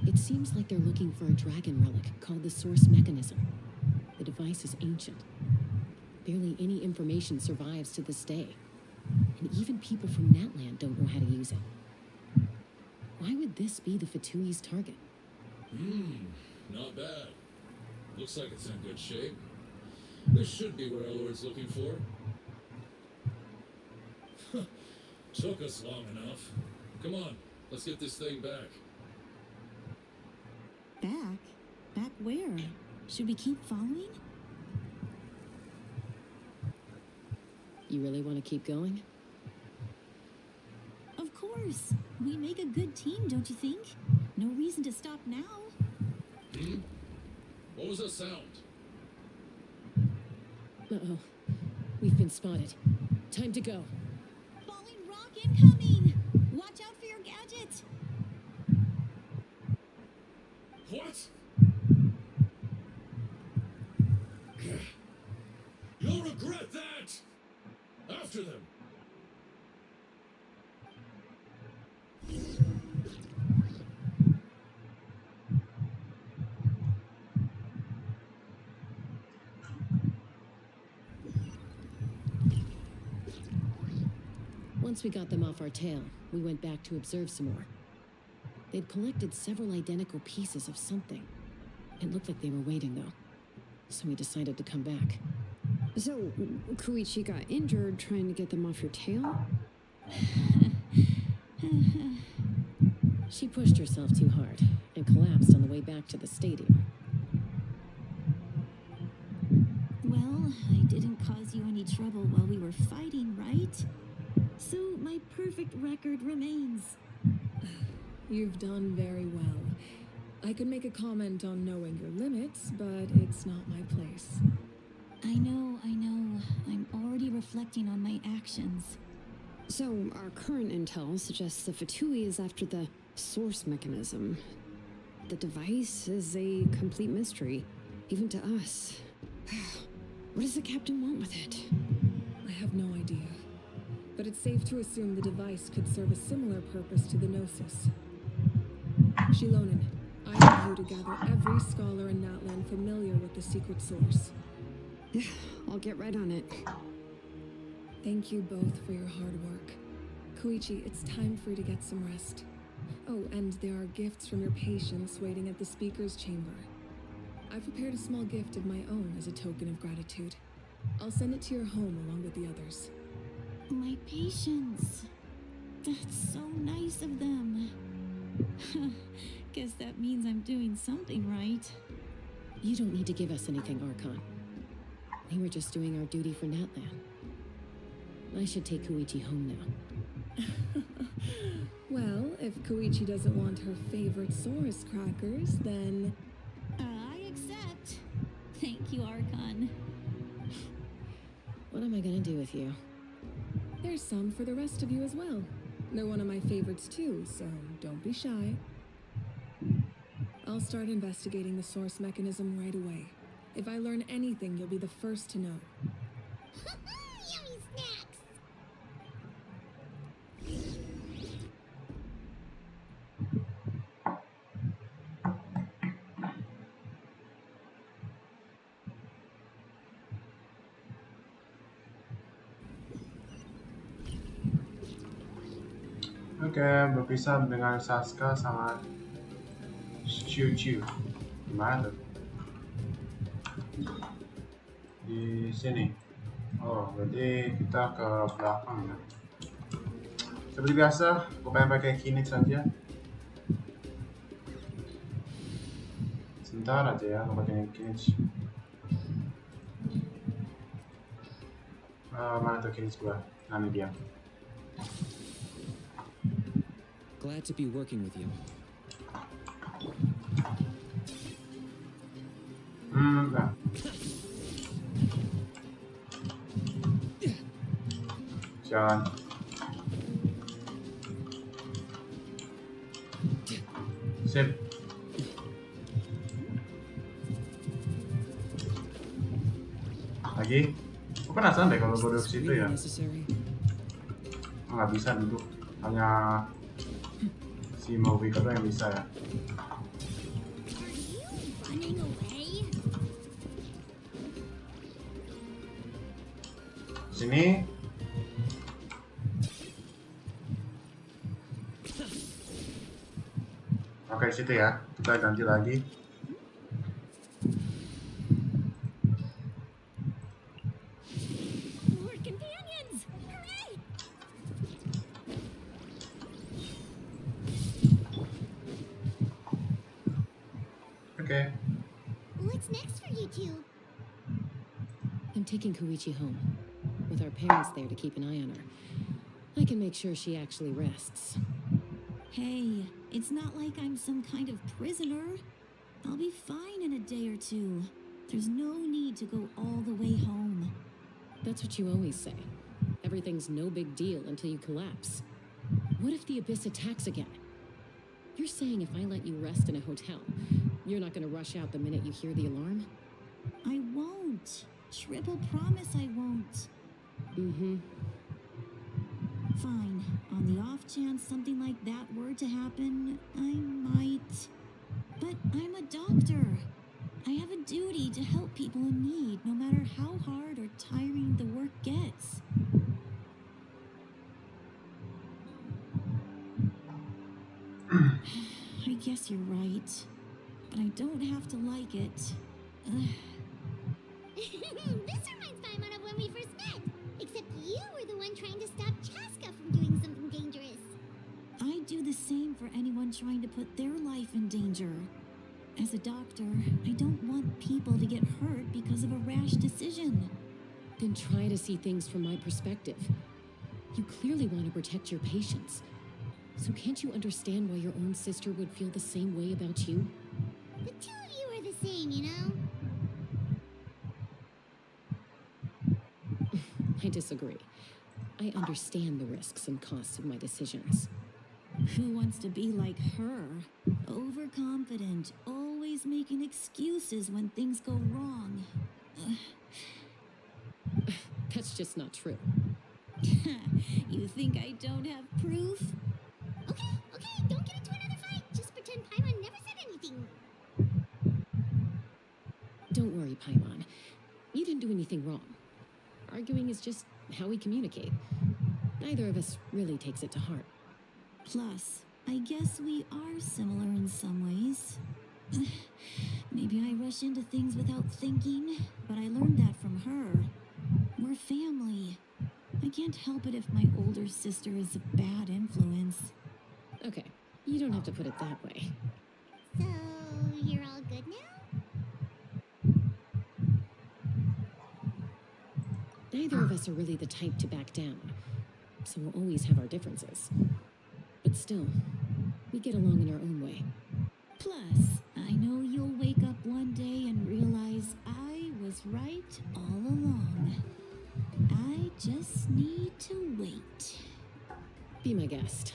It seems like they're looking for a dragon relic called the Source Mechanism. The device is ancient. Barely any information survives to this day. And even people from Natland don't know how to use it. Why would this be the Fatui's target? Not bad. Looks like it's in good shape. This should be what our Lord's looking for. Took us long enough. Come on, let's get this thing back. Back? Back where? Should we keep following? You really want to keep going? Of course. We make a good team, don't you think? No reason to stop now. What was that sound? Uh-oh. We've been spotted. Time to go. Falling rock incoming! Watch out for your gadget! What? You'll regret that! After them! Once we got them off our tail, we went back to observe some more. They'd collected several identical pieces of something. It looked like they were waiting, though. So we decided to come back. So, Koichi got injured trying to get them off your tail? She pushed herself too hard and collapsed on the way back to the stadium. Well, I didn't cause you any trouble while we were fighting, right? So my perfect record remains. You've done very well. I could make a comment on knowing your limits, but it's not my place. I know. I'm already reflecting on my actions. So, our current intel suggests the Fatui is after the source mechanism. The device is a complete mystery, even to us. What does the captain want with it? I have no idea. But it's safe to assume the device could serve a similar purpose to the Gnosis. Shilonen, I need you to gather every scholar in Natlan familiar with the secret source. I'll get right on it. Thank you both for your hard work. Koichi, it's time for you to get some rest. Oh, and there are gifts from your patients waiting at the speaker's chamber. I've prepared a small gift of my own as a token of gratitude. I'll send it to your home along with the others. My patience. That's so nice of them. Guess that means I'm doing something right. You don't need to give us anything, Archon. We were just doing our duty for Natlan. I should take Koichi home now. Well, if Koichi doesn't want her favorite Saurus crackers, then... I accept. Thank you, Archon. What am I gonna do with you? There's some for the rest of you as well. They're one of my favorites too, so don't be shy. I'll start investigating the source mechanism right away. If I learn anything, you'll be the first to know. Yummy snacks! Oke, berpisah dengan Saska sama Chiu. Gimana tuh? Di sini. Oh, berarti kita ke belakang ya. Seperti biasa, gue pengen pakai kini saja. Sebentar aja ya, gue pakai kini. Mana tuh kini gue? Nah, ini dia. Glad to be working with you. Enggak. Jalan. Sip. Lagi. Gue penasaran deh kalau gue duduk situ ya. Nggak bisa duduk. Hanya si Mowika tuh yang bisa ya. Sini. Oke, situ ya. Kita ganti lagi. Okay. What's next for you two? I'm taking Koichi home. With our parents there to keep an eye on her. I can make sure she actually rests. Hey, it's not like I'm some kind of prisoner. I'll be fine in a day or two. There's no need to go all the way home. That's what you always say. Everything's no big deal until you collapse. What if the Abyss attacks again? You're saying if I let you rest in a hotel, you're not gonna rush out the minute you hear the alarm? I won't. Triple promise I won't. Mm-hmm. Fine. On the off chance something like that were to happen, I might. But I'm a doctor. I have a duty to help people in need, no matter how hard or tiring the work gets. I guess you're right. But I don't have to like it. This reminds Paimon of when we first met. Except you were the one trying to stop Chaska from doing something dangerous. I'd do the same for anyone trying to put their life in danger. As a doctor, I don't want want people to get hurt because of a rash decision. Then try to see things from my perspective. You clearly want to protect your patients. So can't you understand why your own sister would feel the same way about you? The two of you are the same, you know? I disagree. I understand the risks and costs of my decisions. Who wants to be like her? Overconfident, always making excuses when things go wrong. That's just not true. You think I don't have proof? Okay, don't get into another fight. Just pretend Paimon never said anything. Don't worry, Paimon. You didn't do anything wrong. Arguing is just how we communicate. Neither of us really takes it to heart. Plus, I guess we are similar in some ways. Maybe I rush into things without thinking, but I learned that from her. We're family. I can't help it if my older sister is a bad influence. Okay, you don't have to put it that way. So, you're all good now? Neither of us are really the type to back down, so we'll always have our differences. But still, we get along in our own way. Plus, I know you'll wake up one day and realize I was right all along. I just need to wait. Be my guest.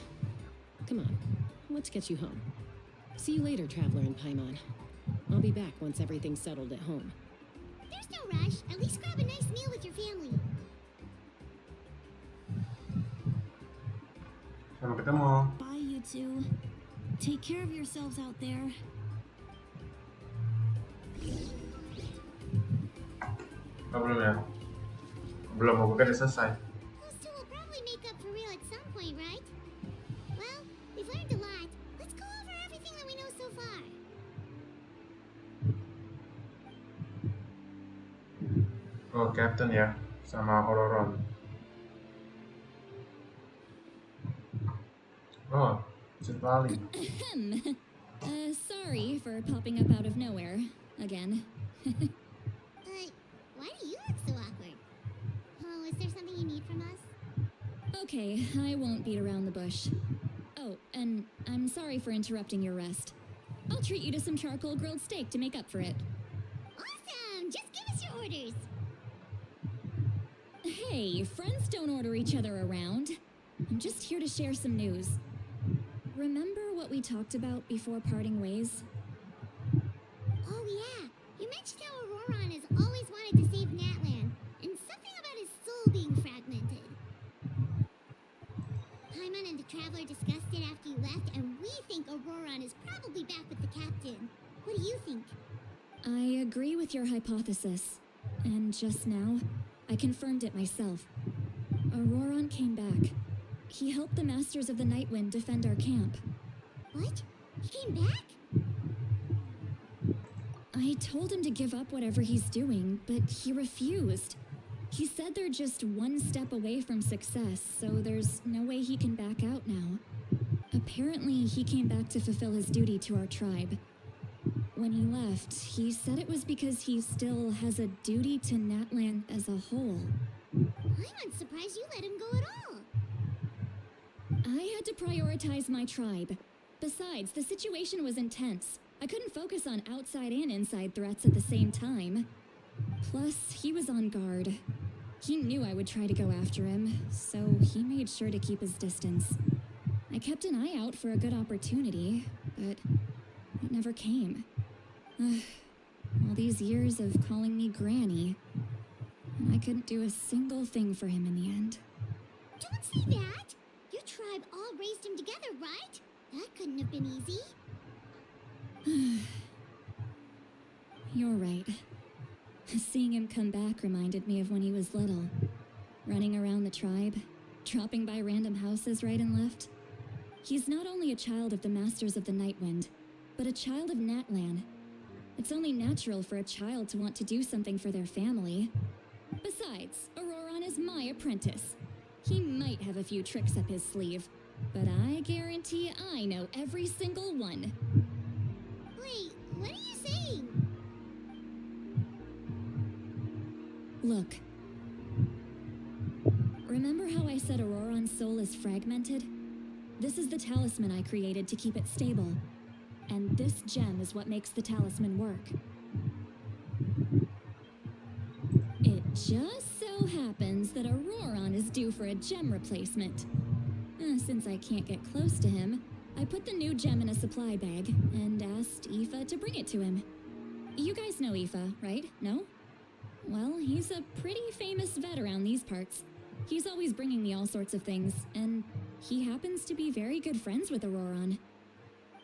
Come on, let's get you home. See you later, Traveler and Paimon. I'll be back once everything's settled at home. There's no rush. At least grab a nice meal with your family. Sampai ketemu. Bye, you two. Take care of yourselves out there. Oh, belum ya? Belum, bukan udah selesai. Those two will probably make up for real at some point, right? Well, we've learned a lot. Let's go over everything that we know so far. Oh, Captain ya, sama Ororon. Oh, Citlali. Sorry for popping up out of nowhere again. Why do you look so awkward? Oh, is there something you need from us? Okay, I won't beat around the bush. Oh, and I'm sorry for interrupting your rest. I'll treat you to some charcoal grilled steak to make up for it. Awesome! Just give us your orders. Hey, friends don't order each other around. I'm just here to share some news. Remember what we talked about before parting ways? Oh yeah, you mentioned how Ororon has always wanted to save Natlan, and something about his soul being fragmented. Paimon and the Traveler discussed it after you left, and we think Ororon is probably back with the captain. What do you think? I agree with your hypothesis. And just now, I confirmed it myself. Ororon came back. He helped the Masters of the Nightwind defend our camp. What? He came back? I told him to give up whatever he's doing, but he refused. He said they're just one step away from success, so there's no way he can back out now. Apparently, he came back to fulfill his duty to our tribe. When he left, he said it was because he still has a duty to Natlan as a whole. I'm surprised you let him go at all. I had to prioritize my tribe. Besides, the situation was intense. I couldn't focus on outside and inside threats at the same time. Plus, he was on guard. He knew I would try to go after him, so he made sure to keep his distance. I kept an eye out for a good opportunity, but it never came. All these years of calling me Granny, and I couldn't do a single thing for him in the end. Don't say that! Your tribe all raised him together, right? That couldn't have been easy. You're right. Seeing him come back reminded me of when he was little. Running around the tribe, dropping by random houses right and left. He's not only a child of the Masters of the Nightwind, but a child of Natlan. It's only natural for a child to want to do something for their family. Besides, Ororon is my apprentice. He might have a few tricks up his sleeve, but I guarantee I know every single one. Wait, what are you saying? Look. Remember how I said Ororon's soul is fragmented? This is the talisman I created to keep it stable. And this gem is what makes the talisman work. It just so happens that Ororon is due for a gem replacement. Since I can't get close to him, I put the new gem in a supply bag and asked Aoife to bring it to him. You guys know Aoife, right? No? Well, he's a pretty famous vet around these parts. He's always bringing me all sorts of things, and he happens to be very good friends with Ororon.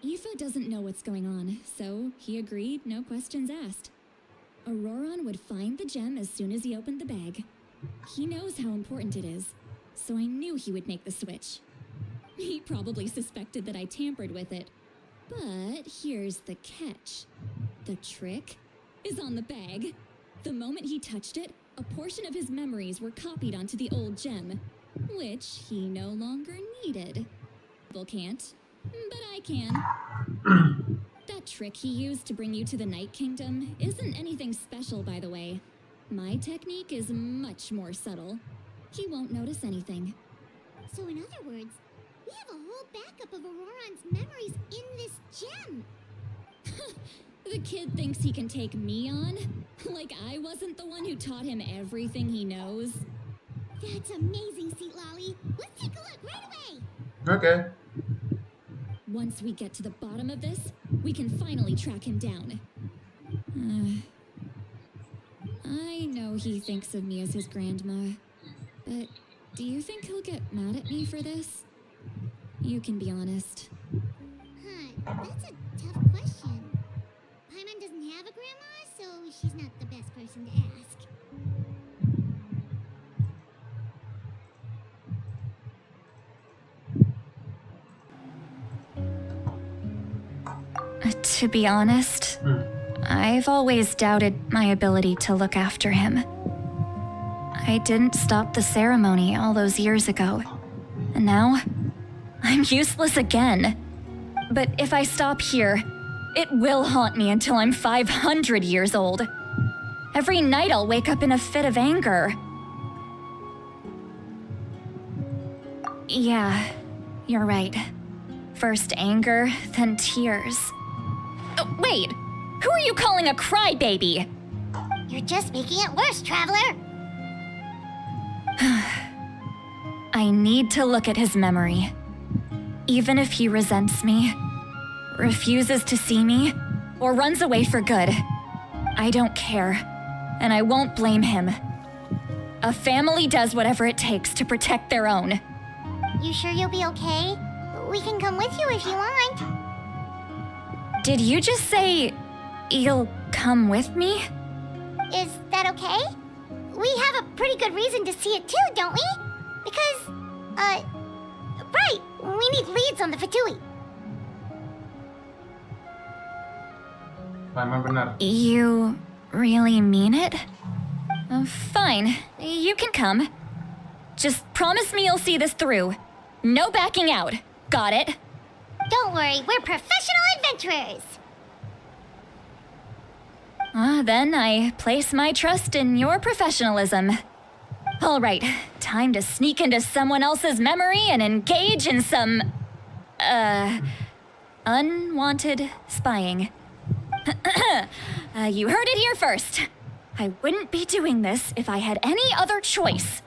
Aoife doesn't know what's going on, so he agreed, no questions asked. Ororon would find the gem as soon as he opened the bag. He knows how important it is, so I knew he would make the switch. He probably suspected that I tampered with it. But here's the catch. The trick is on the bag. The moment he touched it, a portion of his memories were copied onto the old gem, which he no longer needed. People can't, but I can. That trick he used to bring you to the Night Kingdom isn't anything special, by the way. My technique is much more subtle. He won't notice anything. So in other words, we have a whole backup of Ororon's memories in this gem. The kid thinks he can take me on? Like I wasn't the one who taught him everything he knows? That's amazing, Citlali. Let's take a look right away. Okay. Once we get to the bottom of this, we can finally track him down. I know he thinks of me as his grandma, but do you think he'll get mad at me for this? You can be honest. That's a tough question. Paimon doesn't have a grandma, so she's not the best person to ask. To be honest, I've always doubted my ability to look after him. I didn't stop the ceremony all those years ago, and now I'm useless again. But if I stop here, it will haunt me until I'm 500 years old. Every night I'll wake up in a fit of anger. Yeah, you're right. First anger, then tears. Oh, wait! Who are you calling a crybaby? You're just making it worse, Traveler. I need to look at his memory. Even if he resents me, refuses to see me, or runs away for good, I don't care, and I won't blame him. A family does whatever it takes to protect their own. You sure you'll be okay? We can come with you if you want. Did you just say you'll come with me? Is that okay? We have a pretty good reason to see it too, don't we? Because, right, we need leads on the Fatui. Paimon benar. You really mean it? Fine, you can come. Just promise me you'll see this through. No backing out. Got it? Don't worry, we're professional adventurers. Then I place my trust in your professionalism. All right, time to sneak into someone else's memory and engage in some, unwanted spying. You heard it here first. I wouldn't be doing this if I had any other choice.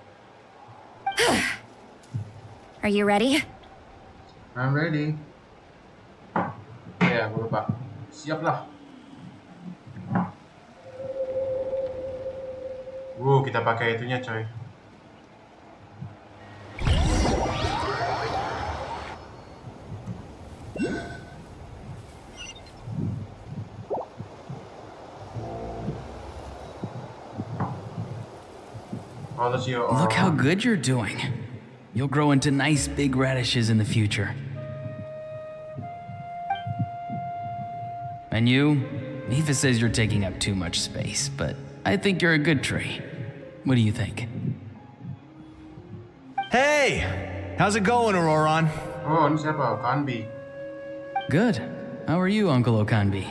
Are you ready? I'm ready. Ya, gue lupa. Siap lah. Kita pakai itunya, coy. Look how good you're doing. You'll grow into nice big radishes in the future. And you? Aoife says you're taking up too much space, but I think you're a good tree. What do you think? Hey! How's it going, Ororon? Oh, ini siapa? Okanbi. Good. How are you, Uncle Okanbi?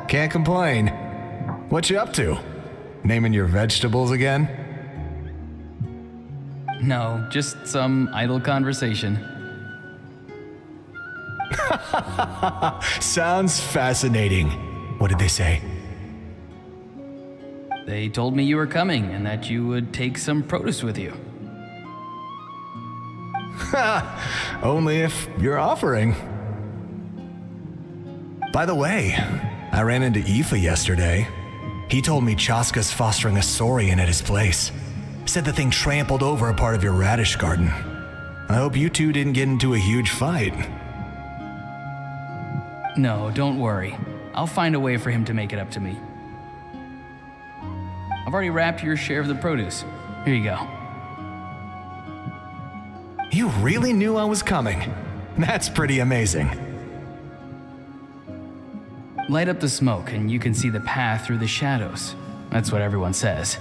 Can't complain. What you up to? Naming your vegetables again? No, just some idle conversation. Sounds fascinating. What did they say? They told me you were coming and that you would take some produce with you. Only if you're offering. By the way, I ran into Aoife yesterday. He told me Chaska's fostering a saurian at his place. Said the thing trampled over a part of your radish garden. I hope you two didn't get into a huge fight. No, don't worry. I'll find a way for him to make it up to me. I've already wrapped your share of the produce. Here you go. You really knew I was coming. That's pretty amazing. Light up the smoke and you can see the path through the shadows. That's what everyone says.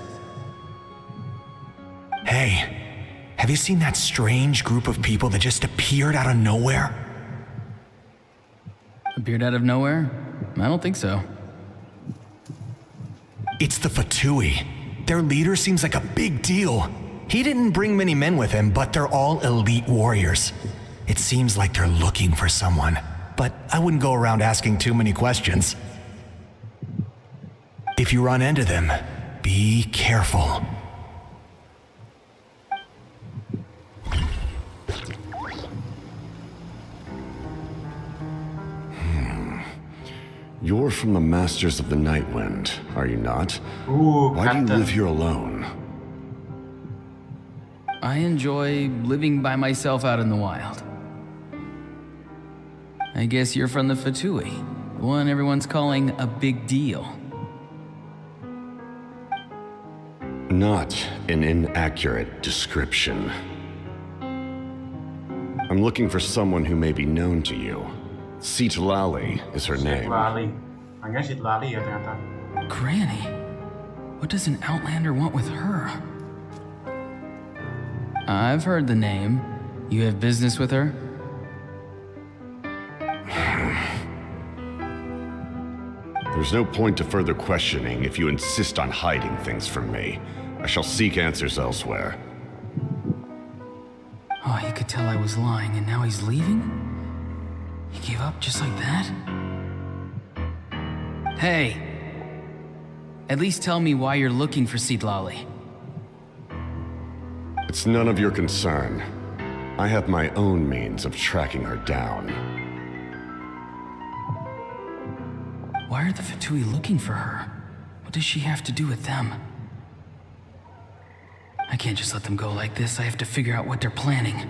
Hey, have you seen that strange group of people that just appeared out of nowhere? Appeared out of nowhere? I don't think so. It's the Fatui. Their leader seems like a big deal. He didn't bring many men with him, but they're all elite warriors. It seems like they're looking for someone, but I wouldn't go around asking too many questions. If you run into them, be careful. You're from the Masters of the Nightwind, are you not? Ooh, why do you live here alone? I enjoy living by myself out in the wild. I guess you're from the Fatui, the one everyone's calling a big deal. Not an inaccurate description. I'm looking for someone who may be known to you. Citlali is her name. Citlali. Panggilnya Citlali ya ternyata. Granny? What does an Outlander want with her? I've heard the name. You have business with her? There's no point to further questioning if you insist on hiding things from me. I shall seek answers elsewhere. Oh, he could tell I was lying and now he's leaving? He gave up just like that? Hey! At least tell me why you're looking for Citlali. It's none of your concern. I have my own means of tracking her down. Why are the Fatui looking for her? What does she have to do with them? I can't just let them go like this. I have to figure out what they're planning.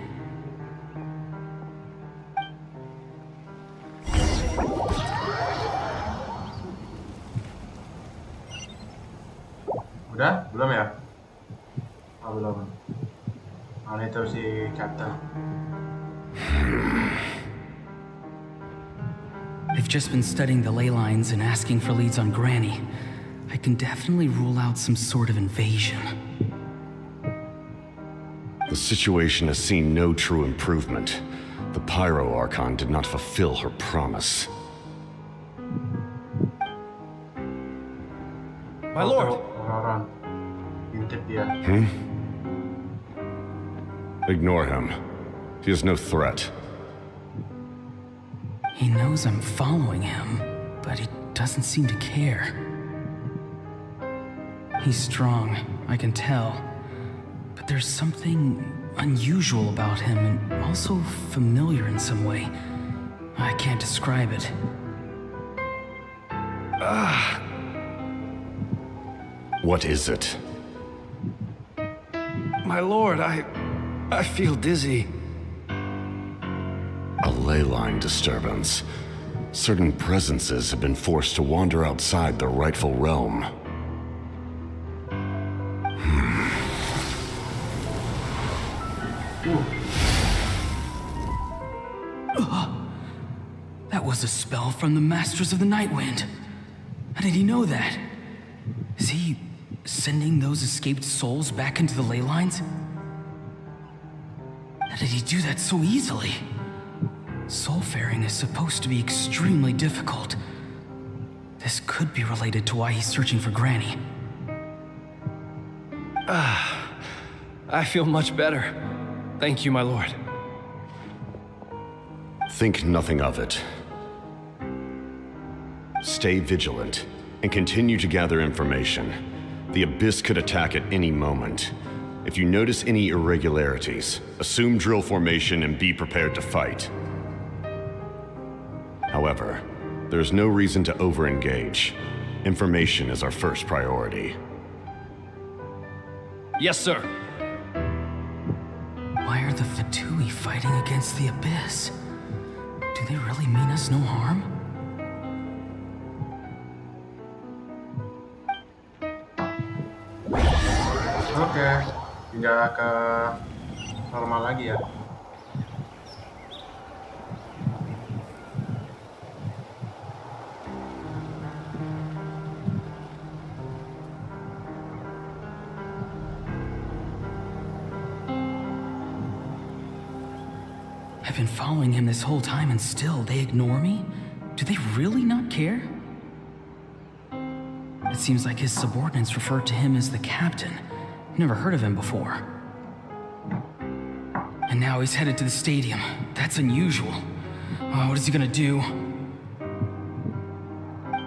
Udah? Belum ya? Oh, belum. Oh, itu si karakter. They've just been studying the ley lines and asking for leads on Granny. I can definitely rule out some sort of invasion. The situation has seen no true improvement. The Pyro Archon did not fulfill her promise. My lord! Ororon. Intip dia. Ignore him. He is no threat. He knows I'm following him, but he doesn't seem to care. He's strong, I can tell. But there's something unusual about him and also familiar in some way. I can't describe it. What is it? My lord, I feel dizzy. A ley line disturbance. Certain presences have been forced to wander outside their rightful realm. That was a spell from the Masters of the Nightwind. How did he know that? Is he sending those escaped souls back into the ley lines? How did he do that so easily? Soulfaring is supposed to be extremely difficult. This could be related to why he's searching for Granny. I feel much better. Thank you, my lord. Think nothing of it. Stay vigilant and continue to gather information. The Abyss could attack at any moment. If you notice any irregularities, assume drill formation and be prepared to fight. However, there's no reason to over-engage. Information is our first priority. Yes, sir. Why are the Fatui fighting against the Abyss? Do they really mean us no harm? Oke, pindah ke normal lagi ya. I've been following him this whole time and still they ignore me? Do they really not care? It seems like his subordinates refer to him as the captain. Never heard of him before. And now he's headed to the stadium. That's unusual. Oh, what is he gonna do?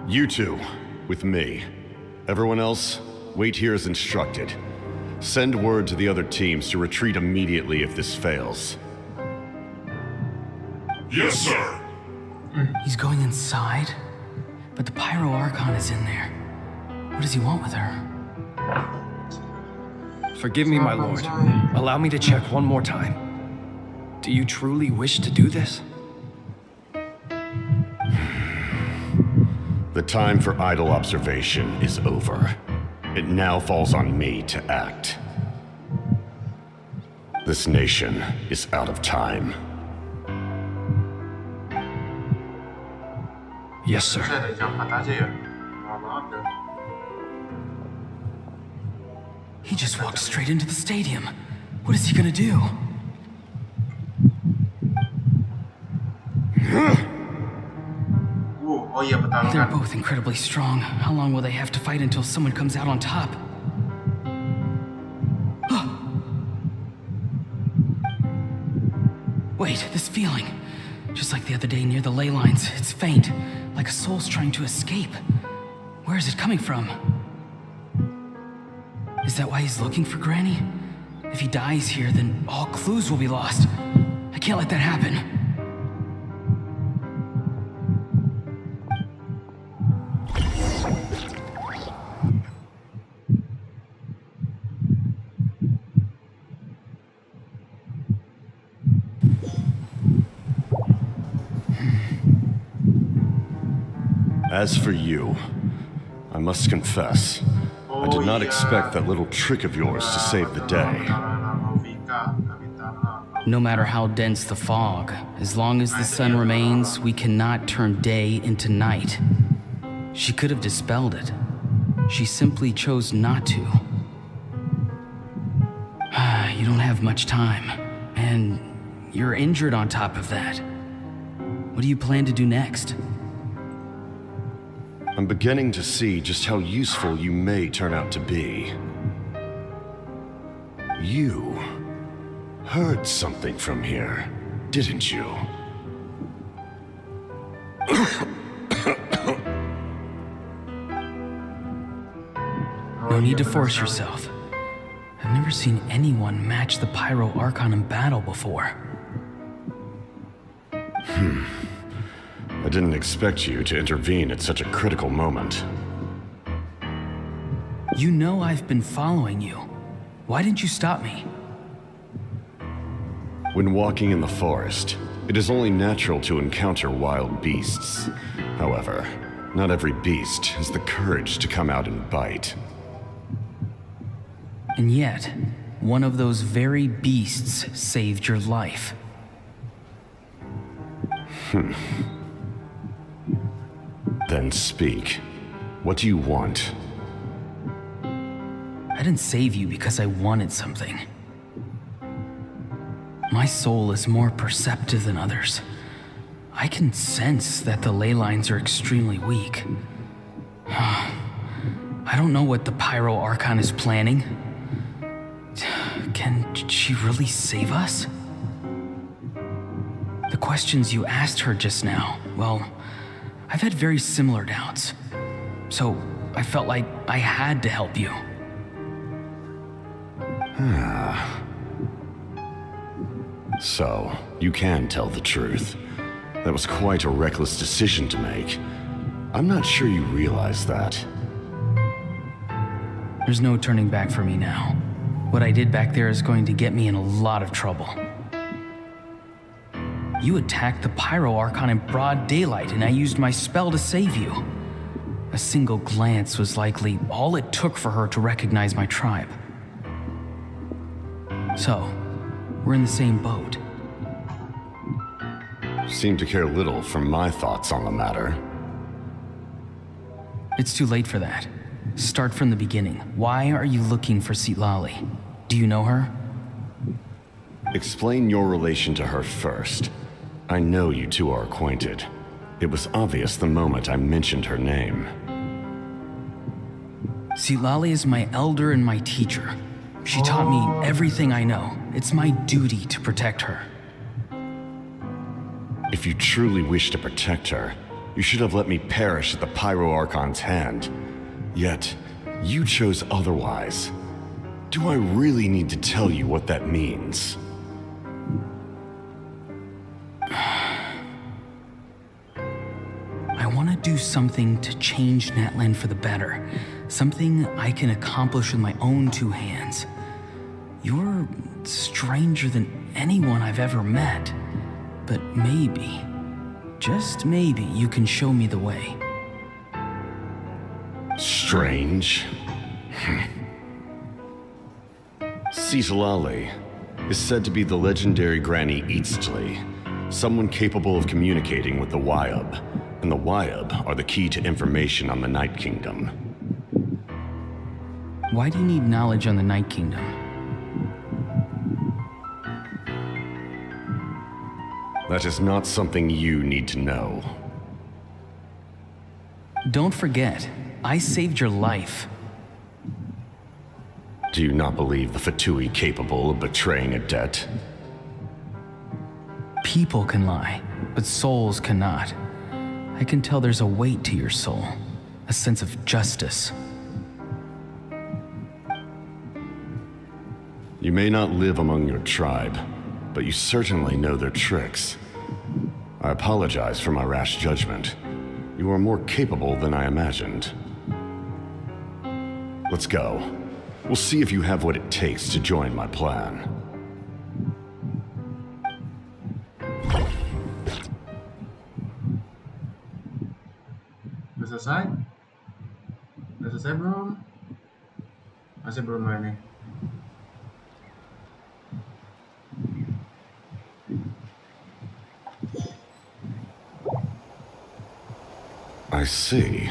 You two, with me. Everyone else, wait here as instructed. Send word to the other teams to retreat immediately if this fails. Yes, sir. He's going inside? But the Pyro Archon is in there. What does he want with her? Forgive me, my lord. Allow me to check one more time. Do you truly wish to do this? The time for idle observation is over. It now falls on me to act. This nation is out of time. Yes, sir. Saya ada jam 4 aja ya. Lama banget ya. He just walked straight into the stadium. What is he gonna do? Oh iya, pertarungan. They're both incredibly strong. How long will they have to fight until someone comes out on top? Wait, this feeling. Just like the other day near the ley lines, it's faint, like a soul's trying to escape. Where is it coming from? Is that why he's looking for Granny? If he dies here, then all clues will be lost. I can't let that happen. As for you, I must confess, I did not expect that little trick of yours to save the day. No matter how dense the fog, as long as the sun remains, we cannot turn day into night. She could have dispelled it. She simply chose not to. You don't have much time, and you're injured on top of that. What do you plan to do next? I'm beginning to see just how useful you may turn out to be. You heard something from here, didn't you? No need to force yourself. I've never seen anyone match the Pyro Archon in battle before. I didn't expect you to intervene at such a critical moment. You know I've been following you. Why didn't you stop me? When walking in the forest, it is only natural to encounter wild beasts. However, not every beast has the courage to come out and bite. And yet, one of those very beasts saved your life. Then speak. What do you want? I didn't save you because I wanted something. My soul is more perceptive than others. I can sense that the ley lines are extremely weak. I don't know what the Pyro Archon is planning. Can she really save us? The questions you asked her just now, well, I've had very similar doubts. So I felt like I had to help you. So, you can tell the truth. That was quite a reckless decision to make. I'm not sure you realize that. There's no turning back for me now. What I did back there is going to get me in a lot of trouble. You attacked the Pyro Archon in broad daylight, and I used my spell to save you. A single glance was likely all it took for her to recognize my tribe. So, we're in the same boat. Seem to care little for my thoughts on the matter. It's too late for that. Start from the beginning. Why are you looking for Citlali? Do you know her? Explain your relation to her first. I know you two are acquainted. It was obvious the moment I mentioned her name. Citlali is my elder and my teacher. She taught me everything I know. It's my duty to protect her. If you truly wish to protect her, you should have let me perish at the Pyro Archon's hand. Yet, you chose otherwise. Do I really need to tell you what that means? I want to do something to change Natlan for the better. Something I can accomplish with my own two hands. You're stranger than anyone I've ever met. But maybe, just maybe, you can show me the way. Strange. Citlali is said to be the legendary Granny Citlali, someone capable of communicating with the Wyab, and the Wyab are the key to information on the Night Kingdom. Why do you need knowledge on the Night Kingdom? That is not something you need to know. Don't forget, I saved your life. Do you not believe the Fatui capable of betraying a debt? People can lie, but souls cannot. I can tell there's a weight to your soul, a sense of justice. You may not live among your tribe, but you certainly know their tricks. I apologize for my rash judgment. You are more capable than I imagined. Let's go. We'll see if you have what it takes to join my plan. Udah selesai? Udah selesai belum? Masih belum lah ini. I see.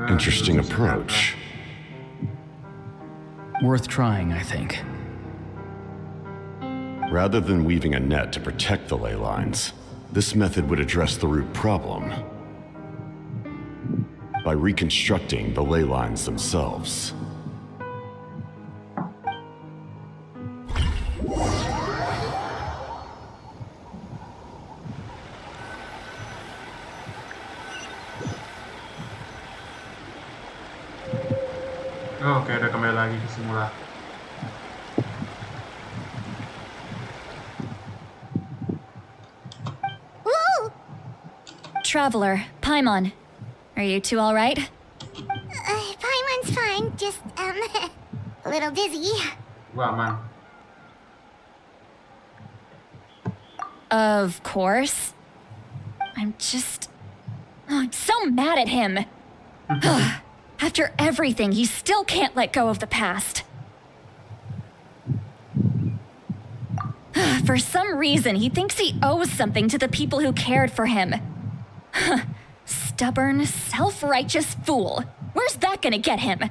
Interesting approach. Worth trying, I think. Rather than weaving a net to protect the ley lines, this method would address the root problem by reconstructing the ley lines themselves. Oke, udah kembali lagi ke semula. Woo! Traveler, Paimon, are you two all right? Paimon's fine, just, a little dizzy. Gua aman. Of course. I'm so mad at him. After everything, he still can't let go of the past. For some reason, he thinks he owes something to the people who cared for him. Stubborn, self-righteous fool. Where's that gonna get him?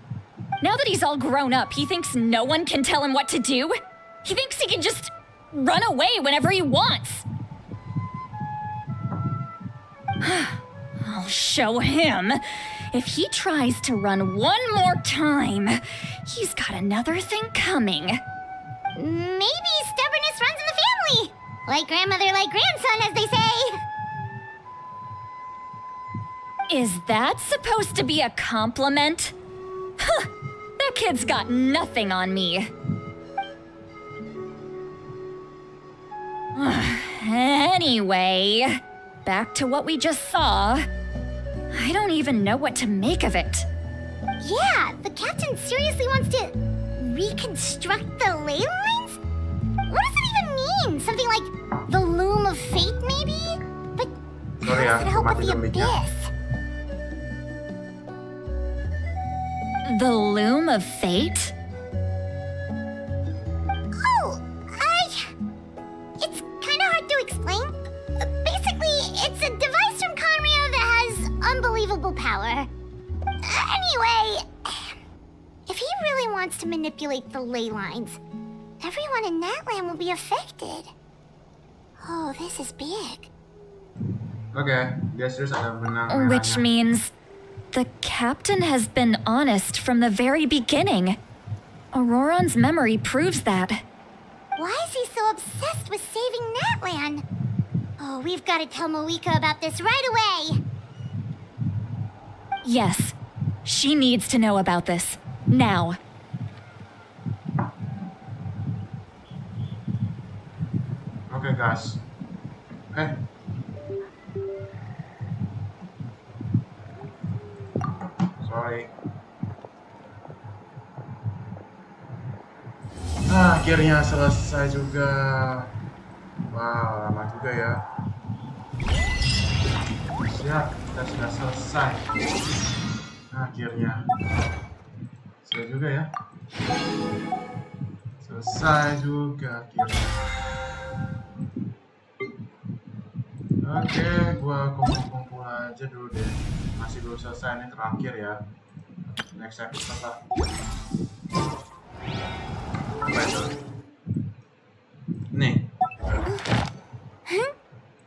Now that he's all grown up, he thinks no one can tell him what to do? He thinks he can just run away whenever he wants. I'll show him. If he tries to run one more time, he's got another thing coming. Maybe stubbornness runs in the family. Like grandmother, like grandson, as they say. Is that supposed to be a compliment? Huh, that kid's got nothing on me. Anyway, back to what we just saw. I don't even know what to make of it. Yeah, the captain seriously wants to reconstruct the ley lines? What does it even mean? Something like the loom of fate, maybe? But how does it help with the abyss? The loom of fate? Oh, it's kind of hard to explain. Basically, it's a device from Conrio that has unbelievable power. Anyway, if he really wants to manipulate the ley lines, everyone in Natland will be affected. Oh, this is big. Okay, dia serius ada benang Which means the captain has been honest from the very beginning. Ororon's memory proves that. Why is he so obsessed with saving Natland? Oh, we've got to tell Moika about this right away. Yes, she needs to know about this. Now. Okay, guys. Sorry. Akhirnya selesai juga. Wow, lama juga ya. Siap, kita sudah selesai. Akhirnya. Selesai juga ya. Selesai juga akhirnya. Oke, gua kumpul-kumpul aja dulu deh. Masih belum selesai, ini terakhir ya. Next episode lah. Apa itu? Nih.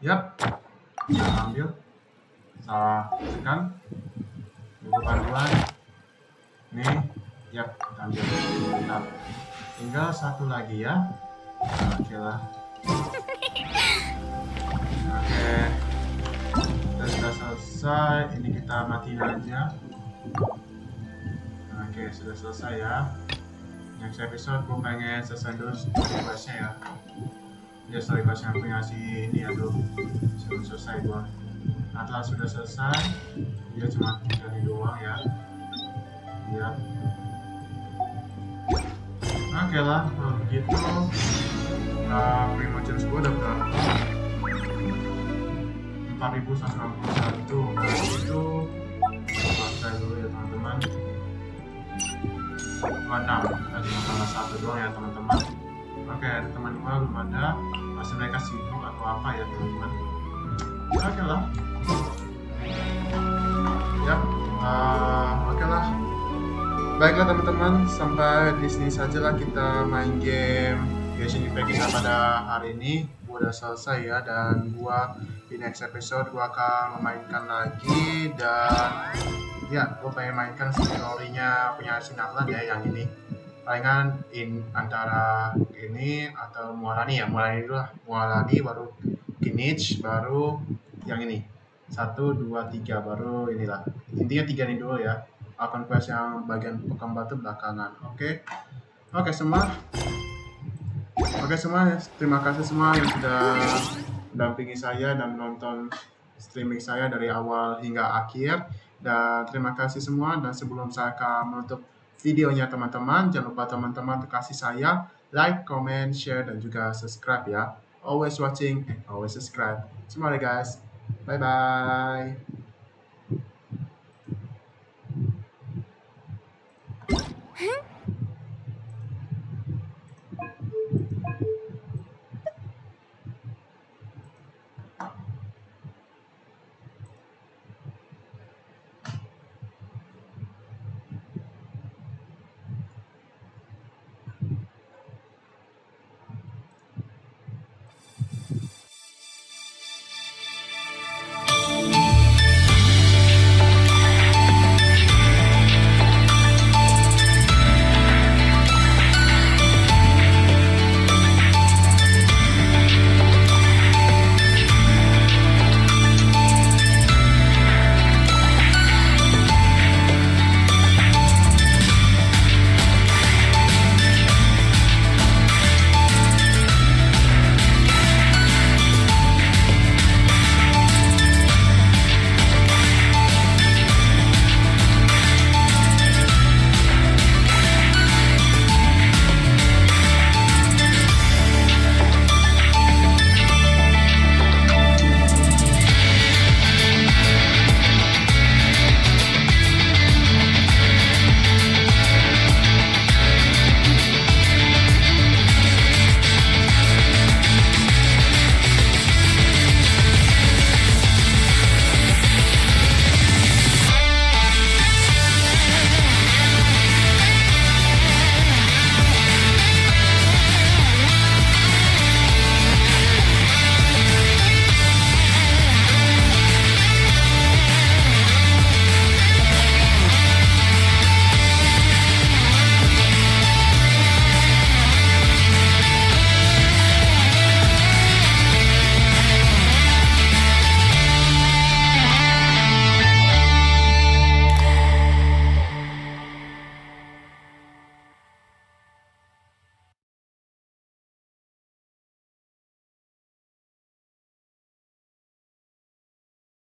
Yap. Kita ambil. Salah tekan. Buku panduan. Nih. Yap, kita ambil. Mantap. Tinggal satu lagi ya. Oke lah. Oke. Kita sudah selesai. Ini kita matiin aja. Oke, sudah selesai ya. Next episode gue pengen selesai dulu story quest-nya ya. Ya story quest yang punya si ini ya tuh. Sebelum selesai gue. Setelah sudah selesai, dia cuma tinggal ini doang ya. Ya. Oke lah, kalau begitu Primogenius gue udah berapa? 4191. Nah itu selesai dulu ya teman-teman. 26, kita cuma tambah 1 doang ya teman-teman. Oke, ada teman gua belum ada. Pasti mereka sibuk atau apa ya teman-teman. Oke lah. Ya, oke lah. Baiklah teman-teman, sampai di sini sajalah kita main game Genshin Impact kita pada hari ini. Gua udah selesai ya, dan gua di next episode gua akan memainkan lagi, dan ya gua pengen mainkan story-nya punya Sinatlan ya, yang ini. Palingan antara ini atau Muarani ya, Muarani dulu lah. Muarani baru Kinich, baru yang ini. 1, 2, 3 baru inilah. Intinya 3 ini dulu ya. Archon Quest yang bagian pekan batu belakangan. Oke. Oke semua. Oke semua, terima kasih semua yang sudah mendampingi saya dan menonton streaming saya dari awal hingga akhir. Dan terima kasih semua, dan sebelum saya akan menutup videonya teman-teman, jangan lupa teman-teman untuk kasih saya like, comment, share, dan juga subscribe ya. Always watching and always subscribe. Semuanya guys. Bye-bye.